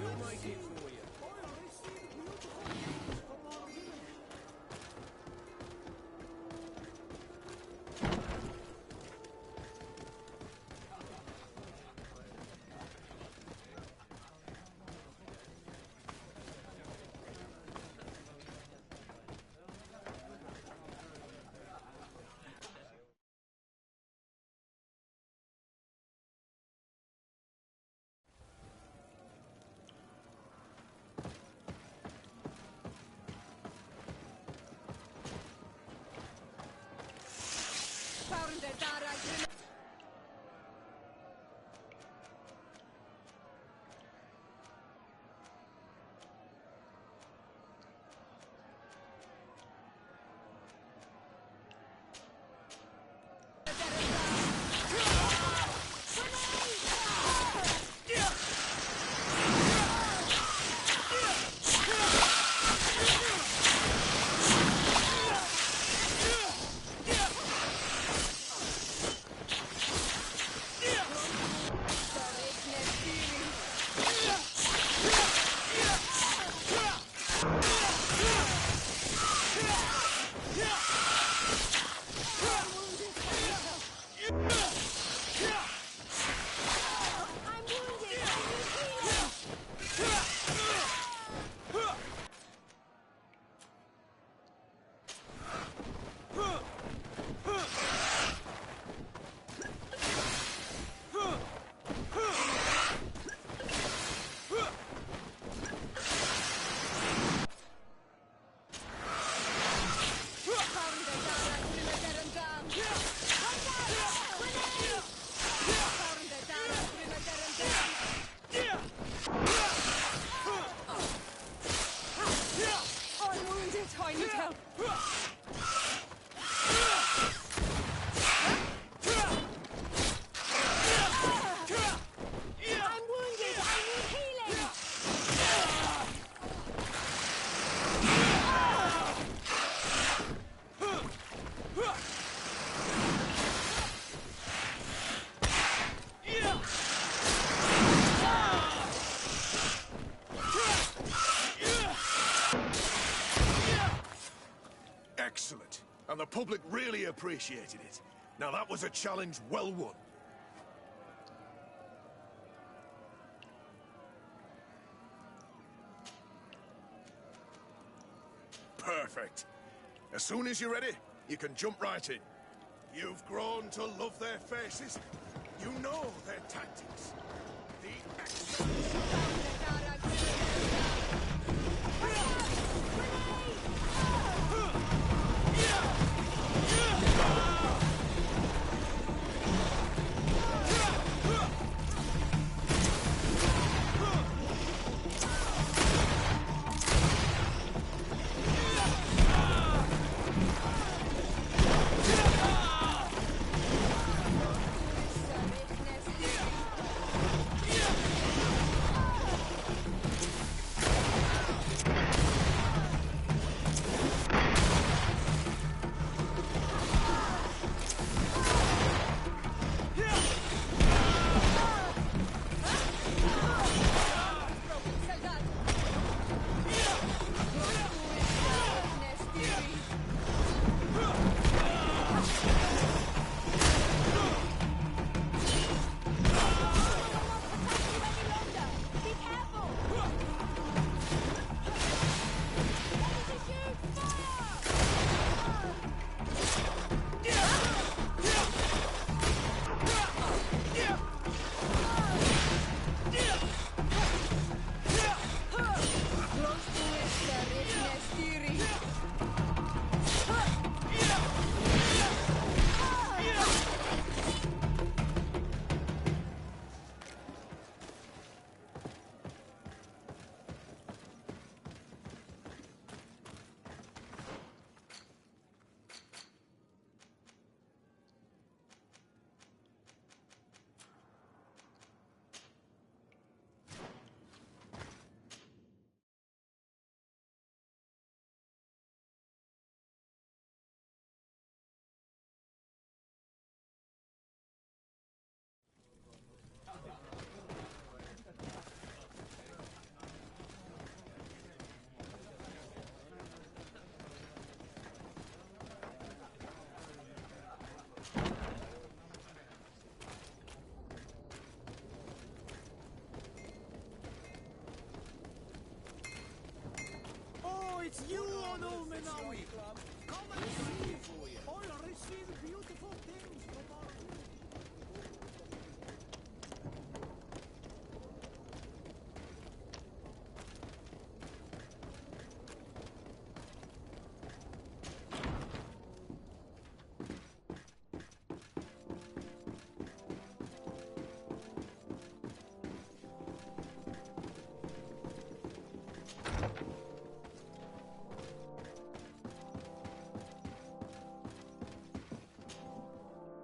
We'll make it for you. Excellent. And the public really appreciated it. Now that was a challenge well won. Perfect. As soon as you're ready, you can jump right in. You've grown to love their faces. You know their tactics.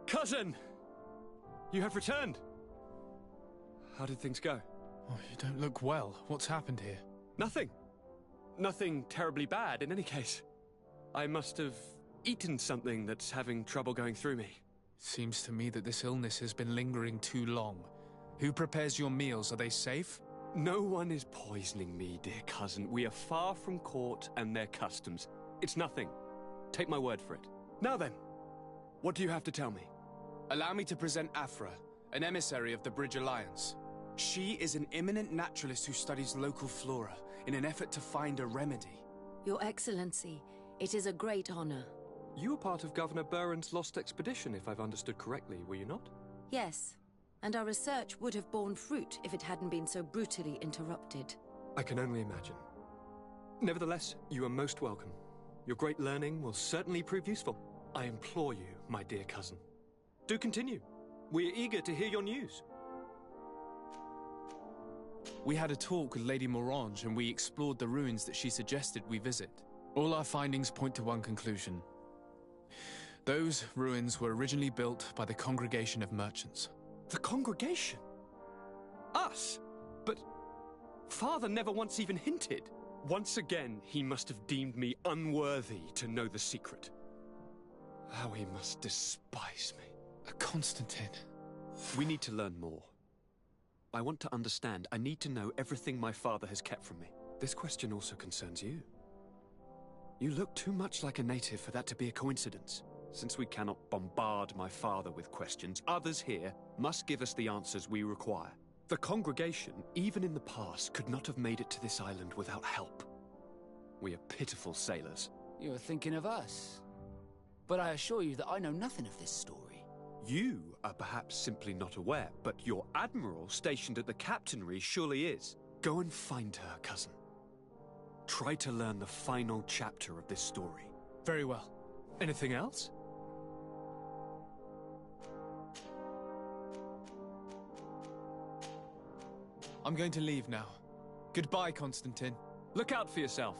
Cousin! You have returned. How did things go? Oh, you don't look well. What's happened here? Nothing. Nothing terribly bad, in any case. I must have eaten something that's having trouble going through me. Seems to me that this illness has been lingering too long. Who prepares your meals? Are they safe? No one is poisoning me, dear cousin. We are far from court and their customs. It's nothing. Take my word for it. Now then, what do you have to tell me? Allow me to present Afra, an emissary of the Bridge Alliance. She is an eminent naturalist who studies local flora in an effort to find a remedy. Your Excellency, it is a great honor. You were part of Governor Buren's lost expedition, if I've understood correctly, were you not? Yes, and our research would have borne fruit if it hadn't been so brutally interrupted. I can only imagine. Nevertheless, you are most welcome. Your great learning will certainly prove useful. I implore you, my dear cousin. Do continue. We are eager to hear your news. We had a talk with Lady Morange and we explored the ruins that she suggested we visit. All our findings point to one conclusion. Those ruins were originally built by the Congregation of Merchants. The Congregation? Us? But Father never once even hinted. Once again, he must have deemed me unworthy to know the secret. How he must despise me. Constantine. We need to learn more. I want to understand. I need to know everything my father has kept from me. This question also concerns you. You look too much like a native for that to be a coincidence. Since we cannot bombard my father with questions, others here must give us the answers we require. The Congregation, even in the past, could not have made it to this island without help. We are pitiful sailors. You're thinking of us. But I assure you that I know nothing of this story. You are perhaps simply not aware, but your admiral stationed at the captainry surely is. Go and find her, cousin. Try to learn the final chapter of this story. Very well. Anything else? I'm going to leave now. Goodbye, Constantine. Look out for yourself.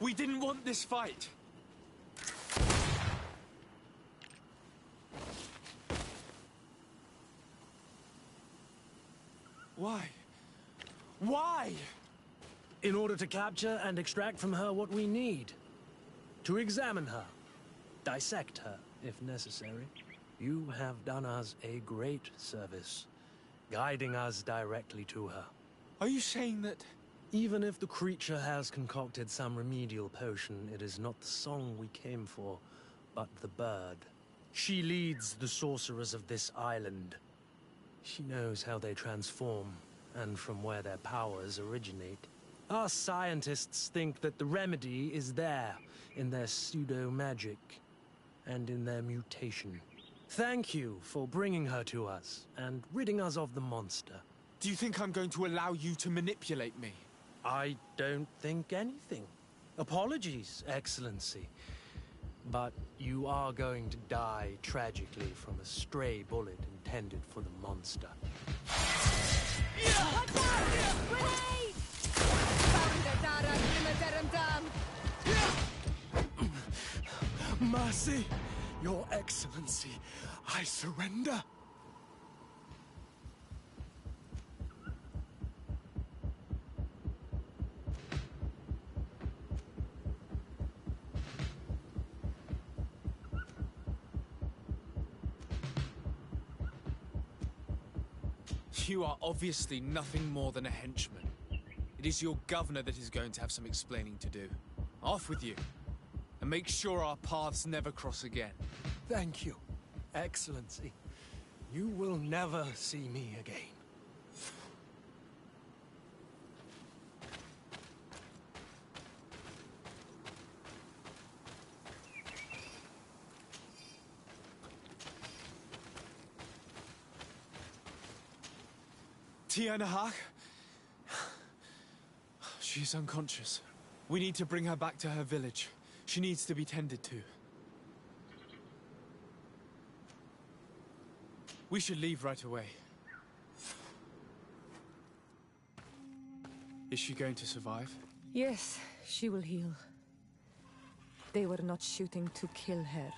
We didn't want this fight. Why? Why? In order to capture and extract from her what we need. To examine her. Dissect her, if necessary. You have done us a great service, guiding us directly to her. Are you saying that... Even if the creature has concocted some remedial potion, it is not the song we came for, but the bird. She leads the sorcerers of this island. She knows how they transform, and from where their powers originate. Our scientists think that the remedy is there, in their pseudo-magic, and in their mutation. Thank you for bringing her to us, and ridding us of the monster. Do you think I'm going to allow you to manipulate me? I don't think anything. Apologies, Excellency. But you are going to die tragically from a stray bullet intended for the monster. Mercy, Your Excellency, I surrender. You are obviously nothing more than a henchman. It is your governor that is going to have some explaining to do. Off with you. And make sure our paths never cross again. Thank you, Excellency. You will never see me again. Tianahak? She's unconscious. We need to bring her back to her village. She needs to be tended to. We should leave right away. Is she going to survive? Yes, she will heal. They were not shooting to kill her.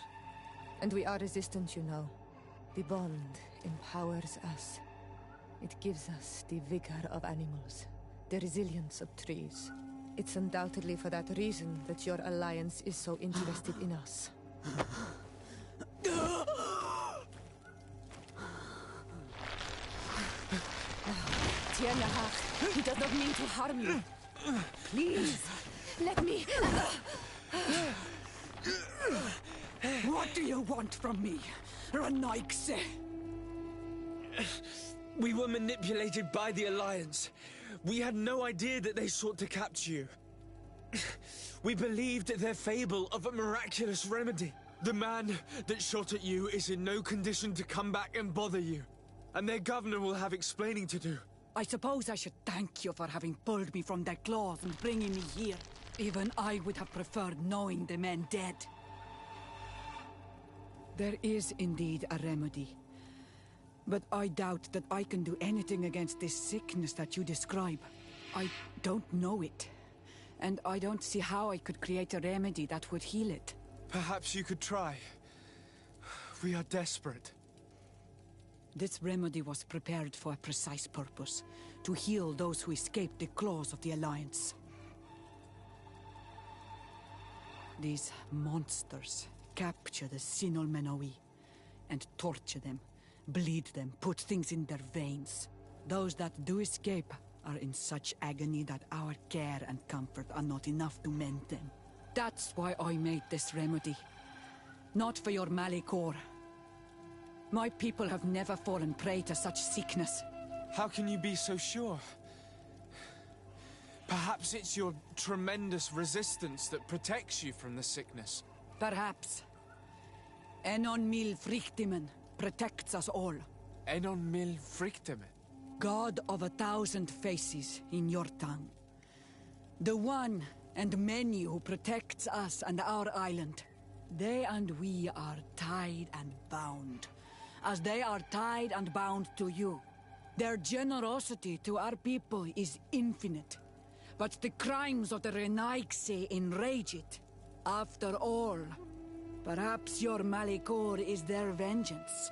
And we are resistant, you know. The bond empowers us. It gives us the vigor of animals, the resilience of trees. It's undoubtedly for that reason that your alliance is so interested in us. Tianahak, he does not mean to harm you. Please, let me... What do you want from me, Ranaikse? We were manipulated by the Alliance. We had no idea that they sought to capture you. We believed their fable of a miraculous remedy. The man that shot at you is in no condition to come back and bother you. And their governor will have explaining to do. I suppose I should thank you for having pulled me from their claws and bringing me here. Even I would have preferred knowing the men dead. There is indeed a remedy. But I doubt that I can do anything against this sickness that you describe. I don't know it. And I don't see how I could create a remedy that would heal it. Perhaps you could try. We are desperate. This remedy was prepared for a precise purpose. To heal those who escaped the claws of the Alliance. These monsters capture the Sinol Menoi and torture them, bleed them, put things in their veins. Those that do escape are in such agony that our care and comfort are not enough to mend them. That's why I made this remedy. Not for your Malikor. My people have never fallen prey to such sickness. How can you be so sure? Perhaps it's your tremendous resistance that protects you from the sickness. Perhaps. Enon mil frictimen protects us all. Enon mil frictimen? God of 1,000 faces in your tongue. The one and many who protects us and our island. They and we are tied and bound, as they are tied and bound to you. Their generosity to our people is infinite, but the crimes of the Renaigse enrage it. After all, perhaps your Malikor is their vengeance.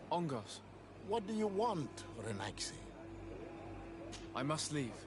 Ongos. What do you want, Renaigse? I must leave.